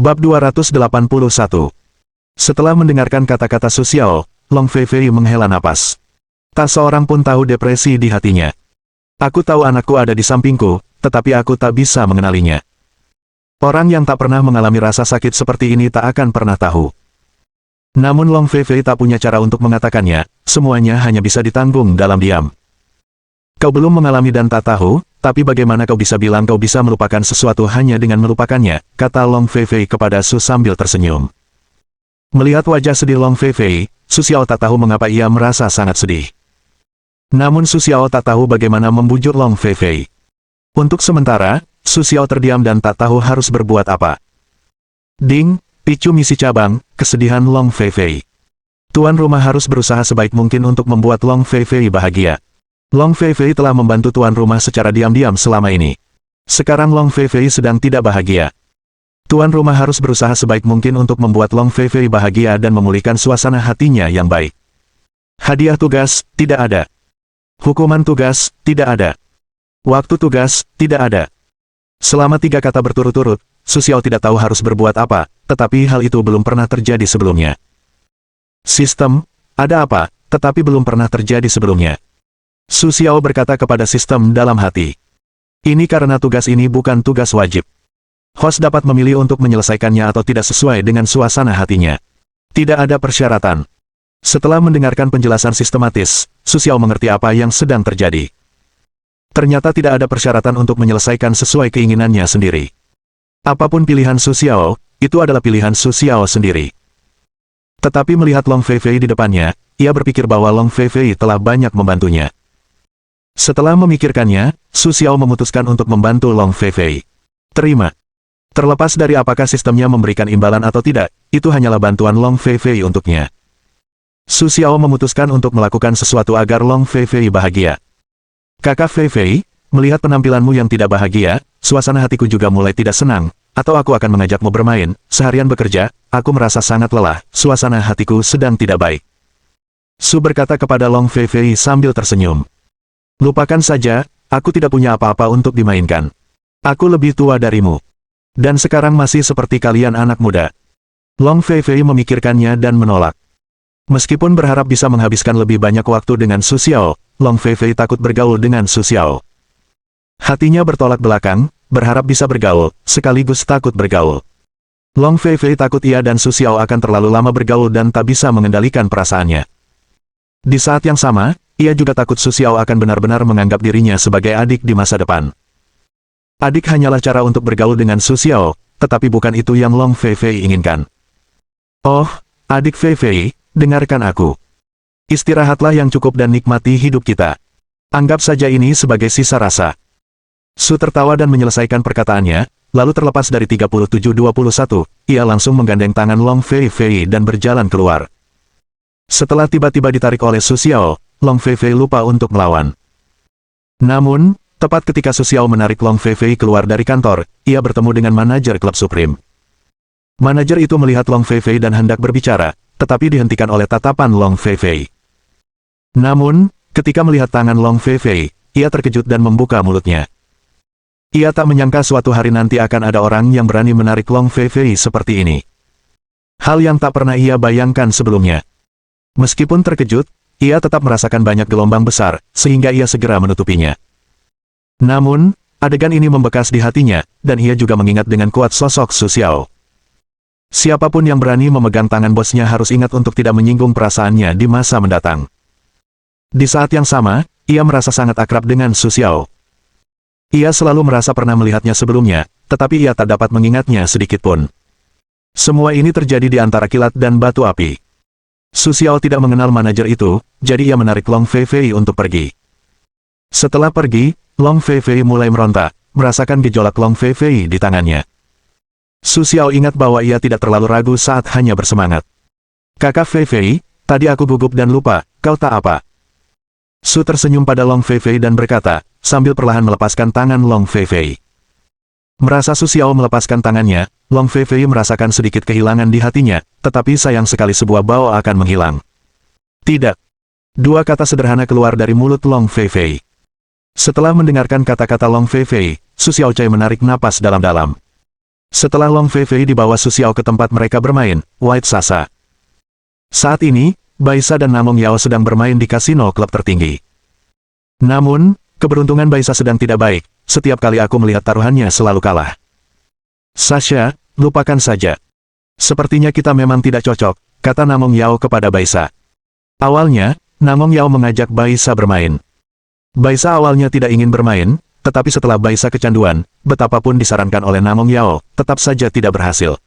Bab 281. Setelah mendengarkan kata-kata Su Xiao, Long Feifei menghela napas. Tak seorang pun tahu depresi di hatinya. Aku tahu anakku ada di sampingku, tetapi aku tak bisa mengenalinya. Orang yang tak pernah mengalami rasa sakit seperti ini tak akan pernah tahu. Namun Long Feifei tak punya cara untuk mengatakannya, semuanya hanya bisa ditanggung dalam diam. Kau belum mengalami dan tak tahu, tapi bagaimana kau bisa bilang kau bisa melupakan sesuatu hanya dengan melupakannya, kata Long Feifei kepada Su sambil tersenyum. Melihat wajah sedih Long Feifei, Su Xiao tak tahu mengapa ia merasa sangat sedih. Namun Su Xiao tak tahu bagaimana membujuk Long Feifei. Untuk sementara, Su Xiao terdiam dan tak tahu harus berbuat apa. Ding, picu misi cabang, kesedihan Long Feifei. Tuan rumah harus berusaha sebaik mungkin untuk membuat Long Feifei bahagia. Long Feifei telah membantu tuan rumah secara diam-diam selama ini. Sekarang Long Feifei sedang tidak bahagia. Tuan rumah harus berusaha sebaik mungkin untuk membuat Long Feifei bahagia dan memulihkan suasana hatinya yang baik. Hadiah tugas, tidak ada. Hukuman tugas, tidak ada. Waktu tugas, tidak ada. Selama 3 kata berturut-turut, Su Xiao tidak tahu harus berbuat apa, tetapi hal itu belum pernah terjadi sebelumnya. Sistem, ada apa, tetapi belum pernah terjadi sebelumnya. Su Xiao berkata kepada sistem dalam hati. Ini karena tugas ini bukan tugas wajib. Host dapat memilih untuk menyelesaikannya atau tidak sesuai dengan suasana hatinya. Tidak ada persyaratan. Setelah mendengarkan penjelasan sistematis, Su Xiao mengerti apa yang sedang terjadi. Ternyata tidak ada persyaratan untuk menyelesaikan sesuai keinginannya sendiri. Apapun pilihan Su Xiao, itu adalah pilihan Su Xiao sendiri. Tetapi melihat Long Feifei di depannya, ia berpikir bahwa Long Feifei telah banyak membantunya. Setelah memikirkannya, Su Xiao memutuskan untuk membantu Long Feifei. Terima. Terlepas dari apakah sistemnya memberikan imbalan atau tidak, itu hanyalah bantuan Long Feifei untuknya. Su Xiao memutuskan untuk melakukan sesuatu agar Long Feifei bahagia. Kakak Feifei, melihat penampilanmu yang tidak bahagia, suasana hatiku juga mulai tidak senang, atau aku akan mengajakmu bermain, seharian bekerja, aku merasa sangat lelah, suasana hatiku sedang tidak baik. Su berkata kepada Long Feifei sambil tersenyum. Lupakan saja, aku tidak punya apa-apa untuk dimainkan. Aku lebih tua darimu. Dan sekarang masih seperti kalian anak muda. Long Feifei memikirkannya dan menolak. Meskipun berharap bisa menghabiskan lebih banyak waktu dengan Su Xiao, Long Feifei takut bergaul dengan Su Xiao. Hatinya bertolak belakang, berharap bisa bergaul, sekaligus takut bergaul. Long Feifei takut ia dan Su Xiao akan terlalu lama bergaul dan tak bisa mengendalikan perasaannya. Di saat yang sama, ia juga takut Su Xiao akan benar-benar menganggap dirinya sebagai adik di masa depan. Adik hanyalah cara untuk bergaul dengan Su Xiao, tetapi bukan itu yang Long Feifei inginkan. Oh, adik Feifei, dengarkan aku. Istirahatlah yang cukup dan nikmati hidup kita. Anggap saja ini sebagai sisa rasa. Su tertawa dan menyelesaikan perkataannya, lalu terlepas dari 37-21, ia langsung menggandeng tangan Long Feifei dan berjalan keluar. Setelah tiba-tiba ditarik oleh Su Xiao, Long Feifei lupa untuk melawan. Namun, tepat ketika Su Xiao menarik Long Feifei keluar dari kantor, ia bertemu dengan manajer klub Supreme. Manajer itu melihat Long Feifei dan hendak berbicara, tetapi dihentikan oleh tatapan Long Feifei. Namun, ketika melihat tangan Long Feifei, ia terkejut dan membuka mulutnya. Ia tak menyangka suatu hari nanti akan ada orang yang berani menarik Long Feifei seperti ini. Hal yang tak pernah ia bayangkan sebelumnya. Meskipun terkejut, ia tetap merasakan banyak gelombang besar, sehingga ia segera menutupinya. Namun, adegan ini membekas di hatinya, dan ia juga mengingat dengan kuat sosok Su Xiao. Siapapun yang berani memegang tangan bosnya harus ingat untuk tidak menyinggung perasaannya di masa mendatang. Di saat yang sama, ia merasa sangat akrab dengan Su Xiao. Ia selalu merasa pernah melihatnya sebelumnya, tetapi ia tak dapat mengingatnya sedikitpun. Semua ini terjadi di antara kilat dan batu api. Su Xiao tidak mengenal manajer itu, jadi ia menarik Long Feifei untuk pergi. Setelah pergi, Long Feifei mulai meronta, merasakan gejolak Long Feifei di tangannya. Su Xiao ingat bahwa ia tidak terlalu ragu saat hanya bersemangat. Kakak Feifei, tadi aku gugup dan lupa, kau tak apa. Su tersenyum pada Long Feifei dan berkata, sambil perlahan melepaskan tangan Long Feifei. Merasa Su Xiao melepaskan tangannya, Long Feifei merasakan sedikit kehilangan di hatinya, tetapi sayang sekali sebuah bau akan menghilang. Tidak. 2 kata sederhana keluar dari mulut Long Feifei. Setelah mendengarkan kata-kata Long Feifei, Su Xiaocai menarik napas dalam-dalam. Setelah Long Fei dibawa Su Xiao ke tempat mereka bermain, White Sasa. Saat ini, Baisa dan Namong Yao sedang bermain di kasino klub tertinggi. Namun, keberuntungan Baisa sedang tidak baik, setiap kali aku melihat taruhannya selalu kalah. Sasha, lupakan saja. Sepertinya kita memang tidak cocok, kata Namong Yao kepada Baisa. Awalnya, Namong Yao mengajak Baisa bermain. Baisa awalnya tidak ingin bermain, tetapi setelah Baisa kecanduan, betapapun disarankan oleh Namong Yao, tetap saja tidak berhasil.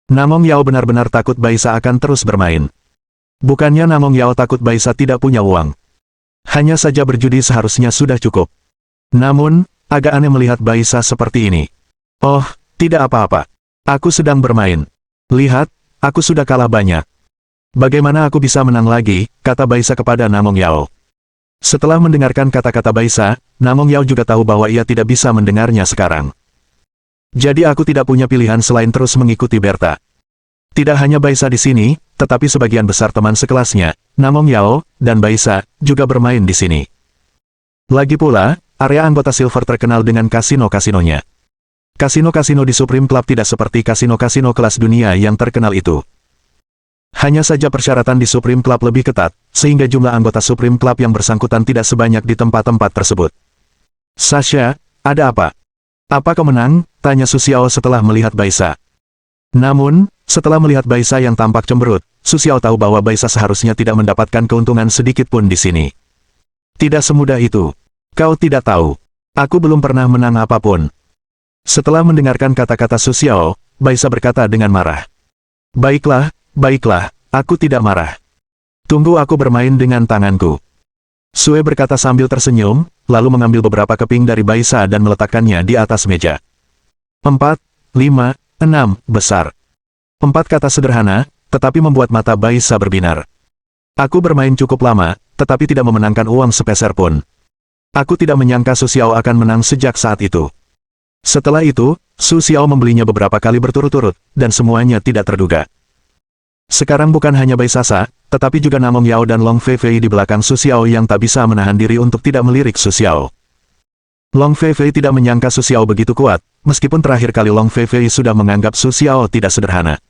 Namong Yao benar-benar takut Baisa akan terus bermain. Bukannya Namong Yao takut Baisa tidak punya uang. Hanya saja berjudi seharusnya sudah cukup. Namun, agak aneh melihat Baisa seperti ini. Oh, tidak apa-apa. Aku sedang bermain. Lihat, aku sudah kalah banyak. Bagaimana aku bisa menang lagi, kata Baisa kepada Namong Yao. Setelah mendengarkan kata-kata Baisa, Namong Yao juga tahu bahwa ia tidak bisa mendengarnya sekarang. Jadi aku tidak punya pilihan selain terus mengikuti Berta. Tidak hanya Baisa di sini, tetapi sebagian besar teman sekelasnya, Namong Yao, dan Baisa, juga bermain di sini. Lagi pula, area anggota Silver terkenal dengan kasino-kasinonya. Kasino-kasino di Supreme Club tidak seperti kasino-kasino kelas dunia yang terkenal itu. Hanya saja persyaratan di Supreme Club lebih ketat, sehingga jumlah anggota Supreme Club yang bersangkutan tidak sebanyak di tempat-tempat tersebut. Sasha, ada apa? Apa kau menang? Tanya Su Xiao setelah melihat Baisa. Namun, setelah melihat Baisa yang tampak cemberut, Su Xiao tahu bahwa Baisa seharusnya tidak mendapatkan keuntungan sedikit pun di sini. Tidak semudah itu. Kau tidak tahu. Aku belum pernah menang apapun. Setelah mendengarkan kata-kata Su Xiao, Baisa berkata dengan marah. Baiklah, baiklah, aku tidak marah. Tunggu aku bermain dengan tanganku. Sue berkata sambil tersenyum, lalu mengambil beberapa keping dari Baisa dan meletakkannya di atas meja. 4, 5, 6, besar. 4 kata sederhana, tetapi membuat mata Baisa berbinar. Aku bermain cukup lama, tetapi tidak memenangkan uang sepeser pun. Aku tidak menyangka Su Xiao akan menang sejak saat itu. Setelah itu, Su Xiao membelinya beberapa kali berturut-turut, dan semuanya tidak terduga. Sekarang bukan hanya Baisasa, tetapi juga Namong Yao dan Long Fei di belakang Su Xiao yang tak bisa menahan diri untuk tidak melirik Su Xiao. Long Fei tidak menyangka Su Xiao begitu kuat, meskipun terakhir kali Long Fei sudah menganggap Su Xiao tidak sederhana.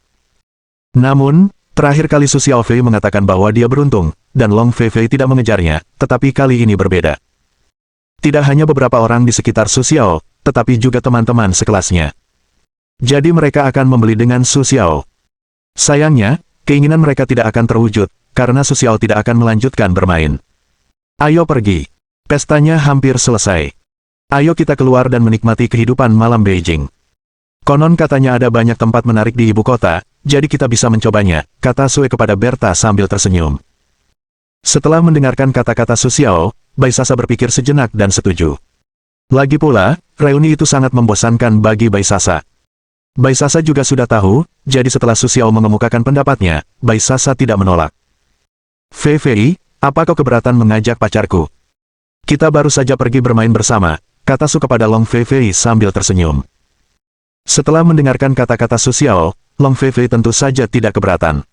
Namun, terakhir kali Su Xiao mengatakan bahwa dia beruntung, dan Long Fei tidak mengejarnya, tetapi kali ini berbeda. Tidak hanya beberapa orang di sekitar Su Xiao, tetapi juga teman-teman sekelasnya. Jadi mereka akan membeli dengan Su Xiao. Sayangnya, keinginan mereka tidak akan terwujud, karena Su Xiao tidak akan melanjutkan bermain. Ayo pergi. Pestanya hampir selesai. Ayo kita keluar dan menikmati kehidupan malam Beijing. Konon katanya ada banyak tempat menarik di ibu kota, jadi kita bisa mencobanya, kata Sue kepada Berta sambil tersenyum. Setelah mendengarkan kata-kata Su Xiao, Baisasa berpikir sejenak dan setuju. Lagi pula, reuni itu sangat membosankan bagi Baisasa. Baisasa juga sudah tahu, jadi setelah Su Xiao mengemukakan pendapatnya, Baisasa tidak menolak. Fei, apa kau keberatan mengajak pacarku? Kita baru saja pergi bermain bersama, kata Su kepada Long Fei sambil tersenyum. Setelah mendengarkan kata-kata Su Xiao, Long Fei tentu saja tidak keberatan.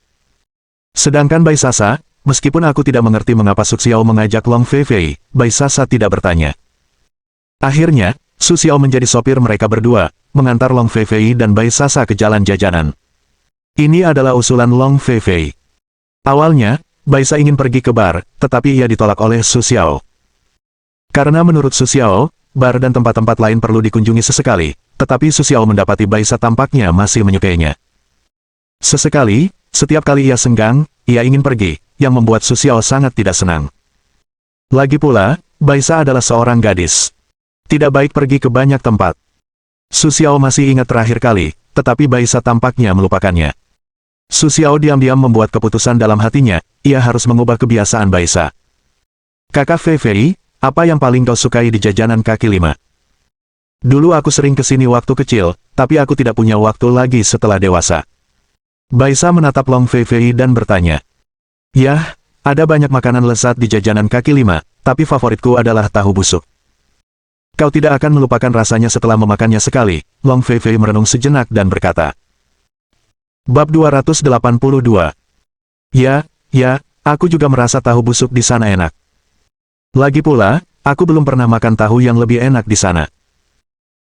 Sedangkan Baisasa, meskipun aku tidak mengerti mengapa Su Xiao mengajak Long Fei, Baisasa tidak bertanya. Akhirnya, Su Xiao menjadi sopir mereka berdua, mengantar Long Fei dan Baisasa ke jalan jajanan. Ini adalah usulan Long Fei. Awalnya, Baisa ingin pergi ke bar, tetapi ia ditolak oleh Su Xiao. Karena menurut Su Xiao, bar dan tempat-tempat lain perlu dikunjungi sesekali, tetapi Su Xiao mendapati Baisa tampaknya masih menyukainya. Sesekali, setiap kali ia senggang, ia ingin pergi, yang membuat Su Xiao sangat tidak senang. Lagi pula, Baisa adalah seorang gadis. Tidak baik pergi ke banyak tempat. Su Xiao masih ingat terakhir kali, tetapi Baisa tampaknya melupakannya. Su Xiao diam-diam membuat keputusan dalam hatinya, ia harus mengubah kebiasaan Baisa. Kakak Fei, apa yang paling kau sukai di jajanan kaki lima? Dulu aku sering kesini waktu kecil, tapi aku tidak punya waktu lagi setelah dewasa. Baisa menatap Long Fei dan bertanya. Yah, ada banyak makanan lezat di jajanan kaki lima, tapi favoritku adalah tahu busuk. Kau tidak akan melupakan rasanya setelah memakannya sekali, Long Fei merenung sejenak dan berkata. Bab 282. Ya, aku juga merasa tahu busuk di sana enak. Lagi pula, aku belum pernah makan tahu yang lebih enak di sana.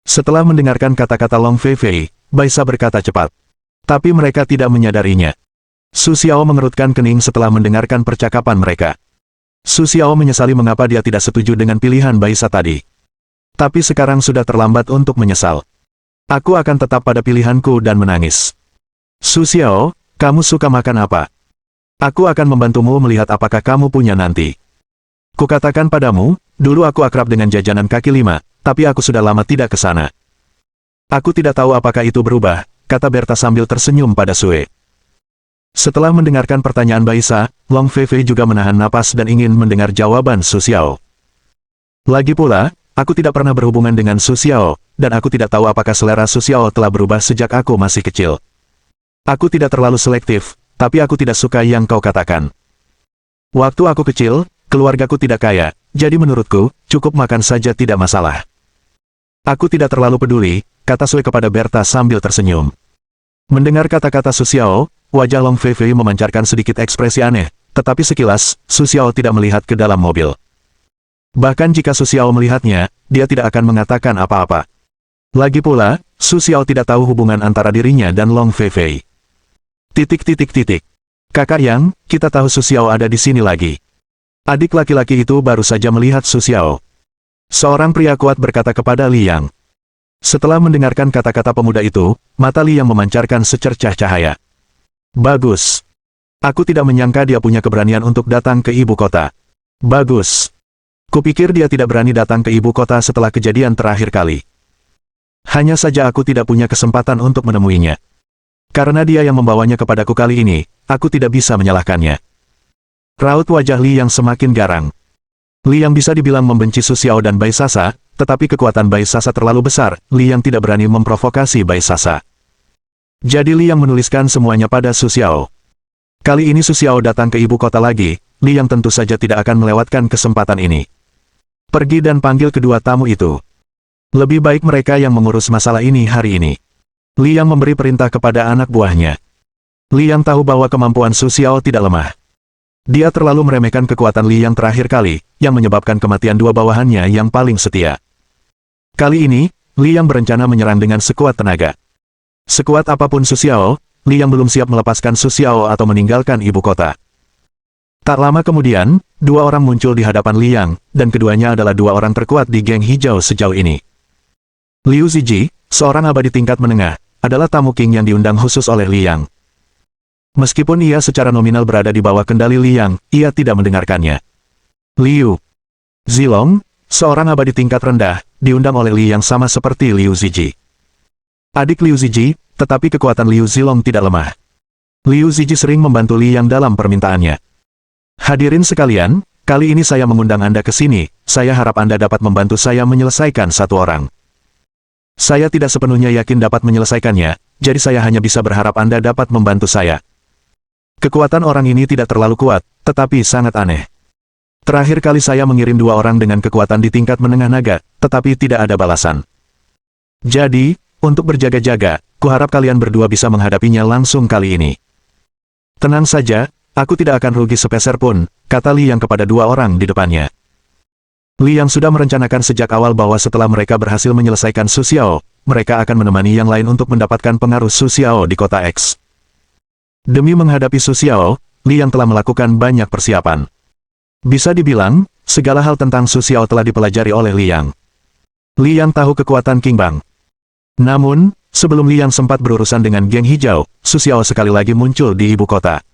Setelah mendengarkan kata-kata Long Feifei, Baisa berkata cepat. Tapi mereka tidak menyadarinya. Su Xiao mengerutkan kening setelah mendengarkan percakapan mereka. Su Xiao menyesali mengapa dia tidak setuju dengan pilihan Baisa tadi. Tapi sekarang sudah terlambat untuk menyesal. Aku akan tetap pada pilihanku dan menangis. Su Xiao, kamu suka makan apa? Aku akan membantumu melihat apakah kamu punya nanti. Kukatakan padamu, dulu aku akrab dengan jajanan kaki lima, tapi aku sudah lama tidak ke sana. Aku tidak tahu apakah itu berubah, kata Berta sambil tersenyum pada Sue. Setelah mendengarkan pertanyaan Baisa, Long Feifei juga menahan napas dan ingin mendengar jawaban Su Xiao. Lagi pula, aku tidak pernah berhubungan dengan Su Xiao, dan aku tidak tahu apakah selera Su Xiao telah berubah sejak aku masih kecil. Aku tidak terlalu selektif, tapi aku tidak suka yang kau katakan. Waktu aku kecil, keluargaku tidak kaya, jadi menurutku, cukup makan saja tidak masalah. Aku tidak terlalu peduli, kata Sue kepada Berta sambil tersenyum. Mendengar kata-kata Su Xiao, wajah Long Feifei memancarkan sedikit ekspresi aneh, tetapi sekilas, Su Xiao tidak melihat ke dalam mobil. Bahkan jika Su Xiao melihatnya, dia tidak akan mengatakan apa-apa. Lagi pula, Su Xiao tidak tahu hubungan antara dirinya dan Long Feifei. Kakak Yang, kita tahu Su Xiao ada di sini lagi. Adik laki-laki itu baru saja melihat Su Xiao. Seorang pria kuat berkata kepada Li Yang. Setelah mendengarkan kata-kata pemuda itu, mata Li Yang memancarkan secercah cahaya. Bagus. Aku tidak menyangka dia punya keberanian untuk datang ke ibu kota. Bagus. Kupikir dia tidak berani datang ke ibu kota setelah kejadian terakhir kali. Hanya saja aku tidak punya kesempatan untuk menemuinya. Karena dia yang membawanya kepadaku kali ini, aku tidak bisa menyalahkannya. Raut wajah Li Yang semakin garang. Li Yang bisa dibilang membenci Su Xiao dan Bai Sasa, tetapi kekuatan Bai Sasa terlalu besar, Li Yang tidak berani memprovokasi Bai Sasa. Jadi Li Yang menuliskan semuanya pada Su Xiao. Kali ini Su Xiao datang ke ibu kota lagi, Li Yang tentu saja tidak akan melewatkan kesempatan ini. Pergi dan panggil kedua tamu itu. Lebih baik mereka yang mengurus masalah ini hari ini. Li Yang memberi perintah kepada anak buahnya. Li Yang tahu bahwa kemampuan Su Xiao tidak lemah. Dia terlalu meremehkan kekuatan Li Yang terakhir kali, yang menyebabkan kematian dua bawahannya yang paling setia. Kali ini, Li Yang berencana menyerang dengan sekuat tenaga. Sekuat apapun Su Xiao, Li Yang belum siap melepaskan Su Xiao atau meninggalkan ibu kota. Tak lama kemudian, dua orang muncul di hadapan Li Yang, dan keduanya adalah dua orang terkuat di geng hijau sejauh ini. Liu Ziji, seorang abadi tingkat menengah, adalah tamu king yang diundang khusus oleh Li Yang. Meskipun ia secara nominal berada di bawah kendali Li Yang, ia tidak mendengarkannya. Liu Zilong, seorang abadi tingkat rendah, diundang oleh Li Yang sama seperti Liu Ziji. Adik Liu Ziji, tetapi kekuatan Liu Zilong tidak lemah. Liu Ziji sering membantu Li Yang dalam permintaannya. Hadirin sekalian, kali ini saya mengundang Anda ke sini, saya harap Anda dapat membantu saya menyelesaikan satu orang. Saya tidak sepenuhnya yakin dapat menyelesaikannya, jadi saya hanya bisa berharap Anda dapat membantu saya. Kekuatan orang ini tidak terlalu kuat, tetapi sangat aneh. Terakhir kali saya mengirim dua orang dengan kekuatan di tingkat menengah naga, tetapi tidak ada balasan. Jadi, untuk berjaga-jaga, kuharap kalian berdua bisa menghadapinya langsung kali ini. Tenang saja, aku tidak akan rugi sepeser pun, kata Li Yang kepada dua orang di depannya. Li Yang sudah merencanakan sejak awal bahwa setelah mereka berhasil menyelesaikan Su Xiao, mereka akan menemani yang lain untuk mendapatkan pengaruh Su Xiao di kota X. Demi menghadapi Su Xiao, Li Yang telah melakukan banyak persiapan. Bisa dibilang, segala hal tentang Su Xiao telah dipelajari oleh Li Yang. Li Yang tahu kekuatan King Bang. Namun, sebelum Li Yang sempat berurusan dengan geng hijau, Su Xiao sekali lagi muncul di ibu kota.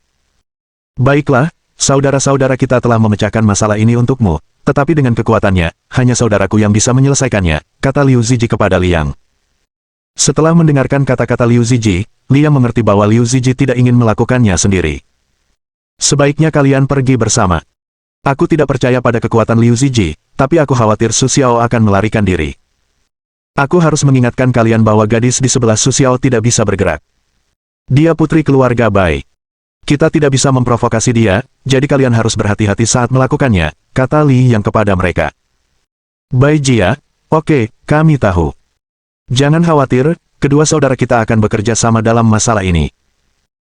Baiklah, saudara-saudara kita telah memecahkan masalah ini untukmu, tetapi dengan kekuatannya, hanya saudaraku yang bisa menyelesaikannya, kata Liu Ziji kepada Li Yang. Setelah mendengarkan kata-kata Liu Ziji, Li Yang mengerti bahwa Liu Ziji tidak ingin melakukannya sendiri. Sebaiknya kalian pergi bersama. Aku tidak percaya pada kekuatan Liu Ziji, tapi aku khawatir Su Xiao akan melarikan diri. Aku harus mengingatkan kalian bahwa gadis di sebelah Su Xiao tidak bisa bergerak. Dia putri keluarga Bai. Kita tidak bisa memprovokasi dia, jadi kalian harus berhati-hati saat melakukannya, kata Li Yang kepada mereka. Bai Jia, oke, kami tahu. Jangan khawatir, kedua saudara kita akan bekerja sama dalam masalah ini.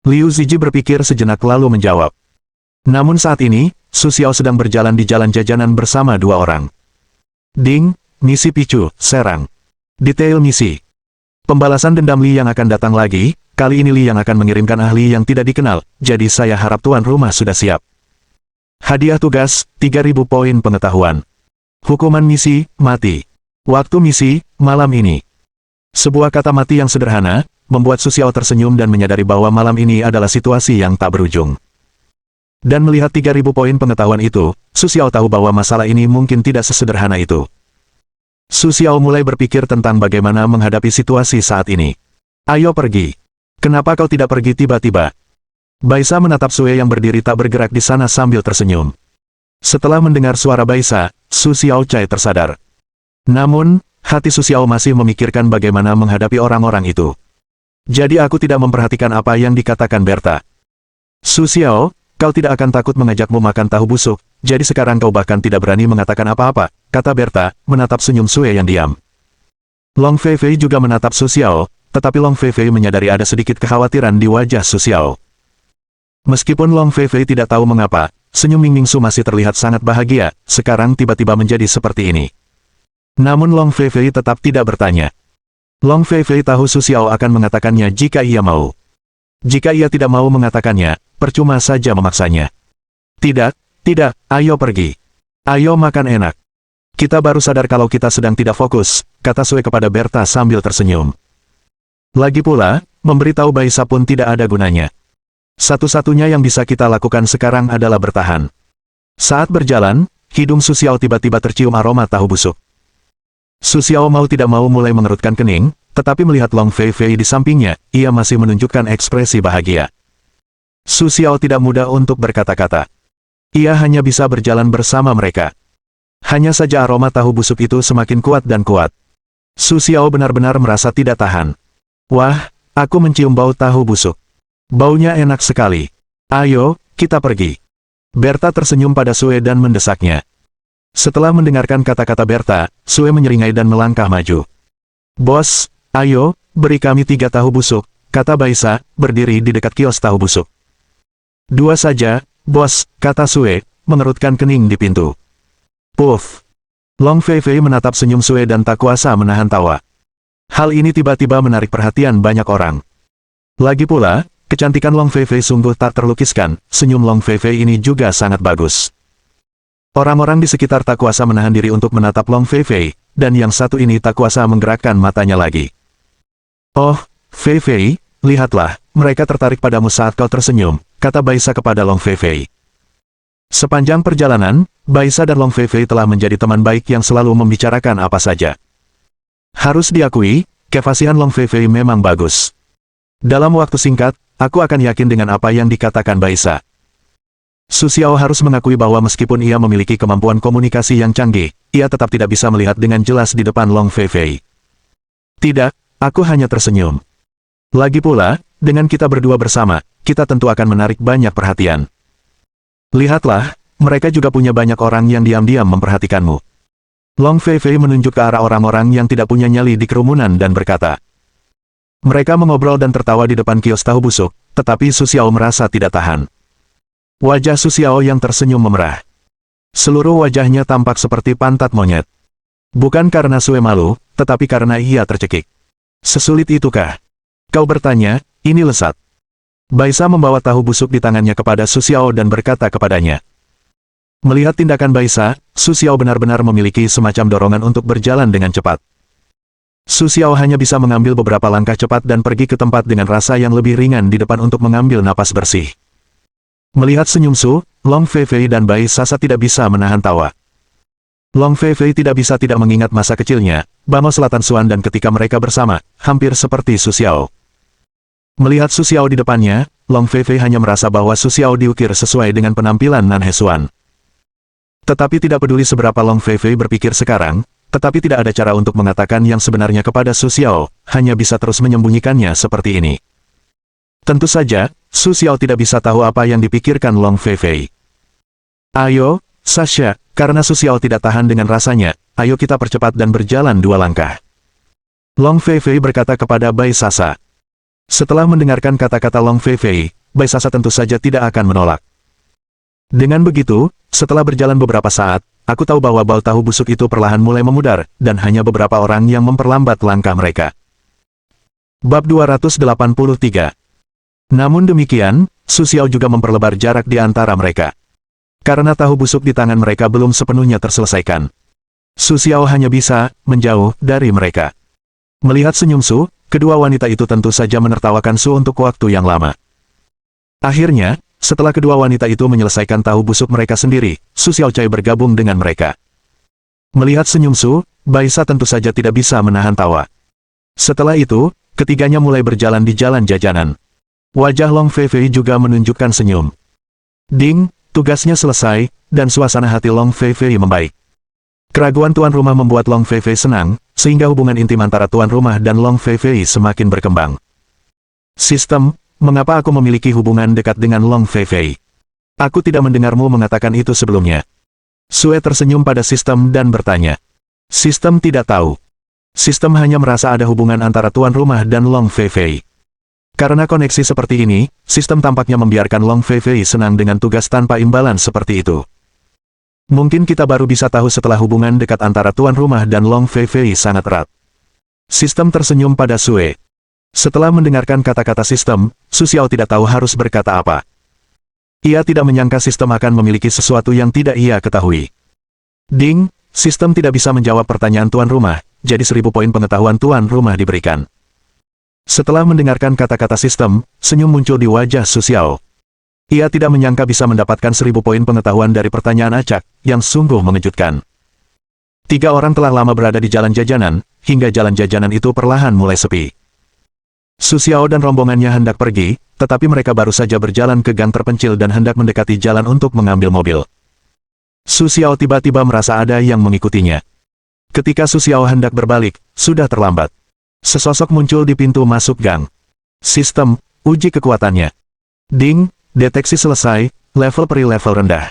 Liu Ziji berpikir sejenak lalu menjawab. Namun saat ini, Su Xiao sedang berjalan di jalan jajanan bersama dua orang. Ding, misi picu, serang. Detail misi. Pembalasan dendam Li yang akan datang lagi, kali ini Li yang akan mengirimkan ahli yang tidak dikenal, jadi saya harap tuan rumah sudah siap. Hadiah tugas, 3.000 poin pengetahuan. Hukuman misi, mati. Waktu misi, malam ini. Sebuah kata mati yang sederhana, membuat Su Xiao tersenyum dan menyadari bahwa malam ini adalah situasi yang tak berujung. Dan melihat 3.000 poin pengetahuan itu, Su Xiao tahu bahwa masalah ini mungkin tidak sesederhana itu. Su Xiao mulai berpikir tentang bagaimana menghadapi situasi saat ini. Ayo pergi. Kenapa kau tidak pergi tiba-tiba? Baisa menatap Sue yang berdiri tak bergerak di sana sambil tersenyum. Setelah mendengar suara Baisa, Su Xiao Cai tersadar. Namun, hati Su Xiao masih memikirkan bagaimana menghadapi orang-orang itu. Jadi aku tidak memperhatikan apa yang dikatakan Berta. Su Xiao, kau tidak akan takut mengajakmu makan tahu busuk, jadi sekarang kau bahkan tidak berani mengatakan apa-apa, kata Berta, menatap senyum Sue yang diam. Long Feifei juga menatap Su Xiao, tetapi Long Feifei menyadari ada sedikit kekhawatiran di wajah Su Xiao. Meskipun Long Feifei tidak tahu mengapa, senyum Ming Mingsu masih terlihat sangat bahagia, sekarang tiba-tiba menjadi seperti ini. Namun Long Feifei tetap tidak bertanya. Long Feifei tahu Su Xiao akan mengatakannya jika ia mau. Jika ia tidak mau mengatakannya, percuma saja memaksanya. Tidak, tidak, ayo pergi. Ayo makan enak. Kita baru sadar kalau kita sedang tidak fokus, kata Sue kepada Berta sambil tersenyum. Lagi pula, memberitahu Baisa pun tidak ada gunanya. Satu-satunya yang bisa kita lakukan sekarang adalah bertahan. Saat berjalan, hidung Su Xiao tiba-tiba tercium aroma tahu busuk. Su Xiao mau tidak mau mulai mengerutkan kening, tetapi melihat Long Feifei di sampingnya, ia masih menunjukkan ekspresi bahagia. Su Xiao tidak mudah untuk berkata-kata. Ia hanya bisa berjalan bersama mereka. Hanya saja aroma tahu busuk itu semakin kuat dan kuat. Su Xiao benar-benar merasa tidak tahan. Wah, aku mencium bau tahu busuk. Baunya enak sekali. Ayo, kita pergi. Berta tersenyum pada Sue dan mendesaknya. Setelah mendengarkan kata-kata Berta, Sue menyeringai dan melangkah maju. Bos, ayo, beri kami 3 tahu busuk, kata Baisa, berdiri di dekat kios tahu busuk. 2 saja, bos, kata Sue, mengerutkan kening di pintu. Puff. Long Feifei menatap senyum Sue dan tak kuasa menahan tawa. Hal ini tiba-tiba menarik perhatian banyak orang. Lagi pula, kecantikan Long Feifei sungguh tak terlukiskan, senyum Long Feifei ini juga sangat bagus. Orang-orang di sekitar tak kuasa menahan diri untuk menatap Long Feifei, dan yang satu ini tak kuasa menggerakkan matanya lagi. Oh, Feifei, lihatlah, mereka tertarik padamu saat kau tersenyum, kata Baisa kepada Long Feifei. Sepanjang perjalanan, Baisa dan Long Feifei telah menjadi teman baik yang selalu membicarakan apa saja. Harus diakui, kefasihan Long Feifei memang bagus. Dalam waktu singkat, aku akan yakin dengan apa yang dikatakan Baisa. Su Xiao harus mengakui bahwa meskipun ia memiliki kemampuan komunikasi yang canggih, ia tetap tidak bisa melihat dengan jelas di depan Long Feifei. Tidak, aku hanya tersenyum. Lagi pula, dengan kita berdua bersama, kita tentu akan menarik banyak perhatian. Lihatlah, mereka juga punya banyak orang yang diam-diam memperhatikanmu. Long Feifei menunjuk ke arah orang-orang yang tidak punya nyali di kerumunan dan berkata. Mereka mengobrol dan tertawa di depan kios tahu busuk, tetapi Su Xiao merasa tidak tahan. Wajah Su Xiao yang tersenyum memerah. Seluruh wajahnya tampak seperti pantat monyet. Bukan karena Sue malu, tetapi karena ia tercekik. Sesulit itukah? Kau bertanya, ini lesat. Baisa membawa tahu busuk di tangannya kepada Su Xiao dan berkata kepadanya. Melihat tindakan Baisa, Su Xiao benar-benar memiliki semacam dorongan untuk berjalan dengan cepat. Su Xiao hanya bisa mengambil beberapa langkah cepat dan pergi ke tempat dengan rasa yang lebih ringan di depan untuk mengambil napas bersih. Melihat senyum Su, Long Feifei dan Bai Sasa tidak bisa menahan tawa. Long Feifei tidak bisa tidak mengingat masa kecilnya, Bamo Selatan Suan dan ketika mereka bersama, hampir seperti Su Xiao. Melihat Su Xiao di depannya, Long Feifei hanya merasa bahwa Su Xiao diukir sesuai dengan penampilan Nan He Xuan. Tetapi tidak peduli seberapa Long Feifei berpikir sekarang, tetapi tidak ada cara untuk mengatakan yang sebenarnya kepada Su Xiao, hanya bisa terus menyembunyikannya seperti ini. Tentu saja, Su Xiao tidak bisa tahu apa yang dipikirkan Long Feifei. Ayo, Sasha, karena Su Xiao tidak tahan dengan rasanya, ayo kita percepat dan berjalan 2 langkah. Long Feifei berkata kepada Bai Sasa. Setelah mendengarkan kata-kata Long Feifei, Bai Sasa tentu saja tidak akan menolak. Dengan begitu, setelah berjalan beberapa saat, Aku tahu bahwa bau tahu busuk itu perlahan mulai memudar, dan hanya beberapa orang yang memperlambat langkah mereka. Bab 283. Namun demikian, Su Xiao juga memperlebar jarak di antara mereka. Karena tahu busuk di tangan mereka belum sepenuhnya terselesaikan, Su Xiao hanya bisa menjauh dari mereka. Melihat senyum Su, kedua wanita itu tentu saja menertawakan Su untuk waktu yang lama. Akhirnya, setelah kedua wanita itu menyelesaikan tahu busuk mereka sendiri, Su Xiaocai bergabung dengan mereka. Melihat senyum Su, Baisa tentu saja tidak bisa menahan tawa. Setelah itu, ketiganya mulai berjalan di jalan jajanan. Wajah Long Feifei juga menunjukkan senyum. Ding, tugasnya selesai, dan suasana hati Long Feifei membaik. Keraguan tuan rumah membuat Long Feifei senang, sehingga hubungan intim antara tuan rumah dan Long Feifei semakin berkembang. Sistem, mengapa aku memiliki hubungan dekat dengan Long Feifei? Aku tidak mendengarmu mengatakan itu sebelumnya. Sue tersenyum pada sistem dan bertanya. Sistem tidak tahu. Sistem hanya merasa ada hubungan antara tuan rumah dan Long Feifei. Karena koneksi seperti ini, sistem tampaknya membiarkan Long Feifei senang dengan tugas tanpa imbalan seperti itu. Mungkin kita baru bisa tahu setelah hubungan dekat antara tuan rumah dan Long Feifei sangat erat. Sistem tersenyum pada Sue. Setelah mendengarkan kata-kata sistem, Su Xiao tidak tahu harus berkata apa. Ia tidak menyangka sistem akan memiliki sesuatu yang tidak ia ketahui. Ding, sistem tidak bisa menjawab pertanyaan tuan rumah, jadi 1000 poin pengetahuan tuan rumah diberikan. Setelah mendengarkan kata-kata sistem, senyum muncul di wajah Su Xiao. Ia tidak menyangka bisa mendapatkan 1000 poin pengetahuan dari pertanyaan acak, yang sungguh mengejutkan. 3 orang telah lama berada di jalan jajanan, hingga jalan jajanan itu perlahan mulai sepi. Su Xiao dan rombongannya hendak pergi, tetapi mereka baru saja berjalan ke gang terpencil dan hendak mendekati jalan untuk mengambil mobil. Su Xiao tiba-tiba merasa ada yang mengikutinya. Ketika Su Xiao hendak berbalik, sudah terlambat. Sesosok muncul di pintu masuk gang. Sistem, uji kekuatannya. Ding, deteksi selesai, level peri level rendah.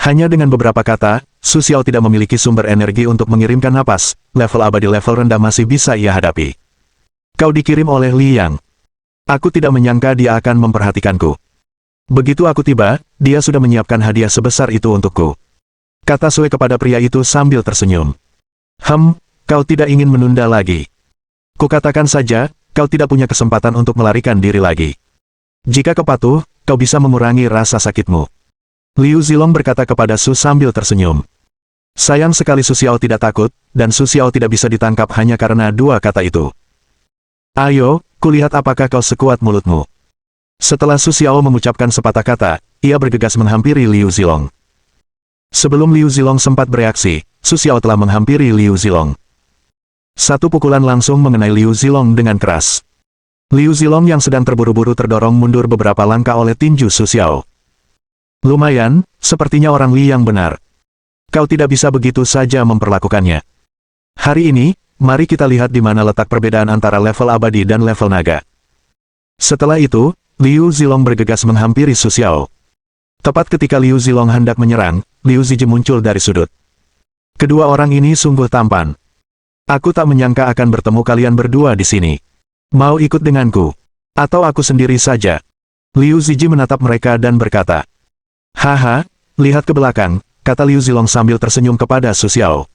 Hanya dengan beberapa kata, Su Xiao tidak memiliki sumber energi untuk mengirimkan napas, level abadi level rendah masih bisa ia hadapi. Kau dikirim oleh Li Yang. Aku tidak menyangka dia akan memperhatikanku. Begitu aku tiba, dia sudah menyiapkan hadiah sebesar itu untukku. Kata Sue kepada pria itu sambil tersenyum. Kau tidak ingin menunda lagi. Kukatakan saja, kau tidak punya kesempatan untuk melarikan diri lagi. Jika kau patuh, kau bisa mengurangi rasa sakitmu. Liu Zilong berkata kepada Su sambil tersenyum. Sayang sekali Su Xiao tidak takut, dan Su Xiao tidak bisa ditangkap hanya karena 2 kata itu. Ayo, kulihat apakah kau sekuat mulutmu. Setelah Su Xiao mengucapkan sepatah kata, ia bergegas menghampiri Liu Zilong. Sebelum Liu Zilong sempat bereaksi, Su Xiao telah menghampiri Liu Zilong. Satu pukulan langsung mengenai Liu Zilong dengan keras. Liu Zilong yang sedang terburu-buru terdorong mundur beberapa langkah oleh tinju Su Xiao. Lumayan, sepertinya orang Li yang benar. Kau tidak bisa begitu saja memperlakukannya. Hari ini, mari kita lihat di mana letak perbedaan antara level abadi dan level naga. Setelah itu, Liu Zilong bergegas menghampiri Su Xiao. Tepat ketika Liu Zilong hendak menyerang, Liu Ziji muncul dari sudut. Kedua orang ini sungguh tampan. Aku tak menyangka akan bertemu kalian berdua di sini. Mau ikut denganku? Atau aku sendiri saja? Liu Ziji menatap mereka dan berkata. Haha, lihat ke belakang, kata Liu Zilong sambil tersenyum kepada Su Xiao.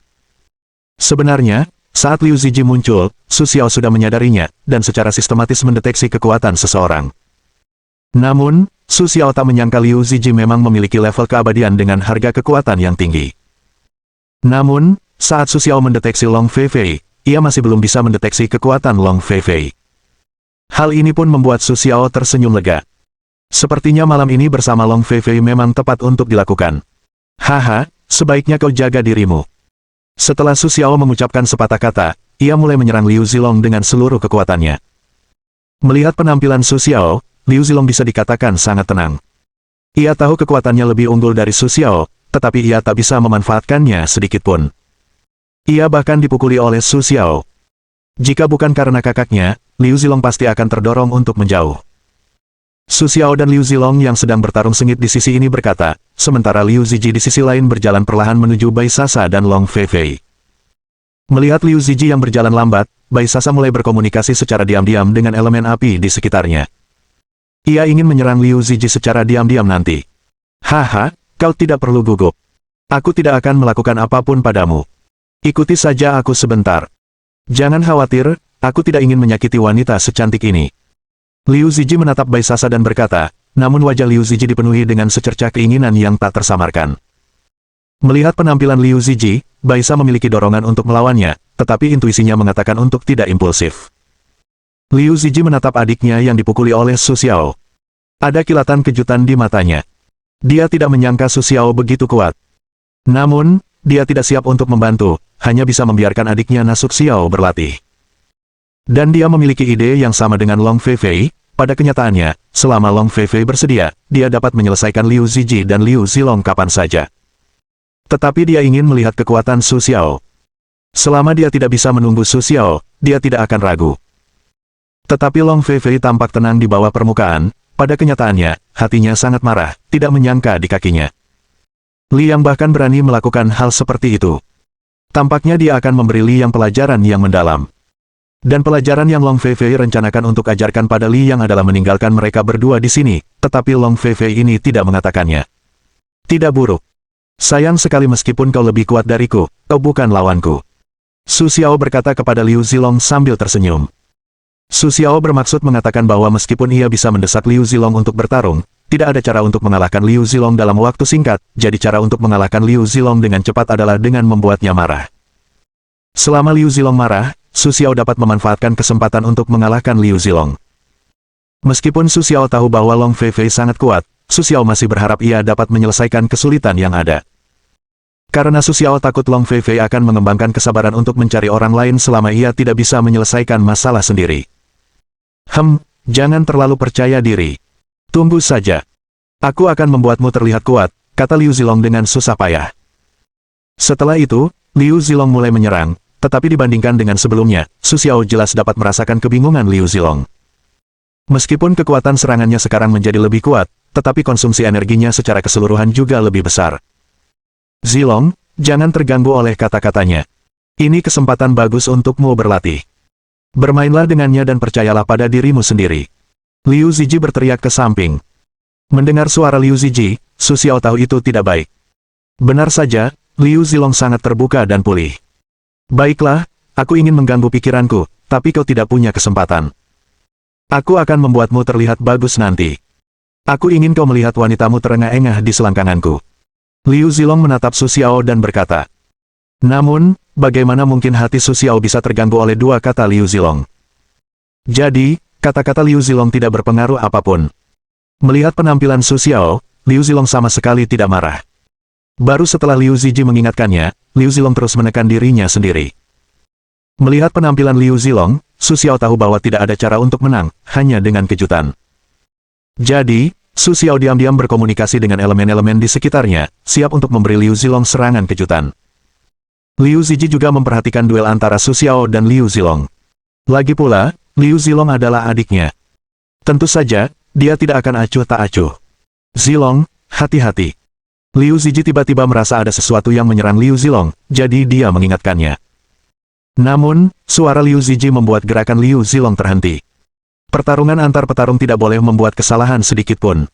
Sebenarnya, saat Liu Ziji muncul, Su Xiao sudah menyadarinya, dan secara sistematis mendeteksi kekuatan seseorang. Namun, Su Xiao tak menyangka Liu Ziji memang memiliki level keabadian dengan harga kekuatan yang tinggi. Namun, saat Su Xiao mendeteksi Long Feifei, ia masih belum bisa mendeteksi kekuatan Long Feifei. Hal ini pun membuat Su Xiao tersenyum lega. Sepertinya malam ini bersama Long Feifei memang tepat untuk dilakukan. Haha, sebaiknya kau jaga dirimu. Setelah Su Xiao mengucapkan sepatah kata, ia mulai menyerang Liu Zilong dengan seluruh kekuatannya. Melihat penampilan Su Xiao, Liu Zilong bisa dikatakan sangat tenang. Ia tahu kekuatannya lebih unggul dari Su Xiao, tetapi ia tak bisa memanfaatkannya sedikitpun. Ia bahkan dipukuli oleh Su Xiao. Jika bukan karena kakaknya, Liu Zilong pasti akan terdorong untuk menjauh. Su Xiao dan Liu Zilong yang sedang bertarung sengit di sisi ini berkata, sementara Liu Ziji di sisi lain berjalan perlahan menuju Bai Sasa dan Long Feifei. Melihat Liu Ziji yang berjalan lambat, Bai Sasa mulai berkomunikasi secara diam-diam dengan elemen api di sekitarnya. Ia ingin menyerang Liu Ziji secara diam-diam nanti. Haha, kau tidak perlu gugup. Aku tidak akan melakukan apapun padamu. Ikuti saja aku sebentar. Jangan khawatir, aku tidak ingin menyakiti wanita secantik ini. Liu Ziji menatap Bai Sasa dan berkata, namun wajah Liu Ziji dipenuhi dengan secercah keinginan yang tak tersamarkan. Melihat penampilan Liu Ziji, Bai Sa memiliki dorongan untuk melawannya, tetapi intuisinya mengatakan untuk tidak impulsif. Liu Ziji menatap adiknya yang dipukuli oleh Su Xiao. Ada kilatan kejutan di matanya. Dia tidak menyangka Su Xiao begitu kuat. Namun, dia tidak siap untuk membantu, hanya bisa membiarkan adiknya Su Xiao berlatih. Dan dia memiliki ide yang sama dengan Long Feifei. Pada kenyataannya, selama Long Feifei bersedia, dia dapat menyelesaikan Liu Ziji dan Liu Zilong kapan saja. Tetapi dia ingin melihat kekuatan Su Xiao. Selama dia tidak bisa menunggu Su Xiao, dia tidak akan ragu. Tetapi Long Feifei tampak tenang di bawah permukaan. Pada kenyataannya, hatinya sangat marah, tidak menyangka di kakinya. Li Yang bahkan berani melakukan hal seperti itu. Tampaknya dia akan memberi Li Yang pelajaran yang mendalam. Dan pelajaran yang Long Feifei rencanakan untuk ajarkan pada Li Yang adalah meninggalkan mereka berdua di sini, tetapi Long Feifei ini tidak mengatakannya. Tidak buruk. Sayang sekali meskipun kau lebih kuat dariku, kau bukan lawanku. Su Xiao berkata kepada Liu Zilong sambil tersenyum. Su Xiao bermaksud mengatakan bahwa meskipun ia bisa mendesak Liu Zilong untuk bertarung, tidak ada cara untuk mengalahkan Liu Zilong dalam waktu singkat, jadi cara untuk mengalahkan Liu Zilong dengan cepat adalah dengan membuatnya marah. Selama Liu Zilong marah, Su Xiao dapat memanfaatkan kesempatan untuk mengalahkan Liu Zilong. Meskipun Su Xiao tahu bahwa Long Feifei sangat kuat, Su Xiao masih berharap ia dapat menyelesaikan kesulitan yang ada. Karena Su Xiao takut Long Feifei akan mengembangkan kesabaran untuk mencari orang lain selama ia tidak bisa menyelesaikan masalah sendiri. Jangan terlalu percaya diri. Tunggu saja. Aku akan membuatmu terlihat kuat, kata Liu Zilong dengan susah payah. Setelah itu, Liu Zilong mulai menyerang, tetapi dibandingkan dengan sebelumnya, Su Xiao jelas dapat merasakan kebingungan Liu Zilong. Meskipun kekuatan serangannya sekarang menjadi lebih kuat, tetapi konsumsi energinya secara keseluruhan juga lebih besar. Zilong, jangan terganggu oleh kata-katanya. Ini kesempatan bagus untukmu berlatih. Bermainlah dengannya dan percayalah pada dirimu sendiri. Liu Ziji berteriak ke samping. Mendengar suara Liu Ziji, Su Xiao tahu itu tidak baik. Benar saja, Liu Zilong sangat terbuka dan pulih. Baiklah, aku ingin mengganggu pikiranku, tapi kau tidak punya kesempatan. Aku akan membuatmu terlihat bagus nanti. Aku ingin kau melihat wanitamu terengah-engah di selangkanganku. Liu Zilong menatap Su Xiao dan berkata. Namun, bagaimana mungkin hati Su Xiao bisa terganggu oleh dua kata Liu Zilong? Jadi, kata-kata Liu Zilong tidak berpengaruh apapun. Melihat penampilan Su Xiao, Liu Zilong sama sekali tidak marah. Baru setelah Liu Ziji mengingatkannya, Liu Zilong terus menekan dirinya sendiri. Melihat penampilan Liu Zilong, Su Xiao tahu bahwa tidak ada cara untuk menang, hanya dengan kejutan. Jadi, Su Xiao diam-diam berkomunikasi dengan elemen-elemen di sekitarnya, siap untuk memberi Liu Zilong serangan kejutan. Liu Ziji juga memperhatikan duel antara Su Xiao dan Liu Zilong. Lagi pula, Liu Zilong adalah adiknya. Tentu saja, dia tidak akan acuh tak acuh. Zilong, hati-hati. Liu Ziji tiba-tiba merasa ada sesuatu yang menyerang Liu Zilong, jadi dia mengingatkannya. Namun, suara Liu Ziji membuat gerakan Liu Zilong terhenti. Pertarungan antar petarung tidak boleh membuat kesalahan sedikit pun.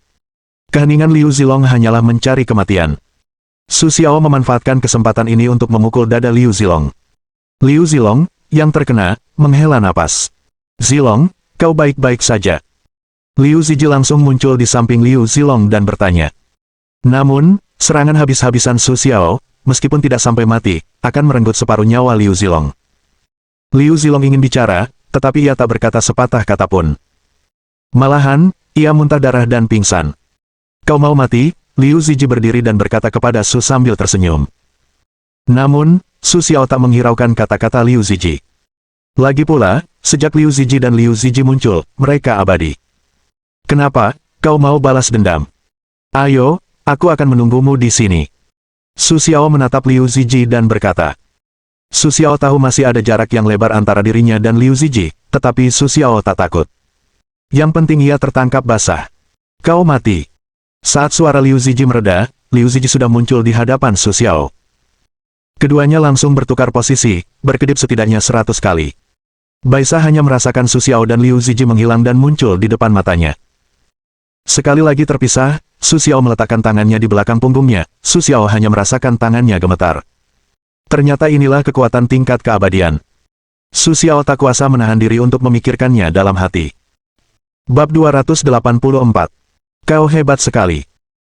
Keheningan Liu Zilong hanyalah mencari kematian. Su Xiao memanfaatkan kesempatan ini untuk memukul dada Liu Zilong. Liu Zilong, yang terkena, menghela napas. Zilong, kau baik-baik saja. Liu Ziji langsung muncul di samping Liu Zilong dan bertanya. Namun, serangan habis-habisan Su Xiao, meskipun tidak sampai mati, akan merenggut separuh nyawa Liu Zilong. Liu Zilong ingin bicara, tetapi ia tak berkata sepatah kata pun. Malahan, ia muntah darah dan pingsan. Kau mau mati? Liu Ziji berdiri dan berkata kepada Su sambil tersenyum. Namun, Su Xiao tak menghiraukan kata-kata Liu Ziji. Lagi pula, sejak Liu Ziji dan Liu Ziji muncul, mereka abadi. Kenapa, kau mau balas dendam? Ayo, aku akan menunggumu di sini. Su Xiao menatap Liu Ziji dan berkata. Su Xiao tahu masih ada jarak yang lebar antara dirinya dan Liu Ziji, tetapi Su Xiao tak takut. Yang penting ia tertangkap basah. Kau mati. Saat suara Liu Ziji mereda, Liu Ziji sudah muncul di hadapan Su Xiao. Keduanya langsung bertukar posisi, berkedip setidaknya 100 kali. Bai Sa hanya merasakan Su Xiao dan Liu Ziji menghilang dan muncul di depan matanya. Sekali lagi terpisah, Su Xiao meletakkan tangannya di belakang punggungnya. Su Xiao hanya merasakan tangannya gemetar. Ternyata inilah kekuatan tingkat keabadian. Su Xiao tak kuasa menahan diri untuk memikirkannya dalam hati. Bab 284. Kau hebat sekali.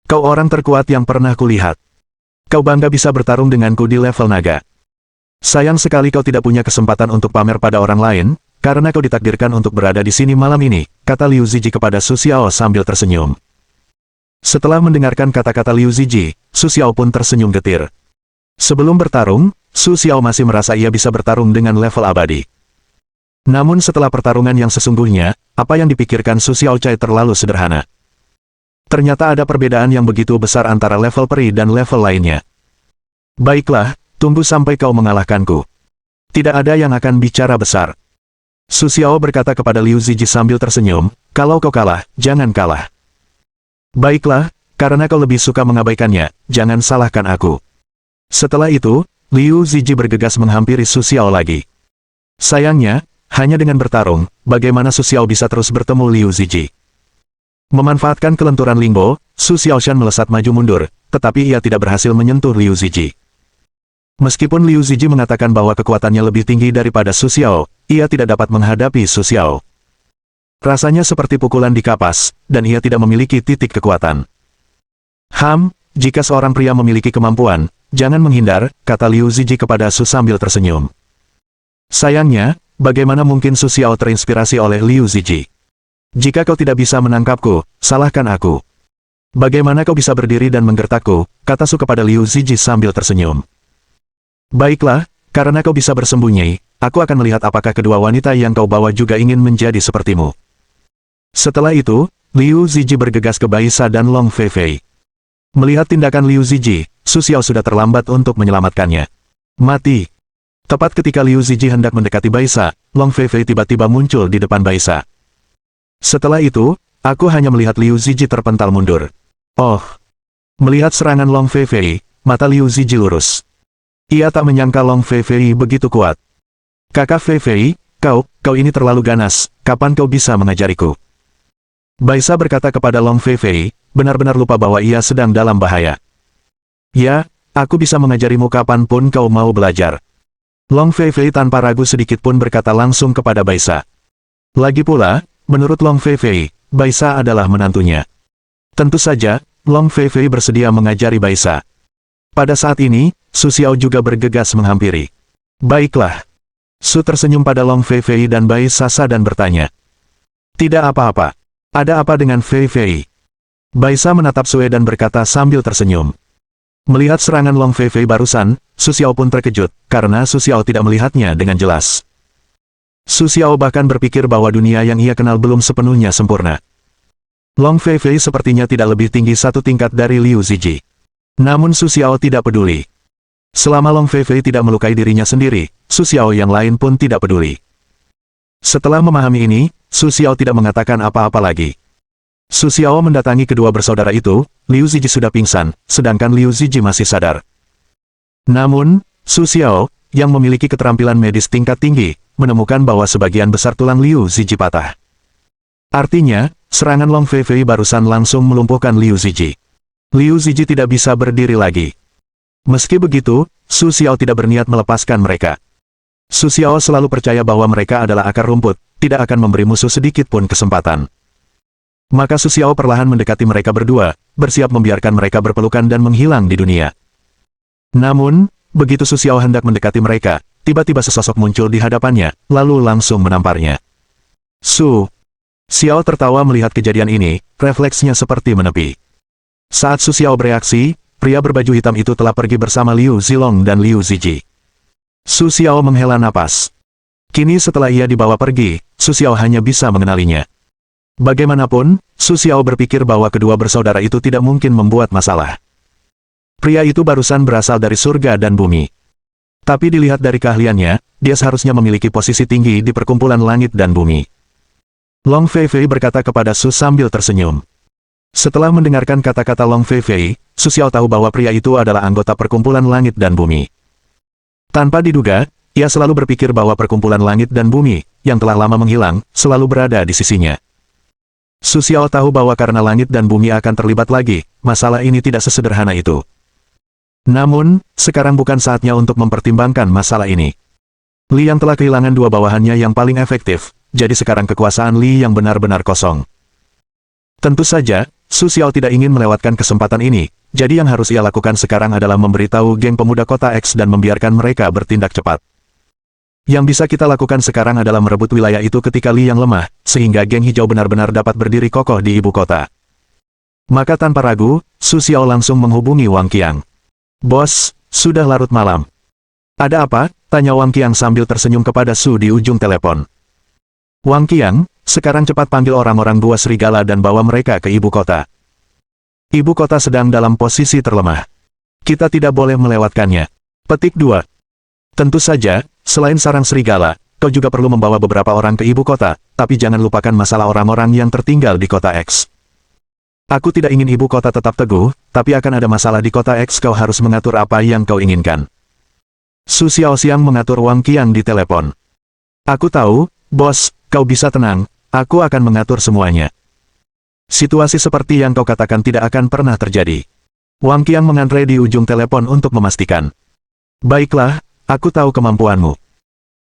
Kau orang terkuat yang pernah kulihat. Kau bangga bisa bertarung denganku di level naga. Sayang sekali kau tidak punya kesempatan untuk pamer pada orang lain, karena kau ditakdirkan untuk berada di sini malam ini, kata Liu Ziji kepada Su Xiao sambil tersenyum. Setelah mendengarkan kata-kata Liu Ziji, Su Xiao pun tersenyum getir. Sebelum bertarung, Su Xiao masih merasa ia bisa bertarung dengan level abadi. Namun setelah pertarungan yang sesungguhnya, apa yang dipikirkan Su Xiao Cai terlalu sederhana. Ternyata ada perbedaan yang begitu besar antara level peri dan level lainnya. Baiklah, tunggu sampai kau mengalahkanku. Tidak ada yang akan bicara besar. Su Xiao berkata kepada Liu Ziji sambil tersenyum, kalau kau kalah, jangan kalah. Baiklah, karena kau lebih suka mengabaikannya, jangan salahkan aku. Setelah itu, Liu Ziji bergegas menghampiri Su Xiao lagi. Sayangnya, hanya dengan bertarung, bagaimana Su Xiao bisa terus bertemu Liu Ziji. Memanfaatkan kelenturan Lingbo, Su Xiaoshan melesat maju mundur, tetapi ia tidak berhasil menyentuh Liu Ziji. Meskipun Liu Ziji mengatakan bahwa kekuatannya lebih tinggi daripada Su Xiao, ia tidak dapat menghadapi Su Xiao. Rasanya seperti pukulan di kapas, dan ia tidak memiliki titik kekuatan. Jika seorang pria memiliki kemampuan, jangan menghindar, kata Liu Ziji kepada Su sambil tersenyum. Sayangnya, bagaimana mungkin Su Xiao terinspirasi oleh Liu Ziji? Jika kau tidak bisa menangkapku, salahkan aku. Bagaimana kau bisa berdiri dan menggertakku, kata Su kepada Liu Ziji sambil tersenyum. Baiklah, karena kau bisa bersembunyi, aku akan melihat apakah kedua wanita yang kau bawa juga ingin menjadi sepertimu. Setelah itu, Liu Ziji bergegas ke Baisa dan Long Feifei. Melihat tindakan Liu Ziji, Su Xiao sudah terlambat untuk menyelamatkannya. Mati. Tepat ketika Liu Ziji hendak mendekati Baisa, Long Feifei tiba-tiba muncul di depan Baisa. Setelah itu, aku hanya melihat Liu Ziji terpental mundur. Oh. Melihat serangan Long Feifei, mata Liu Ziji lurus. Ia tak menyangka Long Feifei begitu kuat. Kakak Feifei, kau ini terlalu ganas, kapan kau bisa mengajariku? Baisa berkata kepada Long Feifei, benar-benar lupa bahwa ia sedang dalam bahaya. Ya, aku bisa mengajarimu kapanpun kau mau belajar. Long Feifei tanpa ragu sedikit pun berkata langsung kepada Baisa. Lagi pula, menurut Long Feifei, Baisa adalah menantunya. Tentu saja, Long Feifei bersedia mengajari Baisa. Pada saat ini, Su Xiao juga bergegas menghampiri. Baiklah. Su tersenyum pada Long Feifei dan Baisa dan bertanya. Tidak apa-apa. Ada apa dengan Feifei? Baisa menatap Sue dan berkata sambil tersenyum. Melihat serangan Long Feifei barusan, Su Xiao pun terkejut, karena Su Xiao tidak melihatnya dengan jelas. Su Xiao bahkan berpikir bahwa dunia yang ia kenal belum sepenuhnya sempurna. Long Feifei sepertinya tidak lebih tinggi satu tingkat dari Liu Ziji. Namun Su Xiao tidak peduli. Selama Long Feifei tidak melukai dirinya sendiri, Su Xiao yang lain pun tidak peduli. Setelah memahami ini, Su Xiao tidak mengatakan apa-apa lagi. Su Xiao mendatangi kedua bersaudara itu, Liu Ziji sudah pingsan, sedangkan Liu Ziji masih sadar. Namun, Su Xiao, yang memiliki keterampilan medis tingkat tinggi, menemukan bahwa sebagian besar tulang Liu Ziji patah. Artinya, serangan Long Feifei barusan langsung melumpuhkan Liu Ziji. Liu Ziji tidak bisa berdiri lagi. Meski begitu, Su Xiao tidak berniat melepaskan mereka. Su Xiao selalu percaya bahwa mereka adalah akar rumput, tidak akan memberi musuh sedikit pun kesempatan. Maka Su Xiao perlahan mendekati mereka berdua, bersiap membiarkan mereka berpelukan dan menghilang di dunia. Namun, begitu Su Xiao hendak mendekati mereka, tiba-tiba sesosok muncul di hadapannya, lalu langsung menamparnya. Su Xiao tertawa melihat kejadian ini, refleksnya seperti menepi. Saat Su Xiao bereaksi, pria berbaju hitam itu telah pergi bersama Liu Zilong dan Liu Ziji. Su Xiao menghela napas. Kini setelah ia dibawa pergi, Su Xiao hanya bisa mengenalinya. Bagaimanapun, Su Xiao berpikir bahwa kedua bersaudara itu tidak mungkin membuat masalah. Pria itu barusan berasal dari surga dan bumi. Tapi dilihat dari keahliannya, dia seharusnya memiliki posisi tinggi di perkumpulan langit dan bumi. Long Feifei berkata kepada Su sambil tersenyum. Setelah mendengarkan kata-kata Long Feifei, Su Xiao tahu bahwa pria itu adalah anggota perkumpulan langit dan bumi. Tanpa diduga, ia selalu berpikir bahwa perkumpulan langit dan bumi, yang telah lama menghilang, selalu berada di sisinya. Su Xiao tahu bahwa karena langit dan bumi akan terlibat lagi, masalah ini tidak sesederhana itu. Namun, sekarang bukan saatnya untuk mempertimbangkan masalah ini. Li yang telah kehilangan dua bawahannya yang paling efektif, jadi sekarang kekuasaan Li yang benar-benar kosong. Tentu saja, Su Xiao tidak ingin melewatkan kesempatan ini, jadi yang harus ia lakukan sekarang adalah memberitahu geng pemuda kota X dan membiarkan mereka bertindak cepat. Yang bisa kita lakukan sekarang adalah merebut wilayah itu ketika Li yang lemah, sehingga geng hijau benar-benar dapat berdiri kokoh di ibu kota. Maka tanpa ragu, Su Xiao langsung menghubungi Wang Qiang. Bos, sudah larut malam. Ada apa? Tanya Wang Qiang sambil tersenyum kepada Su di ujung telepon. Wang Qiang, sekarang cepat panggil orang-orang dua serigala dan bawa mereka ke ibu kota. Ibu kota sedang dalam posisi terlemah. Kita tidak boleh melewatkannya. Petik 2. Tentu saja, selain sarang serigala, kau juga perlu membawa beberapa orang ke ibu kota, tapi jangan lupakan masalah orang-orang yang tertinggal di kota X. Aku tidak ingin ibu kota tetap teguh, tapi akan ada masalah di kota X, kau harus mengatur apa yang kau inginkan. Su Xiaoxiang mengatur Wang Qiang di telepon. Aku tahu, bos, kau bisa tenang, aku akan mengatur semuanya. Situasi seperti yang kau katakan tidak akan pernah terjadi. Wang Qiang mengantre di ujung telepon untuk memastikan. Baiklah, aku tahu kemampuanmu.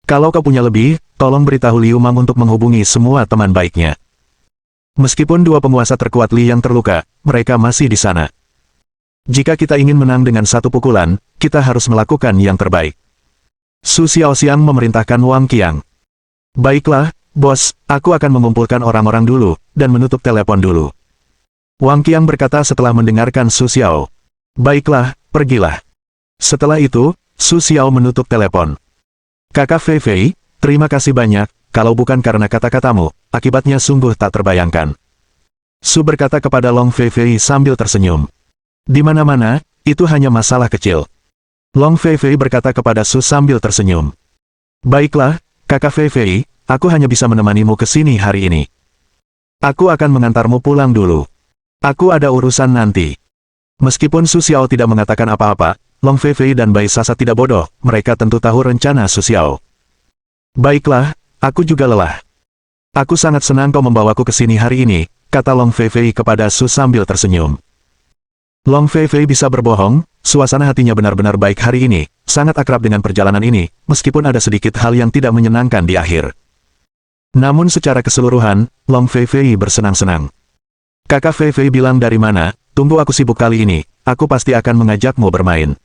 Kalau kau punya lebih, tolong beritahu Liu Mang untuk menghubungi semua teman baiknya. Meskipun dua penguasa terkuat Li yang terluka, mereka masih di sana. Jika kita ingin menang dengan satu pukulan, kita harus melakukan yang terbaik. Su Xiaoxiang memerintahkan Wang Qiang. Baiklah, bos, aku akan mengumpulkan orang-orang dulu, dan menutup telepon dulu. Wang Qiang berkata setelah mendengarkan Su Xiao. Baiklah, pergilah. Setelah itu, Su Xiao menutup telepon. Kakak Fei Fei, terima kasih banyak. Kalau bukan karena kata-katamu, akibatnya sungguh tak terbayangkan. Su berkata kepada Long Fei Fei sambil tersenyum. Di mana-mana, itu hanya masalah kecil. Long Fei Fei berkata kepada Su sambil tersenyum. Baiklah, kakak Fei Fei, aku hanya bisa menemanimu ke sini hari ini. Aku akan mengantarmu pulang dulu. Aku ada urusan nanti. Meskipun Su Xiao tidak mengatakan apa-apa, Long Fei Fei dan Bai Sasa tidak bodoh, mereka tentu tahu rencana Su Xiao. Baiklah, aku juga lelah. Aku sangat senang kau membawaku ke sini hari ini, kata Long Fei Fei kepada Su sambil tersenyum. Long Fei Fei bisa berbohong, suasana hatinya benar-benar baik hari ini, sangat akrab dengan perjalanan ini, meskipun ada sedikit hal yang tidak menyenangkan di akhir. Namun secara keseluruhan, Long Fei Fei bersenang-senang. Kakak Fei Fei bilang dari mana, tunggu aku sibuk kali ini, aku pasti akan mengajakmu bermain.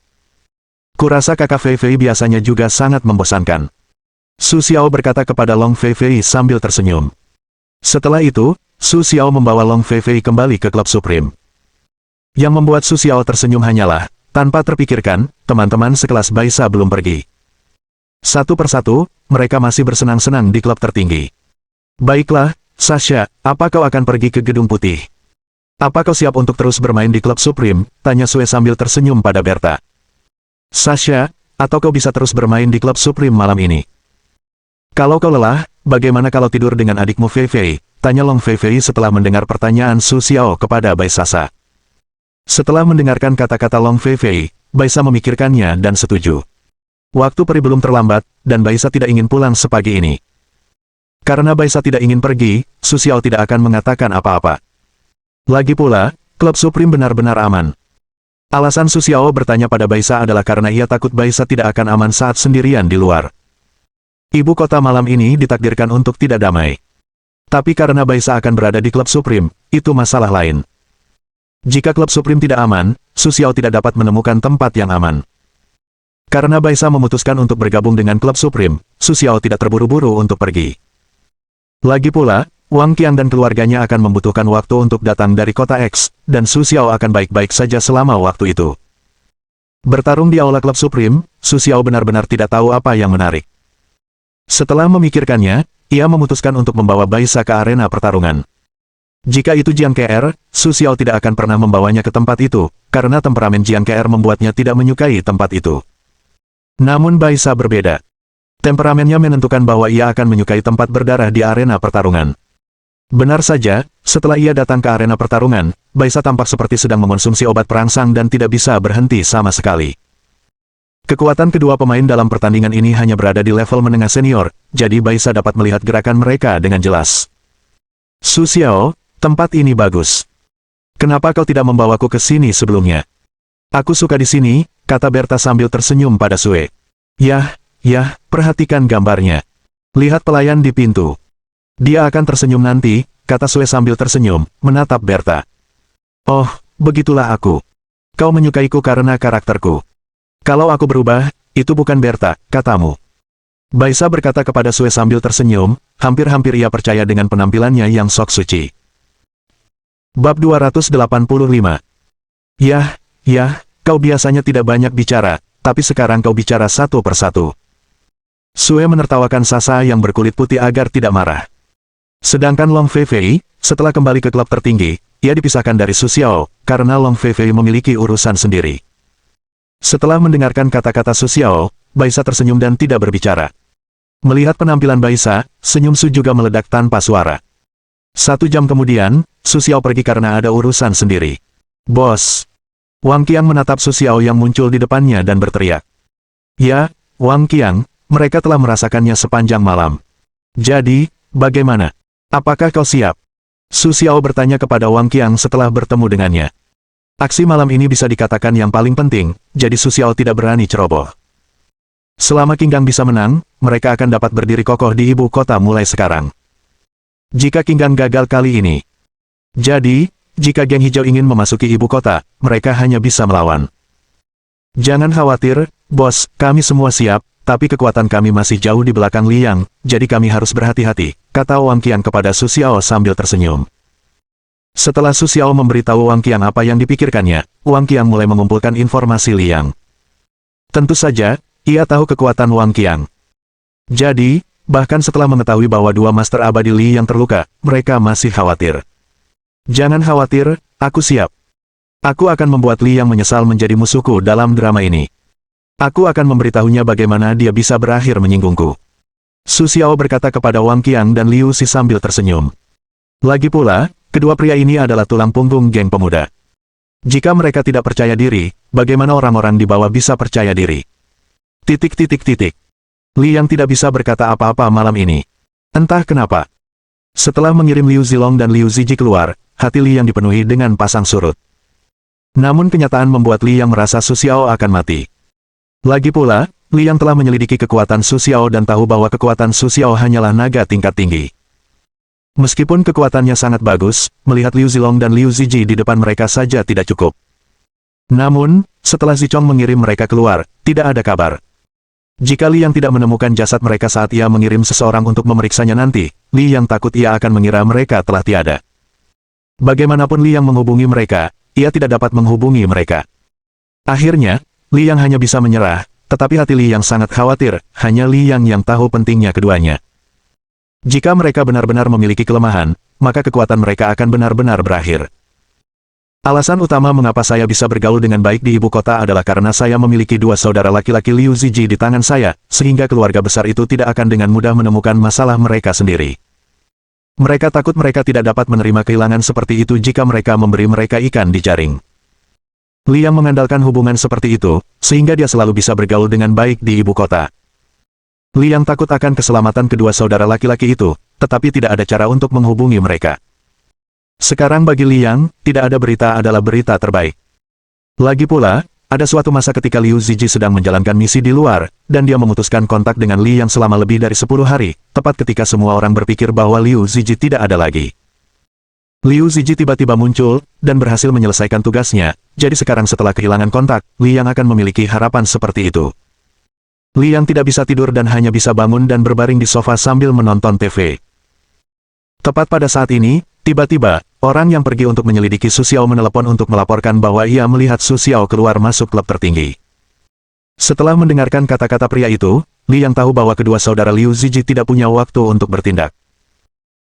Kurasa kakak Fei Fei biasanya juga sangat membosankan. Su Xiao berkata kepada Long Fei Fei sambil tersenyum. Setelah itu, Su Xiao membawa Long Fei Fei kembali ke klub Supreme. Yang membuat Su Xiao tersenyum hanyalah, tanpa terpikirkan, teman-teman sekelas Baisa belum pergi. Satu persatu, mereka masih bersenang-senang di klub tertinggi. Baiklah, Sasha, apa kau akan pergi ke Gedung Putih? Apa kau siap untuk terus bermain di klub Supreme? Tanya Sue sambil tersenyum pada Berta. Sasha, atau kau bisa terus bermain di klub Supreme malam ini? Kalau kau lelah, bagaimana kalau tidur dengan adikmu Fei Fei? Tanya Long Fei Fei setelah mendengar pertanyaan Su Xiao kepada Bai Sasa. Setelah mendengarkan kata-kata Long Fei Fei, Baisa memikirkannya dan setuju. Waktu peri belum terlambat, dan Baisa tidak ingin pulang sepagi ini. Karena Baisa tidak ingin pergi, Su Xiao tidak akan mengatakan apa-apa. Lagi pula, klub Supreme benar-benar aman. Alasan Su Xiao bertanya pada Baisa adalah karena ia takut Baisa tidak akan aman saat sendirian di luar. Ibu kota malam ini ditakdirkan untuk tidak damai. Tapi karena Baisa akan berada di klub Supreme, itu masalah lain. Jika klub Supreme tidak aman, Su Xiao tidak dapat menemukan tempat yang aman. Karena Baisa memutuskan untuk bergabung dengan klub Supreme, Su Xiao tidak terburu-buru untuk pergi. Lagi pula, Wang Qiang dan keluarganya akan membutuhkan waktu untuk datang dari kota X, dan Su Xiao akan baik-baik saja selama waktu itu. Bertarung di aula klub Supreme, Su Xiao benar-benar tidak tahu apa yang menarik. Setelah memikirkannya, ia memutuskan untuk membawa Baisa ke arena pertarungan. Jika itu Jiang KR, Su Xiao tidak akan pernah membawanya ke tempat itu, karena temperamen Jiang KR membuatnya tidak menyukai tempat itu. Namun Baisa berbeda. Temperamennya menentukan bahwa ia akan menyukai tempat berdarah di arena pertarungan. Benar saja, setelah ia datang ke arena pertarungan, Baisa tampak seperti sedang mengonsumsi obat perangsang dan tidak bisa berhenti sama sekali. Kekuatan kedua pemain dalam pertandingan ini hanya berada di level menengah senior, jadi Baisa dapat melihat gerakan mereka dengan jelas. Su Xiao, Tempat ini bagus. Kenapa kau tidak membawaku ke sini sebelumnya? Aku suka di sini, kata Berta sambil tersenyum pada Sue. Yah, perhatikan gambarnya. Lihat pelayan di pintu. Dia akan tersenyum nanti, kata Sue sambil tersenyum, menatap Berta. Oh, begitulah aku. Kau menyukaiku karena karakterku. Kalau aku berubah, itu bukan Berta, katamu. Baisa berkata kepada Sue sambil tersenyum, hampir-hampir ia percaya dengan penampilannya yang sok suci. Bab 285. Yah, kau biasanya tidak banyak bicara, tapi sekarang kau bicara satu persatu. Sue menertawakan Sasa yang berkulit putih agar tidak marah. Sedangkan Long Feifei, setelah kembali ke klub tertinggi, ia dipisahkan dari Su Xiao, karena Long Feifei memiliki urusan sendiri. Setelah mendengarkan kata-kata Su Xiao, Baisa tersenyum dan tidak berbicara. Melihat penampilan Baisa, senyum Su juga meledak tanpa suara. 1 jam kemudian, Su Xiao pergi karena ada urusan sendiri. Bos! Wang Qiang menatap Su Xiao yang muncul di depannya dan berteriak. Ya, Wang Qiang, mereka telah merasakannya sepanjang malam. Jadi, bagaimana? Apakah kau siap? Su Xiao bertanya kepada Wang Qiang setelah bertemu dengannya. Aksi malam ini bisa dikatakan yang paling penting, jadi Su Xiao tidak berani ceroboh. Selama Qinggang bisa menang, mereka akan dapat berdiri kokoh di ibu kota mulai sekarang. Jika Qinggang gagal kali ini. Jadi, jika geng hijau ingin memasuki ibu kota, mereka hanya bisa melawan. Jangan khawatir, bos, kami semua siap, tapi kekuatan kami masih jauh di belakang Liang, jadi kami harus berhati-hati, kata Wang Qiang kepada Su Xiao sambil tersenyum. Setelah Su Xiao memberitahu Wang Qiang apa yang dipikirkannya, Wang Qiang mulai mengumpulkan informasi Liang. Tentu saja, ia tahu kekuatan Wang Qiang. Jadi, bahkan setelah mengetahui bahwa 2 Master Abadi Li yang terluka, mereka masih khawatir. Jangan khawatir, aku siap. Aku akan membuat Li yang menyesal menjadi musuhku dalam drama ini. Aku akan memberitahunya bagaimana dia bisa berakhir menyinggungku. Su Xiao berkata kepada Wang Qiang dan Liu Si sambil tersenyum. Lagi pula, kedua pria ini adalah tulang punggung geng pemuda. Jika mereka tidak percaya diri, bagaimana orang-orang di bawah bisa percaya diri? ... Li yang tidak bisa berkata apa-apa malam ini. Entah kenapa. Setelah mengirim Liu Zilong dan Liu Ziji keluar, hati Li yang dipenuhi dengan pasang surut. Namun kenyataan membuat Li yang merasa Su Xiao akan mati. Lagi pula, Li yang telah menyelidiki kekuatan Su Xiao dan tahu bahwa kekuatan Su Xiao hanyalah naga tingkat tinggi. Meskipun kekuatannya sangat bagus, melihat Liu Zilong dan Liu Ziji di depan mereka saja tidak cukup. Namun, setelah Zichong mengirim mereka keluar, tidak ada kabar. Jika Li yang tidak menemukan jasad mereka saat ia mengirim seseorang untuk memeriksanya nanti, Li yang takut ia akan mengira mereka telah tiada. Bagaimanapun Li yang menghubungi mereka, ia tidak dapat menghubungi mereka. Akhirnya, Li yang hanya bisa menyerah, tetapi hati Li yang sangat khawatir, hanya Li yang tahu pentingnya keduanya. Jika mereka benar-benar memiliki kelemahan, maka kekuatan mereka akan benar-benar berakhir. Alasan utama mengapa saya bisa bergaul dengan baik di ibu kota adalah karena saya memiliki 2 saudara laki-laki Liu Ziji di tangan saya, sehingga keluarga besar itu tidak akan dengan mudah menemukan masalah mereka sendiri. Mereka takut mereka tidak dapat menerima kehilangan seperti itu jika mereka memberi mereka ikan di jaring. Li yang mengandalkan hubungan seperti itu, sehingga dia selalu bisa bergaul dengan baik di ibu kota. Li yang takut akan keselamatan kedua saudara laki-laki itu, tetapi tidak ada cara untuk menghubungi mereka. Sekarang bagi Li Yang, tidak ada berita adalah berita terbaik. Lagi pula, ada suatu masa ketika Liu Ziji sedang menjalankan misi di luar, dan dia memutuskan kontak dengan Li Yang selama lebih dari 10 hari, tepat ketika semua orang berpikir bahwa Liu Ziji tidak ada lagi. Liu Ziji tiba-tiba muncul, dan berhasil menyelesaikan tugasnya, jadi sekarang setelah kehilangan kontak, Li Yang akan memiliki harapan seperti itu. Li Yang tidak bisa tidur dan hanya bisa bangun dan berbaring di sofa sambil menonton TV. Tepat pada saat ini, tiba-tiba, orang yang pergi untuk menyelidiki Su Xiao menelepon untuk melaporkan bahwa ia melihat Su Xiao keluar masuk klub tertinggi. Setelah mendengarkan kata-kata pria itu, Li Yang tahu bahwa kedua saudara Liu Ziji tidak punya waktu untuk bertindak.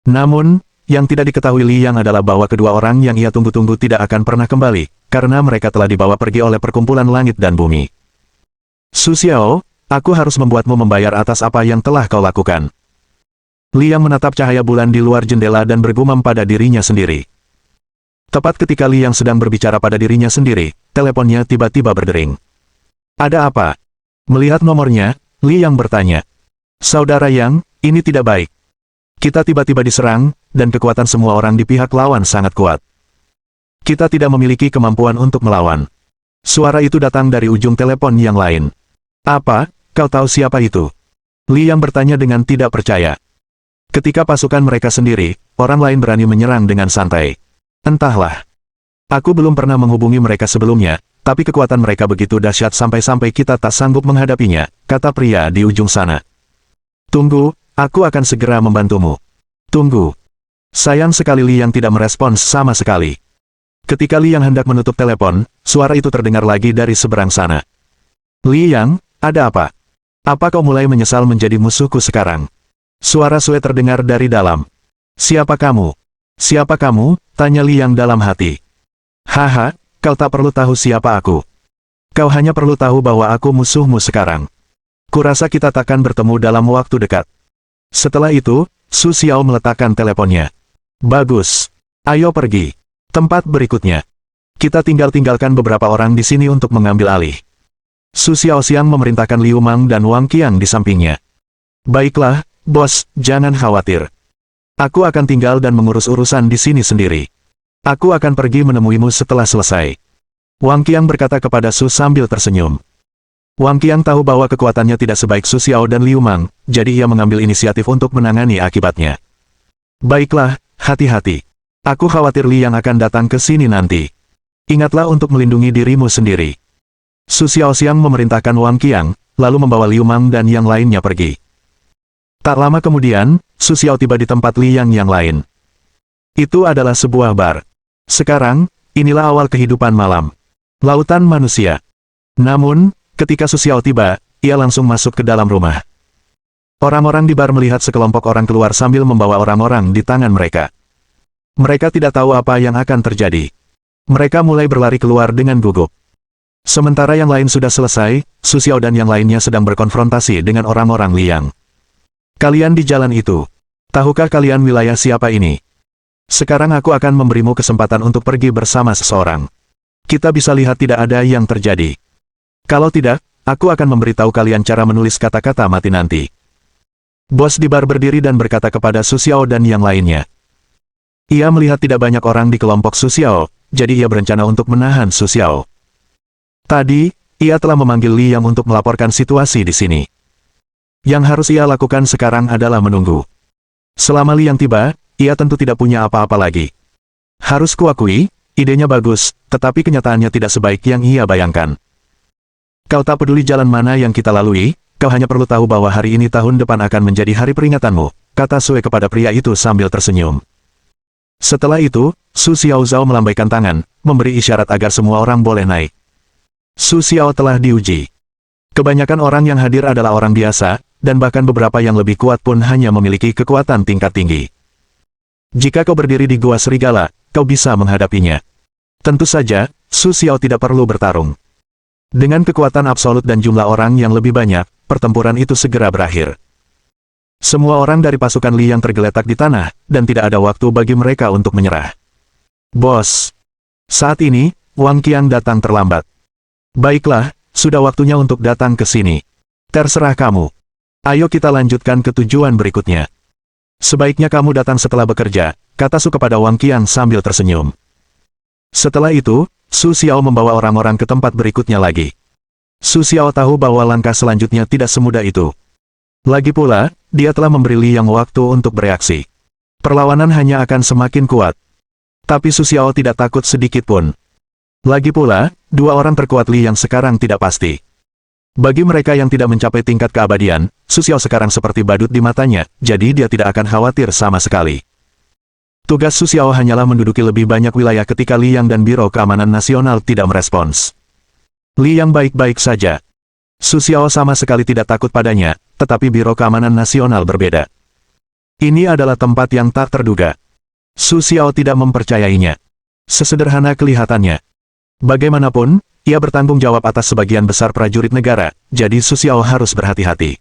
Namun, yang tidak diketahui Li Yang adalah bahwa kedua orang yang ia tunggu-tunggu tidak akan pernah kembali, karena mereka telah dibawa pergi oleh perkumpulan langit dan bumi. Su Xiao, aku harus membuatmu membayar atas apa yang telah kau lakukan. Li Yang menatap cahaya bulan di luar jendela dan bergumam pada dirinya sendiri. Tepat ketika Li Yang sedang berbicara pada dirinya sendiri, teleponnya tiba-tiba berdering. Ada apa? Melihat nomornya, Li Yang bertanya. Saudara Yang, ini tidak baik. Kita tiba-tiba diserang, dan kekuatan semua orang di pihak lawan sangat kuat. Kita tidak memiliki kemampuan untuk melawan. Suara itu datang dari ujung telepon yang lain. Apa, kau tahu siapa itu? Li Yang bertanya dengan tidak percaya. Ketika pasukan mereka sendiri, orang lain berani menyerang dengan santai. Entahlah. Aku belum pernah menghubungi mereka sebelumnya, tapi kekuatan mereka begitu dahsyat sampai-sampai kita tak sanggup menghadapinya, kata pria di ujung sana. Tunggu, aku akan segera membantumu. Tunggu. Sayang sekali Li Yang tidak merespons sama sekali. Ketika Li Yang hendak menutup telepon, suara itu terdengar lagi dari seberang sana. Li Yang, ada apa? Apa kau mulai menyesal menjadi musuhku sekarang? Suara Sue terdengar dari dalam. Siapa kamu? Siapa kamu? Tanya Li Yang dalam hati. Haha, kau tak perlu tahu siapa aku. Kau hanya perlu tahu bahwa aku musuhmu sekarang. Kurasa kita takkan bertemu dalam waktu dekat. Setelah itu, Su Xiao meletakkan teleponnya. Bagus. Ayo pergi. Tempat berikutnya. Kita tinggalkan beberapa orang di sini untuk mengambil alih. Su Xiaoxiang memerintahkan Liu Mang dan Wang Qiang di sampingnya. Baiklah, bos, jangan khawatir. Aku akan tinggal dan mengurus urusan di sini sendiri. Aku akan pergi menemuimu setelah selesai. Wang Qiang berkata kepada Su sambil tersenyum. Wang Qiang tahu bahwa kekuatannya tidak sebaik Su Xiao dan Liu Mang, jadi ia mengambil inisiatif untuk menangani akibatnya. Baiklah, hati-hati. Aku khawatir Li Yang akan datang ke sini nanti. Ingatlah untuk melindungi dirimu sendiri. Su Xiaoxiang memerintahkan Wang Qiang, lalu membawa Liu Mang dan yang lainnya pergi. Tak lama kemudian, Su Xiao tiba di tempat Li Yang yang lain. Itu adalah sebuah bar. Sekarang, inilah awal kehidupan malam. Lautan manusia. Namun, ketika Su Xiao tiba, ia langsung masuk ke dalam rumah. Orang-orang di bar melihat sekelompok orang keluar sambil membawa orang-orang di tangan mereka. Mereka tidak tahu apa yang akan terjadi. Mereka mulai berlari keluar dengan gugup. Sementara yang lain sudah selesai, Su Xiao dan yang lainnya sedang berkonfrontasi dengan orang-orang Li Yang. Kalian di jalan itu. Tahukah kalian wilayah siapa ini? Sekarang aku akan memberimu kesempatan untuk pergi bersama seseorang. Kita bisa lihat tidak ada yang terjadi. Kalau tidak, aku akan memberitahu kalian cara menulis kata-kata mati nanti. Bos di bar berdiri dan berkata kepada Su Xiao dan yang lainnya. Ia melihat tidak banyak orang di kelompok Su Xiao, jadi ia berencana untuk menahan Su Xiao. Tadi, ia telah memanggil Li Yang untuk melaporkan situasi di sini. Yang harus ia lakukan sekarang adalah menunggu. Selama Li Yang tiba, ia tentu tidak punya apa-apa lagi. Harus kuakui, idenya bagus, tetapi kenyataannya tidak sebaik yang ia bayangkan. Kau tak peduli jalan mana yang kita lalui, kau hanya perlu tahu bahwa hari ini tahun depan akan menjadi hari peringatanmu, kata Sue kepada pria itu sambil tersenyum. Setelah itu, Su Xiaozhao melambaikan tangan, memberi isyarat agar semua orang boleh naik. Su Xiao telah diuji. Kebanyakan orang yang hadir adalah orang biasa, dan bahkan beberapa yang lebih kuat pun hanya memiliki kekuatan tingkat tinggi. Jika kau berdiri di Gua Serigala, kau bisa menghadapinya. Tentu saja, Su Xiao tidak perlu bertarung. Dengan kekuatan absolut dan jumlah orang yang lebih banyak, pertempuran itu segera berakhir. Semua orang dari pasukan Li Yang tergeletak di tanah, dan tidak ada waktu bagi mereka untuk menyerah. Bos. Saat ini, Wang Qiang datang terlambat. Baiklah, sudah waktunya untuk datang ke sini. Terserah kamu. Ayo kita lanjutkan ke tujuan berikutnya. Sebaiknya kamu datang setelah bekerja, kata Su kepada Wang Qiang sambil tersenyum. Setelah itu, Su Xiao membawa orang-orang ke tempat berikutnya lagi. Su Xiao tahu bahwa langkah selanjutnya tidak semudah itu. Lagi pula, dia telah memberi Li Yang waktu untuk bereaksi. Perlawanan hanya akan semakin kuat. Tapi Su Xiao tidak takut sedikit pun. Lagi pula, dua orang terkuat Li Yang sekarang tidak pasti. Bagi mereka yang tidak mencapai tingkat keabadian, Su Xiao sekarang seperti badut di matanya, jadi dia tidak akan khawatir sama sekali. Tugas Su Xiao hanyalah menduduki lebih banyak wilayah ketika Li Yang dan Biro Keamanan Nasional tidak merespons. Li Yang baik-baik saja. Su Xiao sama sekali tidak takut padanya, tetapi Biro Keamanan Nasional berbeda. Ini adalah tempat yang tak terduga. Su Xiao tidak mempercayainya. Sesederhana kelihatannya. Bagaimanapun, ia bertanggung jawab atas sebagian besar prajurit negara, jadi Su Xiao harus berhati-hati.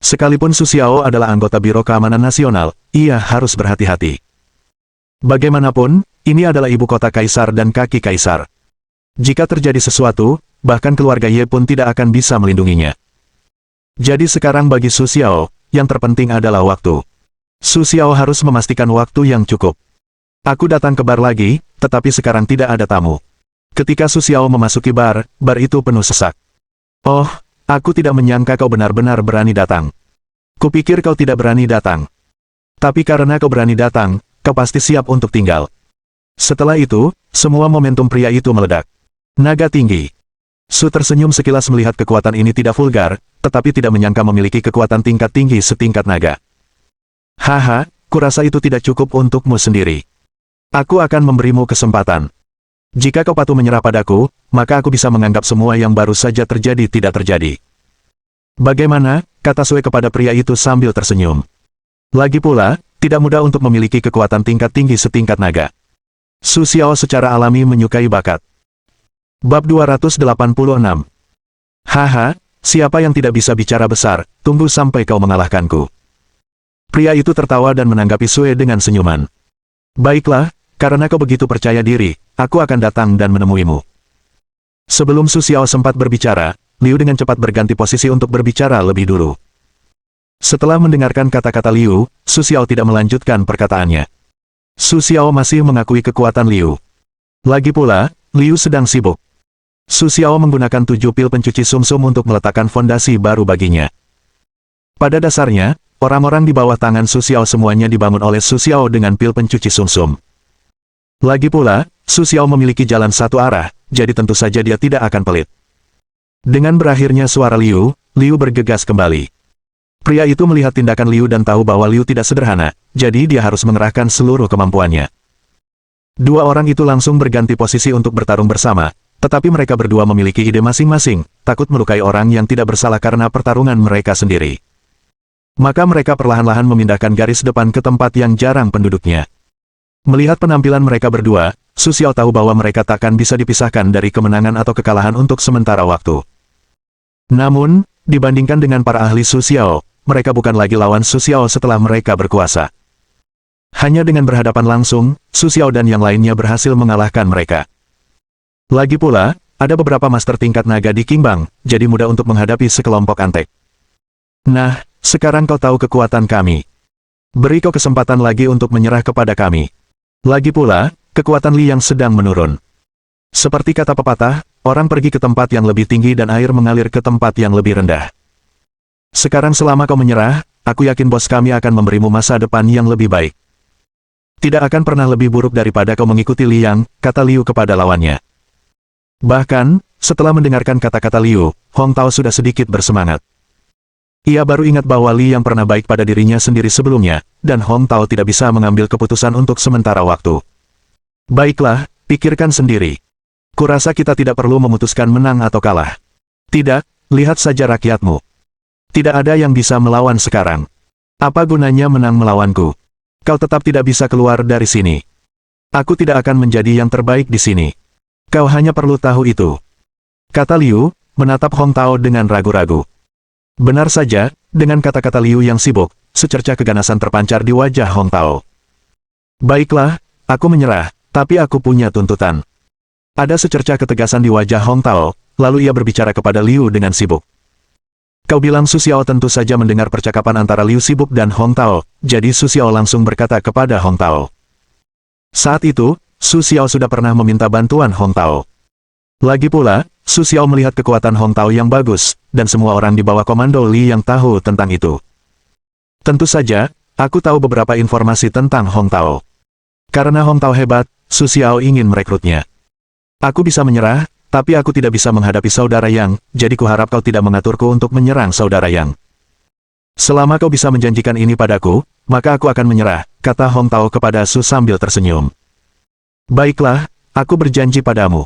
Sekalipun Su Xiao adalah anggota Biro Keamanan Nasional, ia harus berhati-hati. Bagaimanapun, ini adalah ibu kota kaisar dan kaki kaisar. Jika terjadi sesuatu, bahkan keluarga Ye pun tidak akan bisa melindunginya. Jadi sekarang bagi Su Xiao, yang terpenting adalah waktu. Su Xiao harus memastikan waktu yang cukup. Aku datang ke bar lagi, tetapi sekarang tidak ada tamu. Ketika Su Xiao memasuki bar, bar itu penuh sesak. Oh, aku tidak menyangka kau benar-benar berani datang. Kupikir kau tidak berani datang. Tapi karena kau berani datang, kau pasti siap untuk tinggal. Setelah itu, semua momentum pria itu meledak. Naga tinggi. Su tersenyum sekilas melihat kekuatan ini tidak vulgar, tetapi tidak menyangka memiliki kekuatan tingkat tinggi setingkat naga. Haha, kurasa itu tidak cukup untukmu sendiri. Aku akan memberimu kesempatan. Jika kau patuh menyerah padaku, maka aku bisa menganggap semua yang baru saja terjadi tidak terjadi. Bagaimana, kata Sue kepada pria itu sambil tersenyum. Lagi pula, tidak mudah untuk memiliki kekuatan tingkat tinggi setingkat naga. Su Xiao secara alami menyukai bakat. Bab 286. Haha, siapa yang tidak bisa bicara besar, tunggu sampai kau mengalahkanku. Pria itu tertawa dan menanggapi Sue dengan senyuman. Baiklah, karena kau begitu percaya diri, aku akan datang dan menemuimu. Sebelum Su Xiao sempat berbicara, Liu dengan cepat berganti posisi untuk berbicara lebih dulu. Setelah mendengarkan kata-kata Liu, Su Xiao tidak melanjutkan perkataannya. Su Xiao masih mengakui kekuatan Liu. Lagi pula, Liu sedang sibuk. Su Xiao menggunakan 7 pil pencuci sumsum untuk meletakkan fondasi baru baginya. Pada dasarnya, orang-orang di bawah tangan Su Xiao semuanya dibangun oleh Su Xiao dengan pil pencuci sumsum. Lagi pula, Su Xiao memiliki jalan satu arah, jadi tentu saja dia tidak akan pelit. Dengan berakhirnya suara Liu, Liu bergegas kembali. Pria itu melihat tindakan Liu dan tahu bahwa Liu tidak sederhana, jadi dia harus mengerahkan seluruh kemampuannya. Dua orang itu langsung berganti posisi untuk bertarung bersama, tetapi mereka berdua memiliki ide masing-masing, takut melukai orang yang tidak bersalah karena pertarungan mereka sendiri. Maka mereka perlahan-lahan memindahkan garis depan ke tempat yang jarang penduduknya. Melihat penampilan mereka berdua, Su Xiao tahu bahwa mereka takkan bisa dipisahkan dari kemenangan atau kekalahan untuk sementara waktu. Namun, dibandingkan dengan para ahli Su Xiao, mereka bukan lagi lawan Su Xiao setelah mereka berkuasa. Hanya dengan berhadapan langsung, Su Xiao dan yang lainnya berhasil mengalahkan mereka. Lagi pula, ada beberapa master tingkat naga di Qingbang, jadi mudah untuk menghadapi sekelompok antek. Nah, sekarang kau tahu kekuatan kami. Beri kau kesempatan lagi untuk menyerah kepada kami. Lagi pula, kekuatan Li yang sedang menurun. Seperti kata pepatah, orang pergi ke tempat yang lebih tinggi dan air mengalir ke tempat yang lebih rendah. Sekarang selama kau menyerah, aku yakin bos kami akan memberimu masa depan yang lebih baik. Tidak akan pernah lebih buruk daripada kau mengikuti Liang, kata Liu kepada lawannya. Bahkan, setelah mendengarkan kata-kata Liu, Hong Tao sudah sedikit bersemangat. Ia baru ingat bahwa Li yang pernah baik pada dirinya sendiri sebelumnya, dan Hong Tao tidak bisa mengambil keputusan untuk sementara waktu. Baiklah, pikirkan sendiri. Kurasa kita tidak perlu memutuskan menang atau kalah. Tidak, lihat saja rakyatmu. Tidak ada yang bisa melawan sekarang. Apa gunanya menang melawanku? Kau tetap tidak bisa keluar dari sini. Aku tidak akan menjadi yang terbaik di sini. Kau hanya perlu tahu itu. Kata Liu, menatap Hong Tao dengan ragu-ragu. Benar saja, dengan kata-kata Liu yang sibuk, secercah keganasan terpancar di wajah Hong Tao. Baiklah, aku menyerah, tapi aku punya tuntutan. Ada secercah ketegasan di wajah Hong Tao, lalu ia berbicara kepada Liu dengan sibuk. Kau bilang Su Xiao tentu saja mendengar percakapan antara Liu sibuk dan Hong Tao, jadi Su Xiao langsung berkata kepada Hong Tao. Saat itu, Su Xiao sudah pernah meminta bantuan Hong Tao. Lagi pula, Su Xiao melihat kekuatan Hong Tao yang bagus, dan semua orang di bawah komando Li yang tahu tentang itu. Tentu saja, aku tahu beberapa informasi tentang Hong Tao. Karena Hong Tao hebat, Su Xiao ingin merekrutnya. Aku bisa menyerah, tapi aku tidak bisa menghadapi saudara Yang, jadi kuharap kau tidak mengaturku untuk menyerang saudara Yang. Selama kau bisa menjanjikan ini padaku, maka aku akan menyerah, kata Hong Tao kepada Su sambil tersenyum. Baiklah, aku berjanji padamu.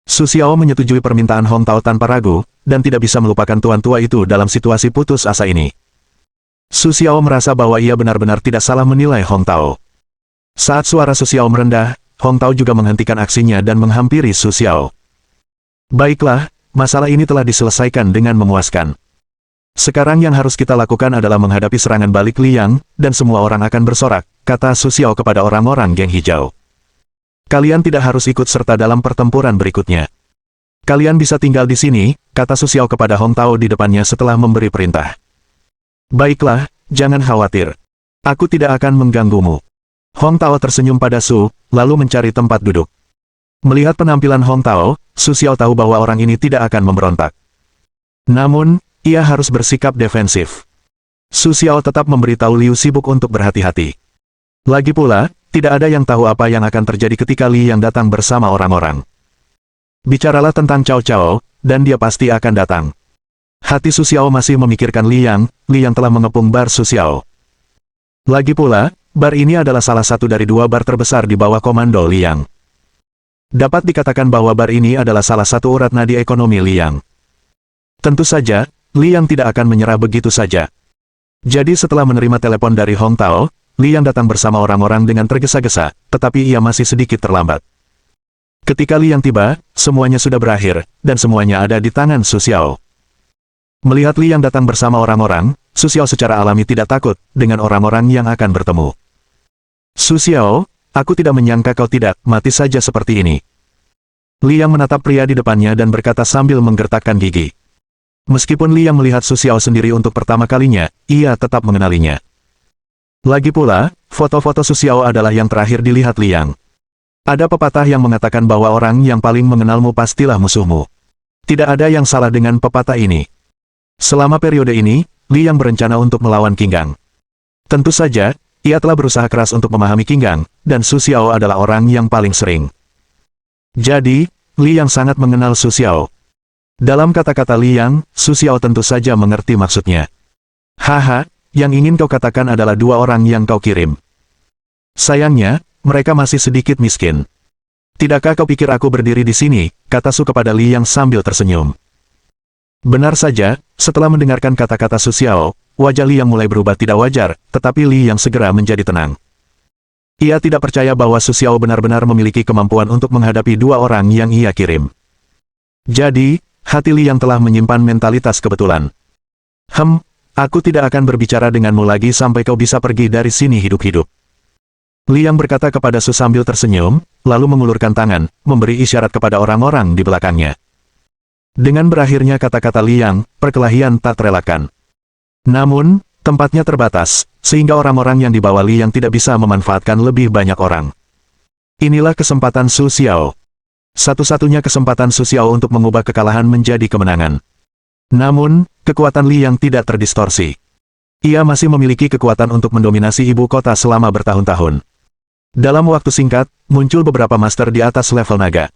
Su Xiao menyetujui permintaan Hong Tao tanpa ragu, dan tidak bisa melupakan tuan tua itu dalam situasi putus asa ini. Su Xiao merasa bahwa ia benar-benar tidak salah menilai Hong Tao. Saat suara Su Xiao merendah, Hong Tao juga menghentikan aksinya dan menghampiri Su Xiao. Baiklah, masalah ini telah diselesaikan dengan memuaskan. Sekarang yang harus kita lakukan adalah menghadapi serangan balik Liang, dan semua orang akan bersorak, kata Su Xiao kepada orang-orang geng hijau. Kalian tidak harus ikut serta dalam pertempuran berikutnya. Kalian bisa tinggal di sini, kata Su Xiao kepada Hong Tao di depannya setelah memberi perintah. Baiklah, jangan khawatir. Aku tidak akan mengganggumu. Hong Tao tersenyum pada Su, lalu mencari tempat duduk. Melihat penampilan Hong Tao, Su Xiao tahu bahwa orang ini tidak akan memberontak. Namun, ia harus bersikap defensif. Su Xiao tetap memberitahu Liu sibuk untuk berhati-hati. Lagi pula, tidak ada yang tahu apa yang akan terjadi ketika Li yang datang bersama orang-orang. Bicaralah tentang Cao Cao, dan dia pasti akan datang. Hati Su Xiao masih memikirkan Li Yang telah mengepung bar Su Xiao. Lagi pula, bar ini adalah salah satu dari dua bar terbesar di bawah komando Li Yang. Dapat dikatakan bahwa bar ini adalah salah satu urat nadi ekonomi Li Yang. Tentu saja, Li Yang tidak akan menyerah begitu saja. Jadi setelah menerima telepon dari Hong Tao, Li Yang datang bersama orang-orang dengan tergesa-gesa, tetapi ia masih sedikit terlambat. Ketika Li Yang tiba, semuanya sudah berakhir, dan semuanya ada di tangan Su Xiao. Melihat Li Yang datang bersama orang-orang, Su Xiao secara alami tidak takut dengan orang-orang yang akan bertemu. Su Xiao, aku tidak menyangka kau tidak mati saja seperti ini. Li Yang menatap pria di depannya dan berkata sambil menggertakkan gigi. Meskipun Li Yang melihat Su Xiao sendiri untuk pertama kalinya, ia tetap mengenalinya. Lagi pula, foto-foto Su Xiao adalah yang terakhir dilihat Li Yang. Ada pepatah yang mengatakan bahwa orang yang paling mengenalmu pastilah musuhmu. Tidak ada yang salah dengan pepatah ini. Selama periode ini, Li Yang berencana untuk melawan Qin Gang. Tentu saja, ia telah berusaha keras untuk memahami Qin Gang, dan Su Xiao adalah orang yang paling sering. Jadi, Li Yang sangat mengenal Su Xiao. Dalam kata-kata Li Yang, Su Xiao tentu saja mengerti maksudnya. Haha, yang ingin kau katakan adalah dua orang yang kau kirim. Sayangnya, mereka masih sedikit miskin. Tidakkah kau pikir aku berdiri di sini, kata Su kepada Li Yang sambil tersenyum. Benar saja, setelah mendengarkan kata-kata Su Xiao, wajah Li Yang mulai berubah tidak wajar, tetapi Li Yang segera menjadi tenang. Ia tidak percaya bahwa Su Xiao benar-benar memiliki kemampuan untuk menghadapi dua orang yang ia kirim. Jadi, hati Li Yang telah menyimpan mentalitas kebetulan. Aku tidak akan berbicara denganmu lagi sampai kau bisa pergi dari sini hidup-hidup. Li Yang berkata kepada Su sambil tersenyum, lalu mengulurkan tangan, memberi isyarat kepada orang-orang di belakangnya. Dengan berakhirnya kata-kata Li Yang, perkelahian tak terelakkan. Namun, tempatnya terbatas, sehingga orang-orang yang dibawa Li Yang tidak bisa memanfaatkan lebih banyak orang. Inilah kesempatan Su Xiao. Satu-satunya kesempatan Su Xiao untuk mengubah kekalahan menjadi kemenangan. Namun, kekuatan Li Yang tidak terdistorsi. Ia masih memiliki kekuatan untuk mendominasi ibu kota selama bertahun-tahun. Dalam waktu singkat, muncul beberapa master di atas level naga.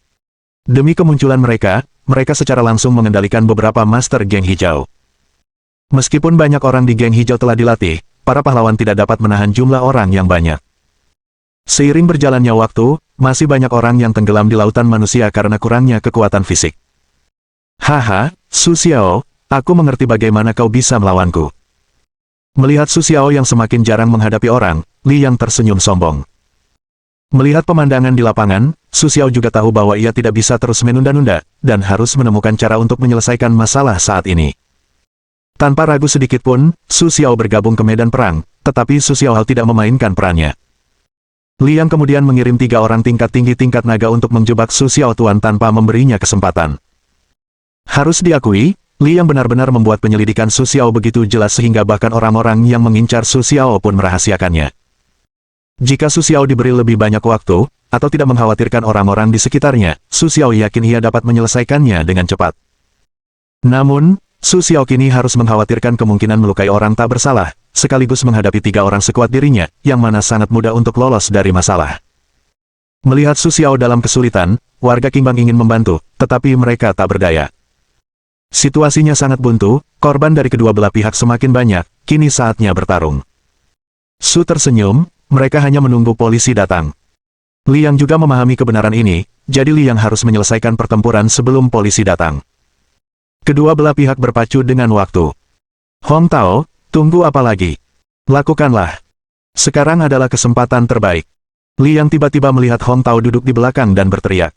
Demi kemunculan mereka secara langsung mengendalikan beberapa master geng hijau. Meskipun banyak orang di geng hijau telah dilatih, para pahlawan tidak dapat menahan jumlah orang yang banyak. Seiring berjalannya waktu, masih banyak orang yang tenggelam di lautan manusia karena kurangnya kekuatan fisik. Haha, Su Xiao, aku mengerti bagaimana kau bisa melawanku. Melihat Su Xiao yang semakin jarang menghadapi orang, Li Yang tersenyum sombong. Melihat pemandangan di lapangan, Su Xiao juga tahu bahwa ia tidak bisa terus menunda-nunda, dan harus menemukan cara untuk menyelesaikan masalah saat ini. Tanpa ragu sedikit pun, Su Xiao bergabung ke medan perang, tetapi Su Xiao tidak memainkan perannya. Li Yang kemudian mengirim 3 orang tingkat tinggi tingkat naga untuk menjebak Su Xiao Tuan tanpa memberinya kesempatan. Harus diakui, Li Yang benar-benar membuat penyelidikan Su Xiao begitu jelas sehingga bahkan orang-orang yang mengincar Su Xiao pun merahasiakannya. Jika Su Xiao diberi lebih banyak waktu, atau tidak mengkhawatirkan orang-orang di sekitarnya, Su Xiao yakin ia dapat menyelesaikannya dengan cepat. Namun, Su Xiao kini harus mengkhawatirkan kemungkinan melukai orang tak bersalah, sekaligus menghadapi 3 orang sekuat dirinya, yang mana sangat mudah untuk lolos dari masalah. Melihat Su Xiao dalam kesulitan, warga Qingbang ingin membantu, tetapi mereka tak berdaya. Situasinya sangat buntu, korban dari kedua belah pihak semakin banyak, kini saatnya bertarung. Su tersenyum, mereka hanya menunggu polisi datang. Li Yang juga memahami kebenaran ini, jadi Li Yang harus menyelesaikan pertempuran sebelum polisi datang. Kedua belah pihak berpacu dengan waktu. Hong Tao, tunggu apa lagi? Lakukanlah. Sekarang adalah kesempatan terbaik. Li Yang tiba-tiba melihat Hong Tao duduk di belakang dan berteriak.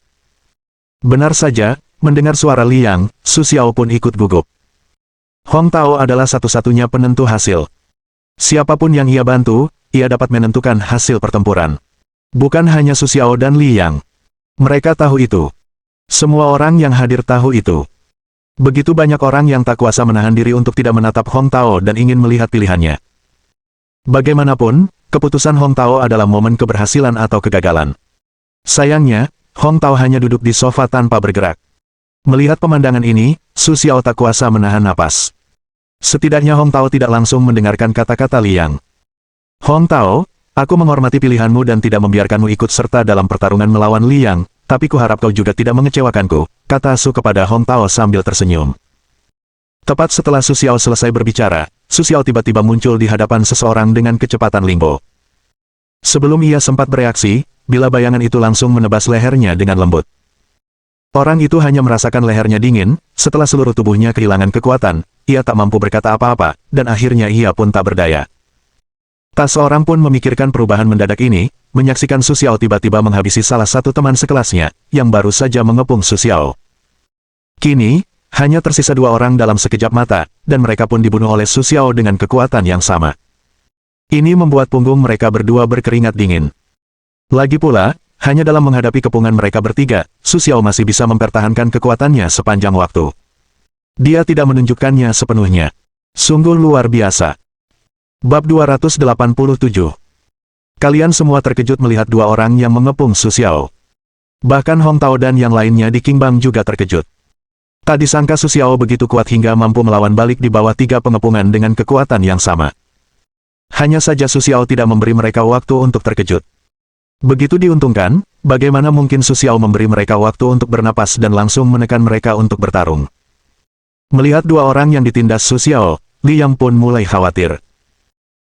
Benar saja, mendengar suara Li Yang, Su Xiao pun ikut gugup. Hong Tao adalah satu-satunya penentu hasil. Siapapun yang ia bantu, ia dapat menentukan hasil pertempuran. Bukan hanya Su Xiao dan Li Yang. Mereka tahu itu. Semua orang yang hadir tahu itu. Begitu banyak orang yang tak kuasa menahan diri untuk tidak menatap Hong Tao dan ingin melihat pilihannya. Bagaimanapun, keputusan Hong Tao adalah momen keberhasilan atau kegagalan. Sayangnya, Hong Tao hanya duduk di sofa tanpa bergerak. Melihat pemandangan ini, Su Xiao tak kuasa menahan napas. Setidaknya Hong Tao tidak langsung mendengarkan kata-kata Liang. Hong Tao, aku menghormati pilihanmu dan tidak membiarkanmu ikut serta dalam pertarungan melawan Liang, tapi kuharap kau juga tidak mengecewakanku, kata Su kepada Hong Tao sambil tersenyum. Tepat setelah Su Xiao selesai berbicara, Su Xiao tiba-tiba muncul di hadapan seseorang dengan kecepatan Lingbo. Sebelum ia sempat bereaksi, bila bayangan itu langsung menebas lehernya dengan lembut. Orang itu hanya merasakan lehernya dingin, setelah seluruh tubuhnya kehilangan kekuatan, ia tak mampu berkata apa-apa, dan akhirnya ia pun tak berdaya. Tak seorang pun memikirkan perubahan mendadak ini, menyaksikan Su Xiao tiba-tiba menghabisi salah satu teman sekelasnya, yang baru saja mengepung Su Xiao. Kini, hanya tersisa 2 orang dalam sekejap mata, dan mereka pun dibunuh oleh Su Xiao dengan kekuatan yang sama. Ini membuat punggung mereka berdua berkeringat dingin. Lagi pula, hanya dalam menghadapi kepungan mereka bertiga, Su Xiao masih bisa mempertahankan kekuatannya sepanjang waktu. Dia tidak menunjukkannya sepenuhnya. Sungguh luar biasa. Bab 287. Kalian semua terkejut melihat 2 orang yang mengepung Su Xiao. Bahkan Hong Tao dan yang lainnya di Qingbang juga terkejut. Tak disangka Su Xiao begitu kuat hingga mampu melawan balik di bawah 3 pengepungan dengan kekuatan yang sama. Hanya saja Su Xiao tidak memberi mereka waktu untuk terkejut. Begitu diuntungkan, bagaimana mungkin Su Xiao memberi mereka waktu untuk bernapas dan langsung menekan mereka untuk bertarung. Melihat 2 orang yang ditindas Su Xiao, Liang pun mulai khawatir.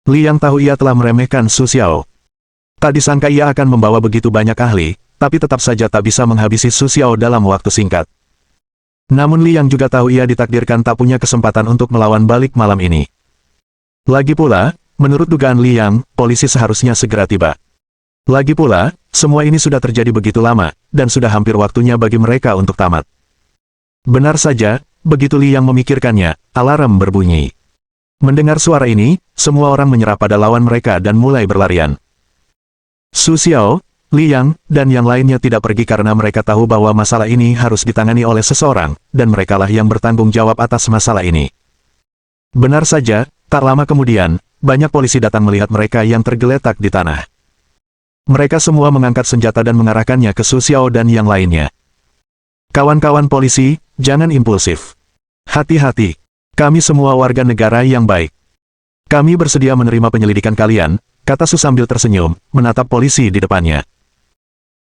Liang tahu ia telah meremehkan Su Xiao. Tak disangka ia akan membawa begitu banyak ahli, tapi tetap saja tak bisa menghabisi Su Xiao dalam waktu singkat. Namun Liang juga tahu ia ditakdirkan tak punya kesempatan untuk melawan balik malam ini. Lagi pula, menurut dugaan Liang, polisi seharusnya segera tiba. Lagi pula, semua ini sudah terjadi begitu lama, dan sudah hampir waktunya bagi mereka untuk tamat. Benar saja, begitu Liang memikirkannya, alarm berbunyi. Mendengar suara ini, semua orang menyerah pada lawan mereka dan mulai berlarian. Su Xiao, Liang, dan yang lainnya tidak pergi karena mereka tahu bahwa masalah ini harus ditangani oleh seseorang, dan merekalah yang bertanggung jawab atas masalah ini. Benar saja, tak lama kemudian, banyak polisi datang melihat mereka yang tergeletak di tanah. Mereka semua mengangkat senjata dan mengarahkannya ke Su Xiao dan yang lainnya. Kawan-kawan polisi, jangan impulsif. Hati-hati. Kami semua warga negara yang baik. Kami bersedia menerima penyelidikan kalian, kata Su sambil tersenyum, menatap polisi di depannya.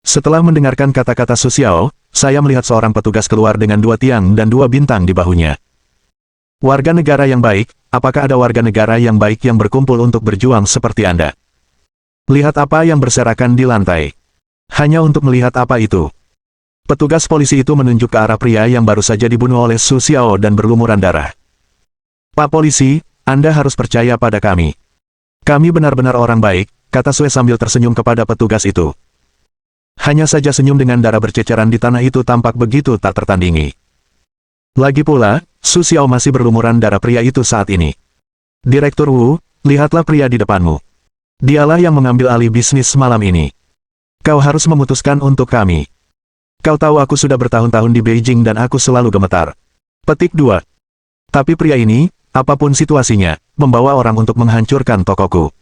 Setelah mendengarkan kata-kata Su Xiao, saya melihat seorang petugas keluar dengan 2 tiang dan 2 bintang di bahunya. Warga negara yang baik, apakah ada warga negara yang baik yang berkumpul untuk berjuang seperti Anda? Lihat apa yang berserakan di lantai. Hanya untuk melihat apa itu. Petugas polisi itu menunjuk ke arah pria yang baru saja dibunuh oleh Su Xiao dan berlumuran darah. Pak polisi, Anda harus percaya pada kami. Kami benar-benar orang baik, kata Sue sambil tersenyum kepada petugas itu. Hanya saja senyum dengan darah berceceran di tanah itu tampak begitu tak tertandingi. Lagi pula, Su Xiao masih berlumuran darah pria itu saat ini. Direktur Wu, lihatlah pria di depanmu. Dialah yang mengambil alih bisnis malam ini. Kau harus memutuskan untuk kami. Kau tahu aku sudah bertahun-tahun di Beijing dan aku selalu gemetar. Petik 2. Tapi pria ini, apapun situasinya, membawa orang untuk menghancurkan tokoku.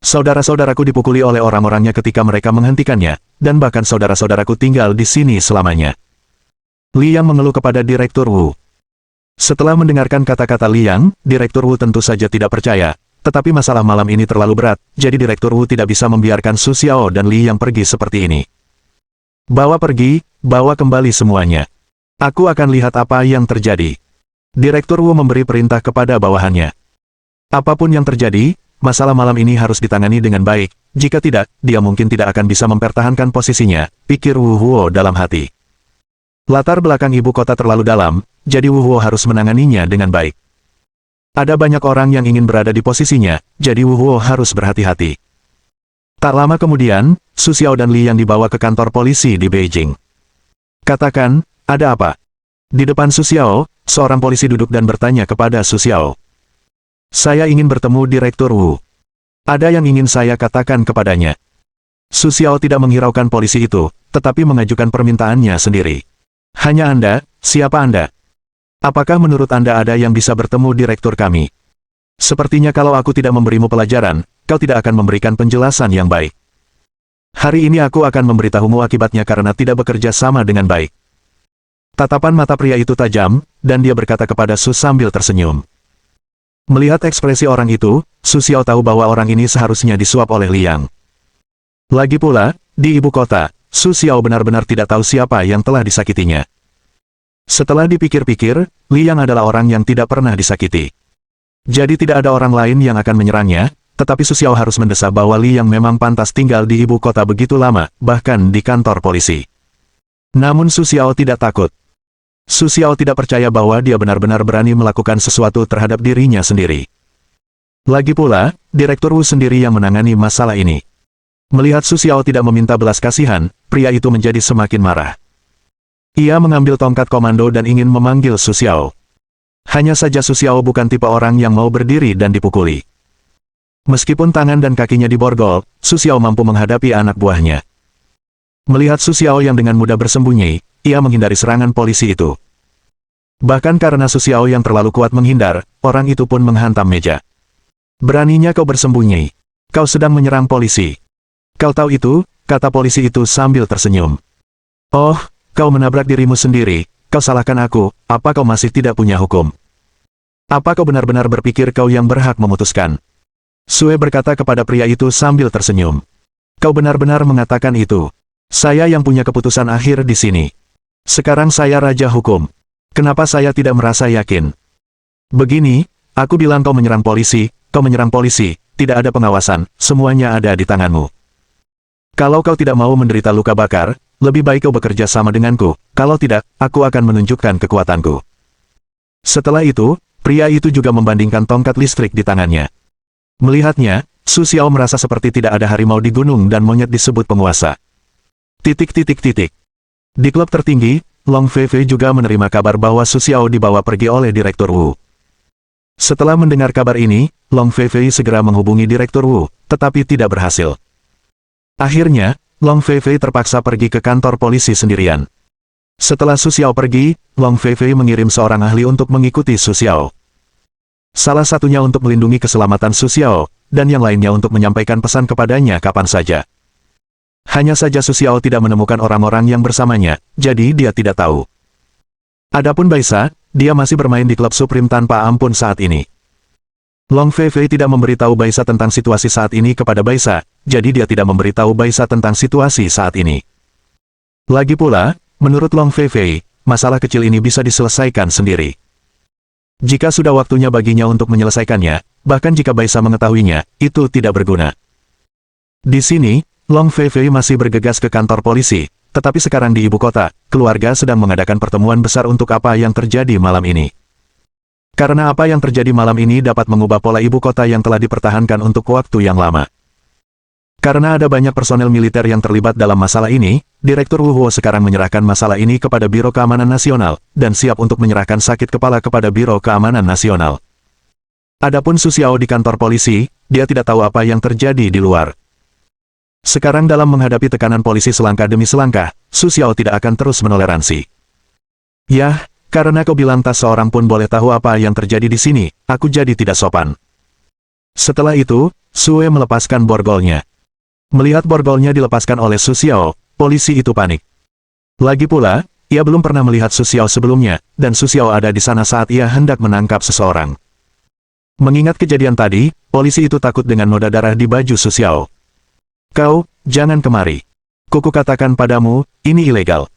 Saudara-saudaraku dipukuli oleh orang-orangnya ketika mereka menghentikannya, dan bahkan saudara-saudaraku tinggal di sini selamanya. Liang mengeluh kepada Direktur Wu. Setelah mendengarkan kata-kata Liang, Direktur Wu tentu saja tidak percaya. Tetapi masalah malam ini terlalu berat, jadi Direktur Wu tidak bisa membiarkan Su Xiao dan Liang pergi seperti ini. Bawa pergi, bawa kembali semuanya. Aku akan lihat apa yang terjadi. Direktur Wu memberi perintah kepada bawahannya. Apapun yang terjadi, masalah malam ini harus ditangani dengan baik, jika tidak, dia mungkin tidak akan bisa mempertahankan posisinya, pikir Wu Huo dalam hati. Latar belakang ibu kota terlalu dalam, jadi Wu Huo harus menanganinya dengan baik. Ada banyak orang yang ingin berada di posisinya, jadi Wu Huo harus berhati-hati. Tak lama kemudian, Su Xiao dan Li yang dibawa ke kantor polisi di Beijing. Katakan, ada apa? Di depan Su Xiao, seorang polisi duduk dan bertanya kepada Su Xiao. Saya ingin bertemu Direktur Wu. Ada yang ingin saya katakan kepadanya. Su Xiao tidak menghiraukan polisi itu, tetapi mengajukan permintaannya sendiri. Hanya Anda, siapa Anda? Apakah menurut Anda ada yang bisa bertemu direktur kami? Sepertinya kalau aku tidak memberimu pelajaran, kau tidak akan memberikan penjelasan yang baik. Hari ini aku akan memberitahumu akibatnya karena tidak bekerja sama dengan baik. Tatapan mata pria itu tajam, dan dia berkata kepada Su sambil tersenyum. Melihat ekspresi orang itu, Su Xiao tahu bahwa orang ini seharusnya disuap oleh Liang. Lagi pula, di ibu kota, Su Xiao benar-benar tidak tahu siapa yang telah disakitinya. Setelah dipikir-pikir, Liang adalah orang yang tidak pernah disakiti. Jadi tidak ada orang lain yang akan menyerangnya, tetapi Su Xiao harus mendesak bahwa Liang memang pantas tinggal di ibu kota begitu lama, bahkan di kantor polisi. Namun Su Xiao tidak takut. Su Xiao tidak percaya bahwa dia benar-benar berani melakukan sesuatu terhadap dirinya sendiri. Lagi pula, Direktur Wu sendiri yang menangani masalah ini. Melihat Su Xiao tidak meminta belas kasihan, pria itu menjadi semakin marah. Ia mengambil tongkat komando dan ingin memanggil Su Xiao. Hanya saja Su Xiao bukan tipe orang yang mau berdiri dan dipukuli. Meskipun tangan dan kakinya diborgol, Su Xiao mampu menghadapi anak buahnya. Melihat Su Xiao yang dengan mudah bersembunyi, ia menghindari serangan polisi itu. Bahkan karena Su Xiao yang terlalu kuat menghindar, orang itu pun menghantam meja. Beraninya kau bersembunyi. Kau sedang menyerang polisi. Kau tahu itu, kata polisi itu sambil tersenyum. Oh, kau menabrak dirimu sendiri, kau salahkan aku, apa kau masih tidak punya hukum? Apa kau benar-benar berpikir kau yang berhak memutuskan? Sue berkata kepada pria itu sambil tersenyum. Kau benar-benar mengatakan itu. Saya yang punya keputusan akhir di sini. Sekarang saya raja hukum. Kenapa saya tidak merasa yakin? Begini, aku bilang kau menyerang polisi, tidak ada pengawasan, semuanya ada di tanganmu. Kalau kau tidak mau menderita luka bakar, lebih baik kau bekerja sama denganku, kalau tidak, aku akan menunjukkan kekuatanku. Setelah itu, pria itu juga membandingkan tongkat listrik di tangannya. Melihatnya, Su Xiao merasa seperti tidak ada harimau di gunung dan monyet disebut penguasa. Di klub tertinggi, Long Feifei juga menerima kabar bahwa Su Xiao dibawa pergi oleh Direktur Wu. Setelah mendengar kabar ini, Long Feifei segera menghubungi Direktur Wu, tetapi tidak berhasil. Akhirnya, Long Feifei terpaksa pergi ke kantor polisi sendirian. Setelah Su Xiao pergi, Long Feifei mengirim seorang ahli untuk mengikuti Su Xiao. Salah satunya untuk melindungi keselamatan Su Xiao, dan yang lainnya untuk menyampaikan pesan kepadanya kapan saja. Hanya saja Su Xiao tidak menemukan orang-orang yang bersamanya, jadi dia tidak tahu. Adapun Baisa, dia masih bermain di klub Supreme tanpa ampun saat ini. Long Feifei tidak memberitahu Baisa tentang situasi saat ini kepada Baisa, jadi dia tidak memberitahu Baisa tentang situasi saat ini. Lagi pula, menurut Long Feifei, masalah kecil ini bisa diselesaikan sendiri. Jika sudah waktunya baginya untuk menyelesaikannya, bahkan jika Baisa mengetahuinya, itu tidak berguna. Di sini, Long Feifei masih bergegas ke kantor polisi, tetapi sekarang di ibu kota, keluarga sedang mengadakan pertemuan besar untuk apa yang terjadi malam ini. Karena apa yang terjadi malam ini dapat mengubah pola ibu kota yang telah dipertahankan untuk waktu yang lama. Karena ada banyak personel militer yang terlibat dalam masalah ini, Direktur Wu Huo sekarang menyerahkan masalah ini kepada Biro Keamanan Nasional, dan siap untuk menyerahkan sakit kepala kepada Biro Keamanan Nasional. Adapun Su Xiao di kantor polisi, dia tidak tahu apa yang terjadi di luar. Sekarang dalam menghadapi tekanan polisi selangkah demi selangkah, Su Xiao tidak akan terus menoleransi. Yah, karena kau bilang tak seorang pun boleh tahu apa yang terjadi di sini, aku jadi tidak sopan. Setelah itu, Sue melepaskan borgolnya. Melihat borgolnya dilepaskan oleh Su Xiao, polisi itu panik. Lagi pula, ia belum pernah melihat Su Xiao sebelumnya, dan Su Xiao ada di sana saat ia hendak menangkap seseorang. Mengingat kejadian tadi, polisi itu takut dengan noda darah di baju Su Xiao. Kau, jangan kemari. Kuku katakan padamu, ini ilegal.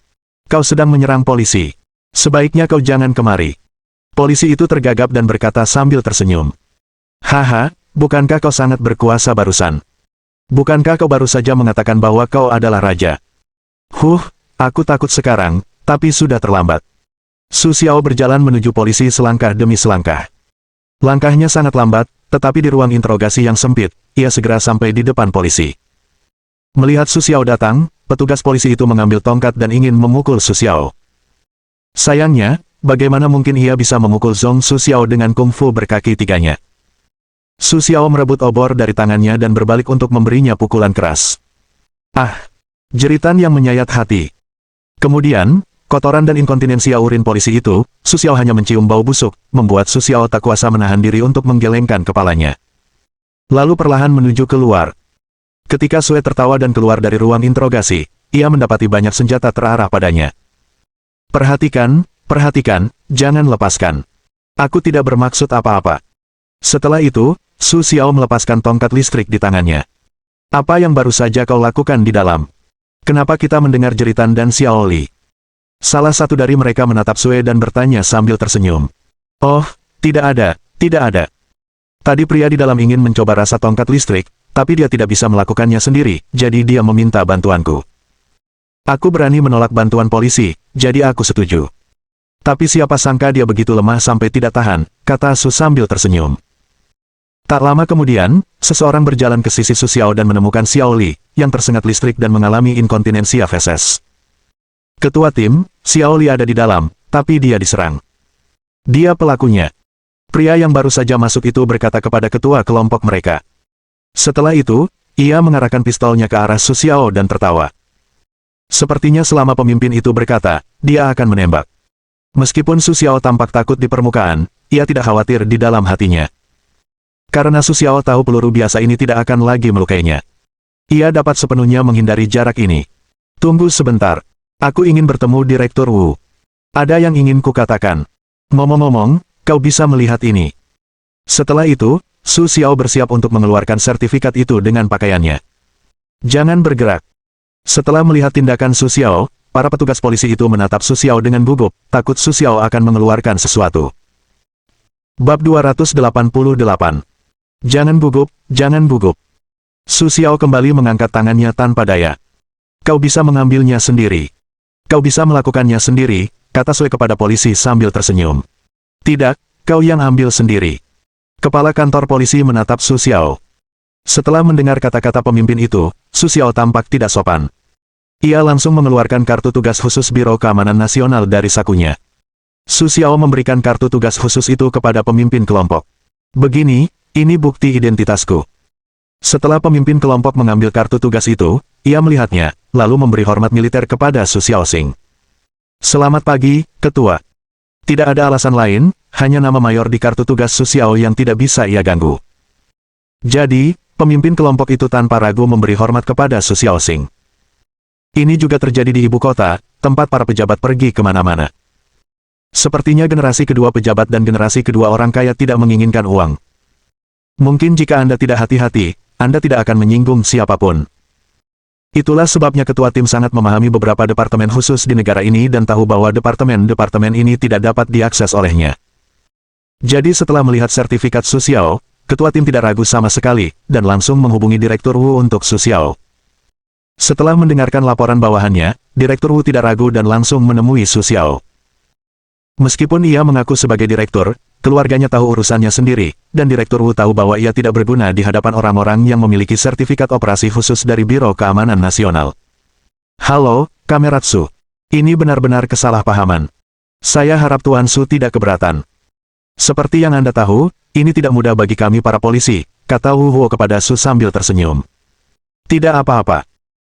Kau sedang menyerang polisi. Sebaiknya kau jangan kemari. Polisi itu tergagap dan berkata sambil tersenyum. Haha, bukankah kau sangat berkuasa barusan? Bukankah kau baru saja mengatakan bahwa kau adalah raja? Aku takut sekarang, tapi sudah terlambat. Su Xiao berjalan menuju polisi selangkah demi selangkah. Langkahnya sangat lambat, tetapi di ruang interogasi yang sempit, ia segera sampai di depan polisi. Melihat Su Xiao datang, petugas polisi itu mengambil tongkat dan ingin memukul Su Xiao. Sayangnya, bagaimana mungkin ia bisa memukul Zhong Su Xiao dengan kungfu berkaki tiganya? Su Xiao merebut obor dari tangannya dan berbalik untuk memberinya pukulan keras. Ah! Jeritan yang menyayat hati. Kemudian, kotoran dan inkontinensia urin polisi itu, Su Xiao hanya mencium bau busuk, membuat Su Xiao tak kuasa menahan diri untuk menggelengkan kepalanya. Lalu perlahan menuju keluar. Ketika Sue tertawa dan keluar dari ruang interogasi, ia mendapati banyak senjata terarah padanya. Perhatikan, perhatikan, jangan lepaskan. Aku tidak bermaksud apa-apa. Setelah itu, Su Xiao melepaskan tongkat listrik di tangannya. Apa yang baru saja kau lakukan di dalam? Kenapa kita mendengar jeritan dan Xiao Li? Salah satu dari mereka menatap Sue dan bertanya sambil tersenyum. Oh, tidak ada, tidak ada. Tadi pria di dalam ingin mencoba rasa tongkat listrik, tapi dia tidak bisa melakukannya sendiri, jadi dia meminta bantuanku. Aku berani menolak bantuan polisi, jadi aku setuju. Tapi siapa sangka dia begitu lemah sampai tidak tahan, kata Su sambil tersenyum. Tak lama kemudian, seseorang berjalan ke sisi Su Xiao dan menemukan Xiao Li, yang tersengat listrik dan mengalami inkontinensia feses. Ketua tim, Xiao Li ada di dalam, tapi dia diserang. Dia pelakunya. Pria yang baru saja masuk itu berkata kepada ketua kelompok mereka. Setelah itu, ia mengarahkan pistolnya ke arah Su Xiao dan tertawa. Sepertinya selama pemimpin itu berkata, dia akan menembak. Meskipun Su Xiao tampak takut di permukaan, ia tidak khawatir di dalam hatinya. Karena Su Xiao tahu peluru biasa ini tidak akan lagi melukainya. Ia dapat sepenuhnya menghindari jarak ini. Tunggu sebentar. Aku ingin bertemu Direktur Wu. Ada yang ingin kukatakan. Ngomong-ngomong, kau bisa melihat ini. Setelah itu, Su Xiao bersiap untuk mengeluarkan sertifikat itu dengan pakaiannya. Jangan bergerak. Setelah melihat tindakan Su Xiao, para petugas polisi itu menatap Su Xiao dengan gugup, takut Su Xiao akan mengeluarkan sesuatu. Bab 288. Jangan gugup, jangan gugup. Su Xiao kembali mengangkat tangannya tanpa daya. Kau bisa mengambilnya sendiri. Kau bisa melakukannya sendiri, kata Sue kepada polisi sambil tersenyum. Tidak, kau yang ambil sendiri. Kepala kantor polisi menatap Su Xiao. Setelah mendengar kata-kata pemimpin itu, Su Xiao tampak tidak sopan. Ia langsung mengeluarkan kartu tugas khusus Biro Keamanan Nasional dari sakunya. Su Xiao memberikan kartu tugas khusus itu kepada pemimpin kelompok. Begini, ini bukti identitasku. Setelah pemimpin kelompok mengambil kartu tugas itu, ia melihatnya, lalu memberi hormat militer kepada Su Xiaoxing. Selamat pagi, Ketua. Tidak ada alasan lain, hanya nama mayor di kartu tugas Su Xiao yang tidak bisa ia ganggu. Jadi, pemimpin kelompok itu tanpa ragu memberi hormat kepada Su Xiaoxing. Ini juga terjadi di ibu kota, tempat para pejabat pergi kemana-mana. Sepertinya generasi kedua pejabat dan generasi kedua orang kaya tidak menginginkan uang. Mungkin jika Anda tidak hati-hati, Anda tidak akan menyinggung siapapun. Itulah sebabnya ketua tim sangat memahami beberapa departemen khusus di negara ini dan tahu bahwa departemen-departemen ini tidak dapat diakses olehnya. Jadi setelah melihat sertifikat Su Xiao, ketua tim tidak ragu sama sekali, dan langsung menghubungi Direktur Wu untuk Su Xiao. Setelah mendengarkan laporan bawahannya, Direktur Wu tidak ragu dan langsung menemui Su Xiao. Meskipun ia mengaku sebagai direktur, keluarganya tahu urusannya sendiri, dan Direktur Wu tahu bahwa ia tidak berguna di hadapan orang-orang yang memiliki sertifikat operasi khusus dari Biro Keamanan Nasional. Halo, Kameratsu. Ini benar-benar kesalahpahaman. Saya harap Tuan Su tidak keberatan. Seperti yang Anda tahu, ini tidak mudah bagi kami para polisi, kata Wu Huo kepada Su sambil tersenyum. Tidak apa-apa.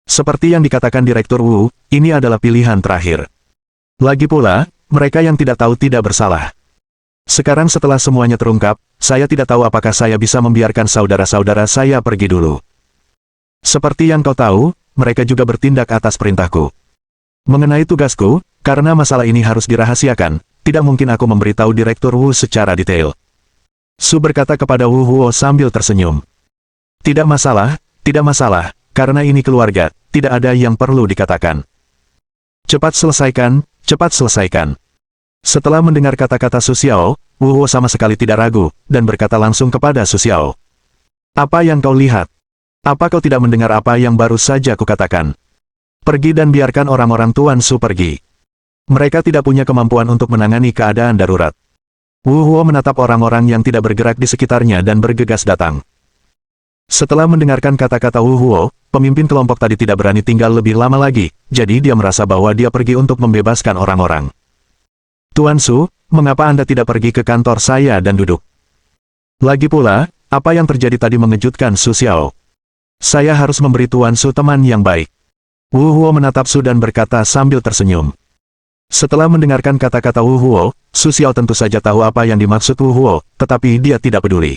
Seperti yang dikatakan Direktur Wu, ini adalah pilihan terakhir. Lagi pula, mereka yang tidak tahu tidak bersalah. Sekarang setelah semuanya terungkap, saya tidak tahu apakah saya bisa membiarkan saudara-saudara saya pergi dulu. Seperti yang kau tahu, mereka juga bertindak atas perintahku. Mengenai tugasku, karena masalah ini harus dirahasiakan, tidak mungkin aku memberitahu Direktur Wu secara detail. Su berkata kepada Wu Huo sambil tersenyum. Tidak masalah, karena ini keluarga, tidak ada yang perlu dikatakan. Cepat selesaikan. Setelah mendengar kata-kata Su Xiao, Wu Huo sama sekali tidak ragu, dan berkata langsung kepada Su Xiao. Apa yang kau lihat? Apa kau tidak mendengar apa yang baru saja kukatakan? Pergi dan biarkan orang-orang Tuan Su pergi. Mereka tidak punya kemampuan untuk menangani keadaan darurat. Wu Huo menatap orang-orang yang tidak bergerak di sekitarnya dan bergegas datang. Setelah mendengarkan kata-kata Wu Huo, pemimpin kelompok tadi tidak berani tinggal lebih lama lagi, jadi dia merasa bahwa dia pergi untuk membebaskan orang-orang. Tuan Su, mengapa Anda tidak pergi ke kantor saya dan duduk? Lagi pula, apa yang terjadi tadi mengejutkan Su Xiao. Saya harus memberi Tuan Su teman yang baik. Wu Huo menatap Su dan berkata sambil tersenyum. Setelah mendengarkan kata-kata Wu Huo, Su Xiao tentu saja tahu apa yang dimaksud Wu Huo, tetapi dia tidak peduli.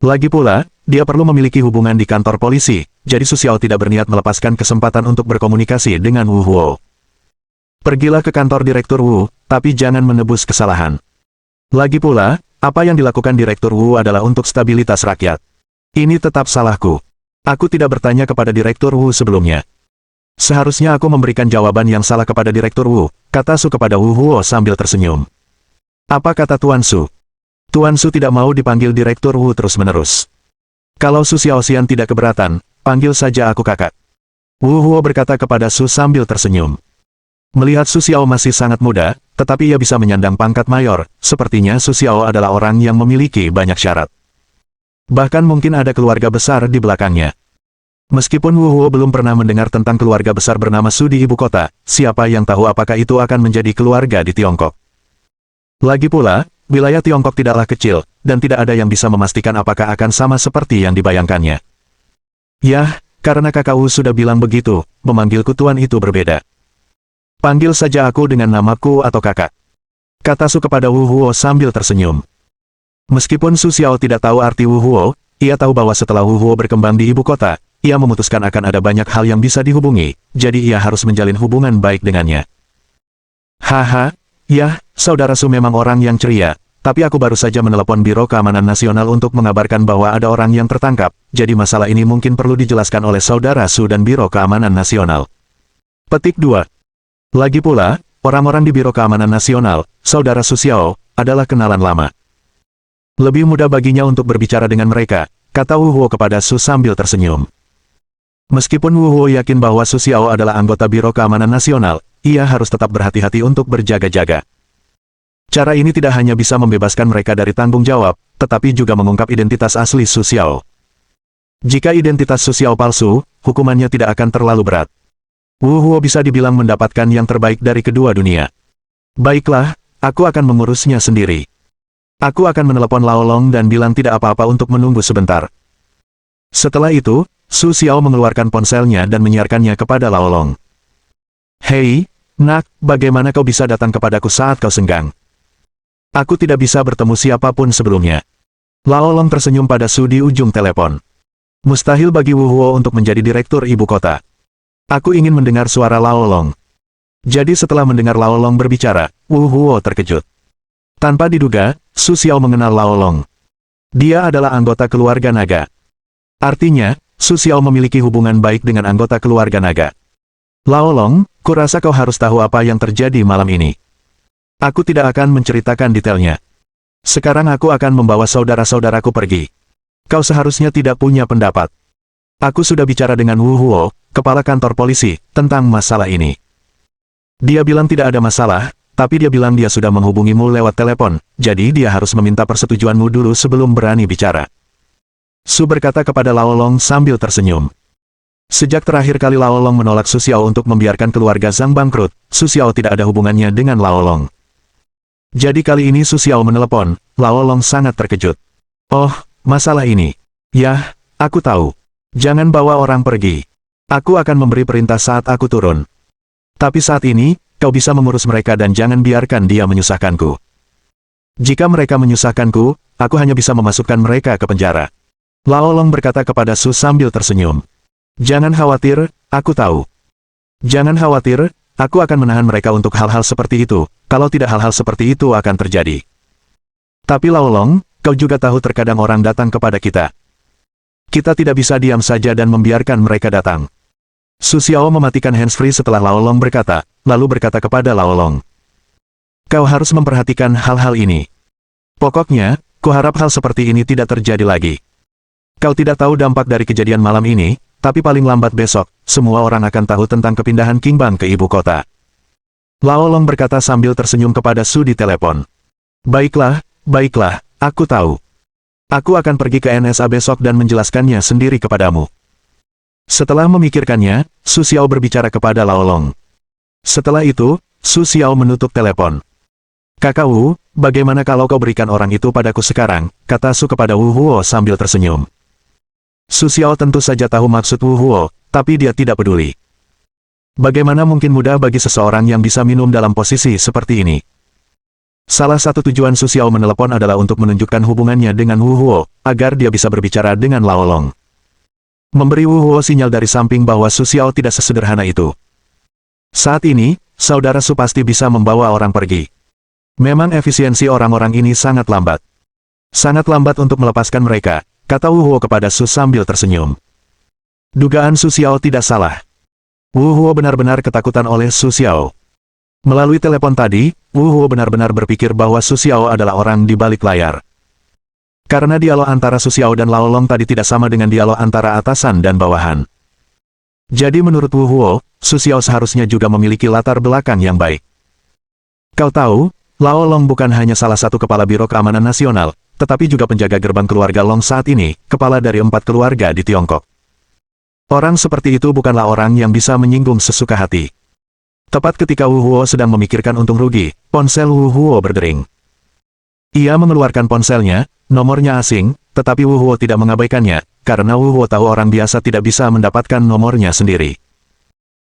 Lagi pula, dia perlu memiliki hubungan di kantor polisi, jadi Su Xiao tidak berniat melepaskan kesempatan untuk berkomunikasi dengan Wu Huo. Pergilah ke kantor Direktur Wu, tapi jangan menebus kesalahan. Lagi pula, apa yang dilakukan Direktur Wu adalah untuk stabilitas rakyat. Ini tetap salahku. Aku tidak bertanya kepada Direktur Wu sebelumnya. Seharusnya aku memberikan jawaban yang salah kepada Direktur Wu, kata Su kepada Wu Huo sambil tersenyum. Apa kata Tuan Su? Tuan Su tidak mau dipanggil Direktur Wu terus-menerus. Kalau Su Xiaoxian tidak keberatan, panggil saja aku kakak. Wu Huo berkata kepada Su sambil tersenyum. Melihat Su Xiao masih sangat muda, tetapi ia bisa menyandang pangkat mayor, sepertinya Su Xiao adalah orang yang memiliki banyak syarat. Bahkan mungkin ada keluarga besar di belakangnya. Meskipun Wu Huo belum pernah mendengar tentang keluarga besar bernama Su di ibu kota, siapa yang tahu apakah itu akan menjadi keluarga di Tiongkok. Lagi pula, wilayah Tiongkok tidaklah kecil, dan tidak ada yang bisa memastikan apakah akan sama seperti yang dibayangkannya. Yah, karena kakak Wu sudah bilang begitu, memanggilku tuan itu berbeda. Panggil saja aku dengan namaku atau kakak. Kata Su kepada Wu Huo sambil tersenyum. Meskipun Su Xiao tidak tahu arti Wu Huo, ia tahu bahwa setelah Wu Huo berkembang di ibu kota, ia memutuskan akan ada banyak hal yang bisa dihubungi, jadi ia harus menjalin hubungan baik dengannya. Haha, ya, saudara Su memang orang yang ceria, tapi aku baru saja menelepon Biro Keamanan Nasional untuk mengabarkan bahwa ada orang yang tertangkap, jadi masalah ini mungkin perlu dijelaskan oleh saudara Su dan Biro Keamanan Nasional. Petik 2. Lagi pula, orang-orang di Biro Keamanan Nasional, saudara Su Xiao, adalah kenalan lama. Lebih mudah baginya untuk berbicara dengan mereka, kata Wu Huo kepada Su sambil tersenyum. Meskipun Wu Huo yakin bahwa Su Xiao adalah anggota Biro Keamanan Nasional, ia harus tetap berhati-hati untuk berjaga-jaga. Cara ini tidak hanya bisa membebaskan mereka dari tanggung jawab, tetapi juga mengungkap identitas asli Su Xiao. Jika identitas Su Xiao palsu, hukumannya tidak akan terlalu berat. Wu Huo bisa dibilang mendapatkan yang terbaik dari kedua dunia. Baiklah, aku akan mengurusnya sendiri. Aku akan menelepon Lao Long dan bilang tidak apa-apa untuk menunggu sebentar. Setelah itu, Su Xiao mengeluarkan ponselnya dan menyiarkannya kepada Lao Long. Hei, nak, bagaimana kau bisa datang kepadaku saat kau senggang? Aku tidak bisa bertemu siapapun sebelumnya. Lao Long tersenyum pada Su di ujung telepon. Mustahil bagi Wu Huo untuk menjadi direktur ibu kota. Aku ingin mendengar suara Lao Long. Jadi setelah mendengar Lao Long berbicara, Wu Huo terkejut. Tanpa diduga, Su Xiao mengenal Lao Long. Dia adalah anggota keluarga naga. Artinya, Su Xiao memiliki hubungan baik dengan anggota keluarga naga. Lao Long, kurasa kau harus tahu apa yang terjadi malam ini. Aku tidak akan menceritakan detailnya. Sekarang aku akan membawa saudara-saudaraku pergi. Kau seharusnya tidak punya pendapat. Aku sudah bicara dengan Wu Huo, kepala kantor polisi, tentang masalah ini. Dia bilang tidak ada masalah, tapi dia bilang dia sudah menghubungimu lewat telepon, jadi dia harus meminta persetujuanmu dulu sebelum berani bicara. Su berkata kepada Lao Long sambil tersenyum. Sejak terakhir kali Lao Long menolak Su Xiao untuk membiarkan keluarga Zhang bangkrut, Su Xiao tidak ada hubungannya dengan Lao Long. Jadi kali ini Su Xiao menelepon, Lao Long sangat terkejut. Oh, masalah ini. Yah, aku tahu. Jangan bawa orang pergi. Aku akan memberi perintah saat aku turun. Tapi saat ini, kau bisa mengurus mereka dan jangan biarkan dia menyusahkanku. Jika mereka menyusahkanku, aku hanya bisa memasukkan mereka ke penjara. Lao Long berkata kepada Su sambil tersenyum. Jangan khawatir, aku tahu. Jangan khawatir, aku akan menahan mereka untuk hal-hal seperti itu, kalau tidak hal-hal seperti itu akan terjadi. Tapi Lao Long, kau juga tahu terkadang orang datang kepada kita. Kita tidak bisa diam saja dan membiarkan mereka datang. Su Xiao mematikan handsfree setelah Lao Long berkata, lalu berkata kepada Lao Long. Kau harus memperhatikan hal-hal ini. Pokoknya, kuharap hal seperti ini tidak terjadi lagi. Kau tidak tahu dampak dari kejadian malam ini, tapi paling lambat besok, semua orang akan tahu tentang kepindahan King Bang ke ibu kota. Lao Long berkata sambil tersenyum kepada Su di telepon. Baiklah, baiklah, aku tahu. Aku akan pergi ke NSA besok dan menjelaskannya sendiri kepadamu. Setelah memikirkannya, Su Xiao berbicara kepada Lao Long. Setelah itu, Su Xiao menutup telepon. Kakak Wu, bagaimana kalau kau berikan orang itu padaku sekarang, kata Su kepada Wu Huo sambil tersenyum. Su Xiao tentu saja tahu maksud Wu Huo, tapi dia tidak peduli. Bagaimana mungkin mudah bagi seseorang yang bisa minum dalam posisi seperti ini? Salah satu tujuan Su Xiao menelepon adalah untuk menunjukkan hubungannya dengan Wu Huo, agar dia bisa berbicara dengan Lao Long. Memberi Wu Huo sinyal dari samping bahwa Su Xiao tidak sesederhana itu. Saat ini, saudara Su pasti bisa membawa orang pergi. Memang efisiensi orang-orang ini sangat lambat. Sangat lambat untuk melepaskan mereka, kata Wu Huo kepada Su sambil tersenyum. Dugaan Su Xiao tidak salah. Wu Huo benar-benar ketakutan oleh Su Xiao. Melalui telepon tadi, Wu Huo benar-benar berpikir bahwa Su Xiao adalah orang di balik layar. Karena dialog antara Su Xiao dan Lao Long tadi tidak sama dengan dialog antara atasan dan bawahan. Jadi menurut Wu Huo, Su Xiao seharusnya juga memiliki latar belakang yang baik. Kau tahu, Lao Long bukan hanya salah satu kepala Biro Keamanan Nasional, tetapi juga penjaga gerbang keluarga Long saat ini, kepala dari 4 keluarga di Tiongkok. Orang seperti itu bukanlah orang yang bisa menyinggung sesuka hati. Tepat ketika Wu Huo sedang memikirkan untung rugi, ponsel Wu Huo berdering. Ia mengeluarkan ponselnya, nomornya asing, tetapi Wu Huo tidak mengabaikannya, karena Wu Huo tahu orang biasa tidak bisa mendapatkan nomornya sendiri.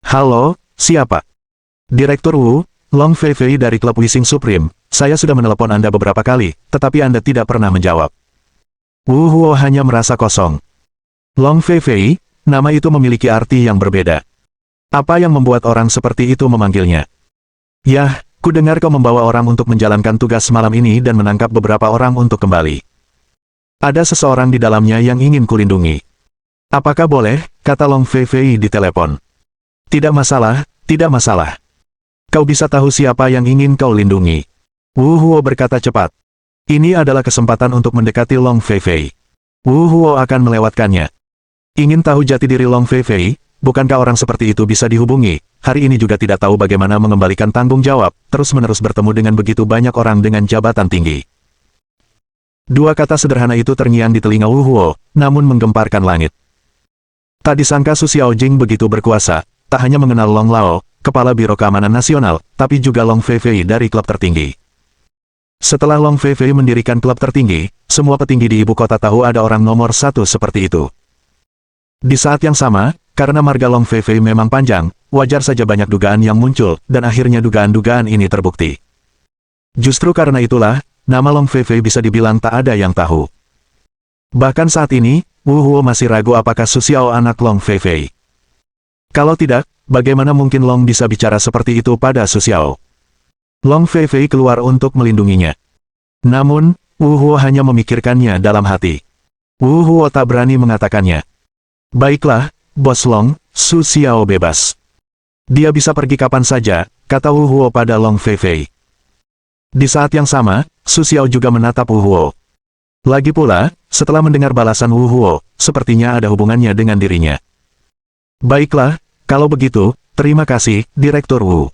Halo, siapa? Direktur Wu, Long Feifei dari klub Wishing Supreme, saya sudah menelepon Anda beberapa kali, tetapi Anda tidak pernah menjawab. Wu Huo hanya merasa kosong. Long Feifei, nama itu memiliki arti yang berbeda. Apa yang membuat orang seperti itu memanggilnya? Yah, ku dengar kau membawa orang untuk menjalankan tugas malam ini dan menangkap beberapa orang untuk kembali. Ada seseorang di dalamnya yang ingin kulindungi. Apakah boleh, kata Long Feifei di telepon. Tidak masalah, tidak masalah. Kau bisa tahu siapa yang ingin kau lindungi. Wu Huo berkata cepat. Ini adalah kesempatan untuk mendekati Long Feifei. Wu Huo akan melewatkannya. Ingin tahu jati diri Long Feifei, bukankah orang seperti itu bisa dihubungi, hari ini juga tidak tahu bagaimana mengembalikan tanggung jawab, terus-menerus bertemu dengan begitu banyak orang dengan jabatan tinggi. Dua kata sederhana itu terngiang di telinga Wu Huo, namun menggemparkan langit. Tak disangka Su Xiaojing begitu berkuasa, tak hanya mengenal Long Lao, kepala Biro Keamanan Nasional, tapi juga Long Feifei dari klub tertinggi. Setelah Long Feifei mendirikan klub tertinggi, semua petinggi di ibu kota tahu ada orang nomor 1 seperti itu. Di saat yang sama, karena marga Long Feifei memang panjang, wajar saja banyak dugaan yang muncul, dan akhirnya dugaan-dugaan ini terbukti. Justru karena itulah, nama Long Feifei bisa dibilang tak ada yang tahu. Bahkan saat ini, Wu Huo masih ragu apakah Su Xiao anak Long Feifei. Kalau tidak, bagaimana mungkin Long bisa bicara seperti itu pada Su Xiao? Long Feifei keluar untuk melindunginya. Namun, Wu Huo hanya memikirkannya dalam hati. Wu Huo tak berani mengatakannya. Baiklah, Bos Long, Su Xiao bebas. Dia bisa pergi kapan saja, kata Wu Huo pada Long Feifei. Di saat yang sama, Su Xiao juga menatap Wu Huo. Lagi pula, setelah mendengar balasan Wu Huo, sepertinya ada hubungannya dengan dirinya. Baiklah, kalau begitu, terima kasih, Direktur Wu.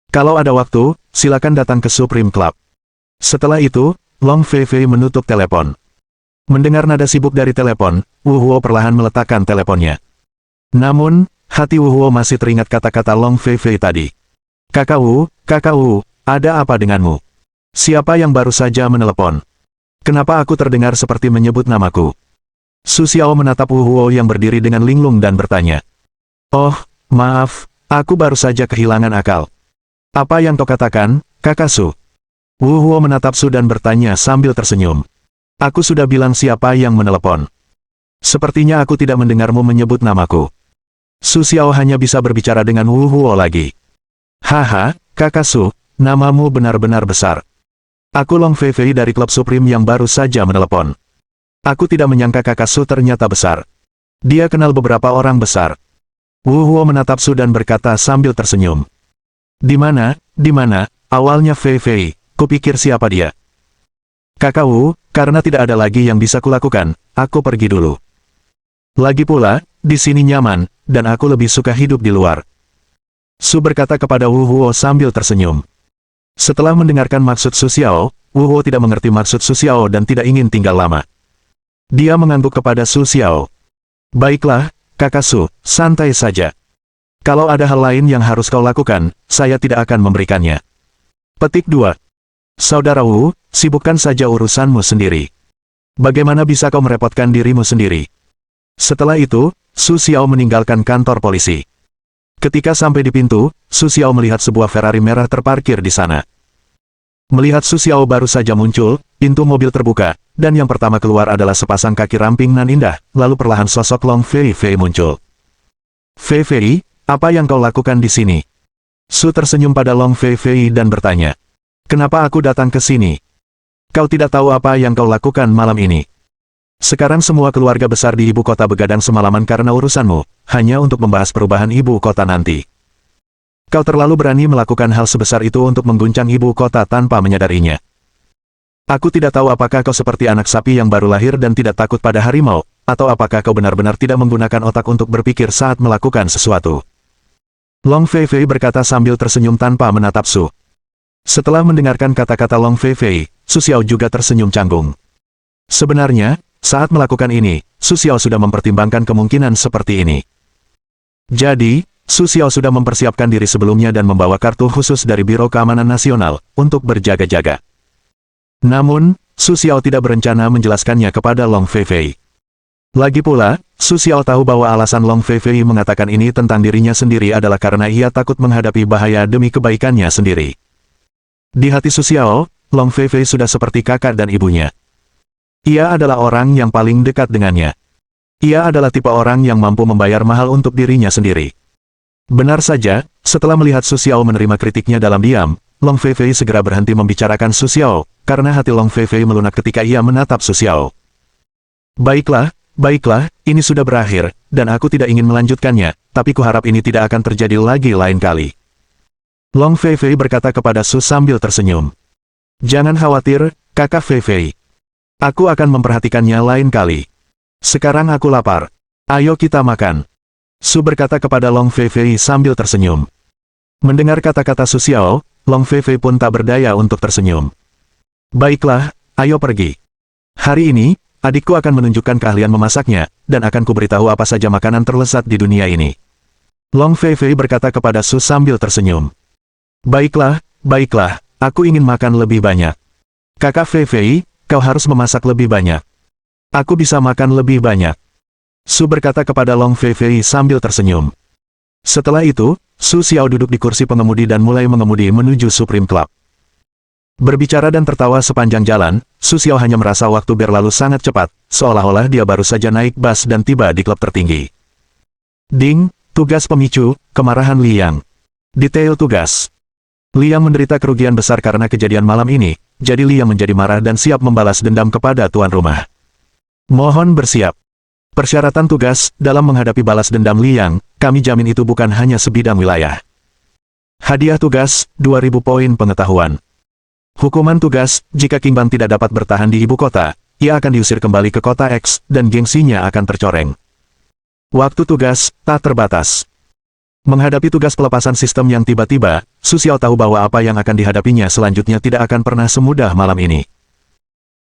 Kalau ada waktu, silakan datang ke Supreme Club. Setelah itu, Long Feifei menutup telepon. Mendengar nada sibuk dari telepon, Wu Huo perlahan meletakkan teleponnya. Namun, hati Wu Huo masih teringat kata-kata Long Feifei tadi. Kakak Wu, ada apa denganmu? Siapa yang baru saja menelepon? Kenapa aku terdengar seperti menyebut namaku? Su Xiao menatap Wu Huo yang berdiri dengan linglung dan bertanya. Oh, maaf, aku baru saja kehilangan akal. Apa yang kau katakan, Kakak Su? Wu Huo menatap Su dan bertanya sambil tersenyum. Aku sudah bilang siapa yang menelepon. Sepertinya aku tidak mendengarmu menyebut namaku. Su Xiao hanya bisa berbicara dengan Wu Huo lagi. Haha, Kakak Su, namamu benar-benar besar. Aku Long Feifei dari klub Supreme yang baru saja menelepon. Aku tidak menyangka Kakak Su ternyata besar. Dia kenal beberapa orang besar. Wu Huo menatap Su dan berkata sambil tersenyum. Di mana, awalnya Feifei, kupikir siapa dia. Kakak Wu, karena tidak ada lagi yang bisa kulakukan, aku pergi dulu. Lagi pula, di sini nyaman, dan aku lebih suka hidup di luar. Su berkata kepada Wu Huo sambil tersenyum. Setelah mendengarkan maksud Su Xiao, Wu Huo tidak mengerti maksud Su Xiao dan tidak ingin tinggal lama. Dia mengangguk kepada Su Xiao. Baiklah, Kakak Su, santai saja. Kalau ada hal lain yang harus kau lakukan, saya tidak akan memberikannya. Petik 2. Saudara Wu, sibukkan saja urusanmu sendiri. Bagaimana bisa kau merepotkan dirimu sendiri? Setelah itu, Su Xiao meninggalkan kantor polisi. Ketika sampai di pintu, Su Xiao melihat sebuah Ferrari merah terparkir di sana. Melihat Su Xiao baru saja muncul, pintu mobil terbuka, dan yang pertama keluar adalah sepasang kaki ramping nan indah, lalu perlahan sosok Long Fei Fei muncul. Fei Fei, apa yang kau lakukan di sini? Su tersenyum pada Long Fei Fei dan bertanya. Kenapa aku datang ke sini? Kau tidak tahu apa yang kau lakukan malam ini. Sekarang semua keluarga besar di ibu kota begadang semalaman karena urusanmu, hanya untuk membahas perubahan ibu kota nanti. Kau terlalu berani melakukan hal sebesar itu untuk mengguncang ibu kota tanpa menyadarinya. Aku tidak tahu apakah kau seperti anak sapi yang baru lahir dan tidak takut pada harimau, atau apakah kau benar-benar tidak menggunakan otak untuk berpikir saat melakukan sesuatu. Long Fei Fei berkata sambil tersenyum tanpa menatap Su. Setelah mendengarkan kata-kata Long Fei Fei, Su Xiao juga tersenyum canggung. Sebenarnya, saat melakukan ini, Su Xiao sudah mempertimbangkan kemungkinan seperti ini. Jadi, Su Xiao sudah mempersiapkan diri sebelumnya dan membawa kartu khusus dari Biro Keamanan Nasional untuk berjaga-jaga. Namun, Su Xiao tidak berencana menjelaskannya kepada Long Fei Fei. Lagi pula, Su Xiao tahu bahwa alasan Long Fei Fei mengatakan ini tentang dirinya sendiri adalah karena ia takut menghadapi bahaya demi kebaikannya sendiri. Di hati Su Xiao, Long Fei Fei sudah seperti kakak dan ibunya. Ia adalah orang yang paling dekat dengannya. Ia adalah tipe orang yang mampu membayar mahal untuk dirinya sendiri. Benar saja, setelah melihat Su Xiao menerima kritiknya dalam diam, Long Fei Fei segera berhenti membicarakan Su Xiao, karena hati Long Fei Fei melunak ketika ia menatap Su Xiao. Baiklah, ini sudah berakhir, dan aku tidak ingin melanjutkannya, tapi kuharap ini tidak akan terjadi lagi lain kali. Long Fei Fei berkata kepada Su sambil tersenyum. Jangan khawatir, kakak Fei Fei. Aku akan memperhatikannya lain kali. Sekarang aku lapar. Ayo kita makan. Su berkata kepada Long Fei Fei sambil tersenyum. Mendengar kata-kata Su Xiao, Long Fei Fei pun tak berdaya untuk tersenyum. Baiklah, ayo pergi. Hari ini, adikku akan menunjukkan keahlian memasaknya, dan akan kuberitahu apa saja makanan terlezat di dunia ini. Long Fei Fei berkata kepada Su sambil tersenyum. Baiklah, aku ingin makan lebih banyak. Kakak Fei Fei, kau harus memasak lebih banyak. Aku bisa makan lebih banyak. Su berkata kepada Long Fei Fei sambil tersenyum. Setelah itu, Su Xiao duduk di kursi pengemudi dan mulai mengemudi menuju Supreme Club. Berbicara dan tertawa sepanjang jalan, Su Xiao hanya merasa waktu berlalu sangat cepat, seolah-olah dia baru saja naik bus dan tiba di klub tertinggi. Ding, tugas pemicu, kemarahan Liang. Detail tugas. Liang menderita kerugian besar karena kejadian malam ini, jadi Liang menjadi marah dan siap membalas dendam kepada tuan rumah. Mohon bersiap. Persyaratan tugas, dalam menghadapi balas dendam Liang, kami jamin itu bukan hanya sebidang wilayah. Hadiah tugas, 2000 poin pengetahuan. Hukuman tugas, jika King Bang tidak dapat bertahan di ibu kota, ia akan diusir kembali ke kota X, dan gengsinya akan tercoreng. Waktu tugas, tak terbatas. Menghadapi tugas pelepasan sistem yang tiba-tiba, Su Xiao tahu bahwa apa yang akan dihadapinya selanjutnya tidak akan pernah semudah malam ini.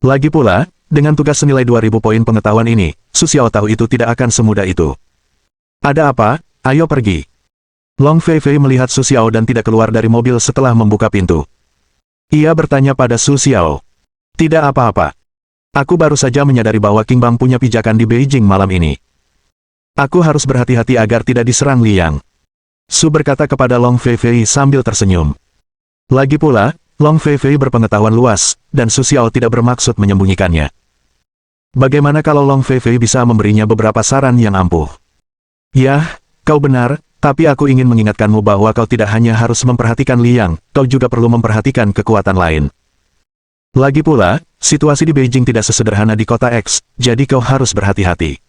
Lagi pula, dengan tugas senilai 2000 poin pengetahuan ini, Su Xiao tahu itu tidak akan semudah itu. Ada apa? Ayo pergi. Long Fei Fei melihat Su Xiao dan tidak keluar dari mobil setelah membuka pintu. Ia bertanya pada Su Xiao. Tidak apa-apa. Aku baru saja menyadari bahwa King Bang punya pijakan di Beijing malam ini. Aku harus berhati-hati agar tidak diserang Liang. Su berkata kepada Long Fei Fei sambil tersenyum. Lagi pula, Long Fei Fei berpengetahuan luas, dan Su Xiao tidak bermaksud menyembunyikannya. Bagaimana kalau Long Fei Fei bisa memberinya beberapa saran yang ampuh? Yah, kau benar, tapi aku ingin mengingatkanmu bahwa kau tidak hanya harus memperhatikan Liang, kau juga perlu memperhatikan kekuatan lain. Lagi pula, situasi di Beijing tidak sesederhana di kota X, jadi kau harus berhati-hati.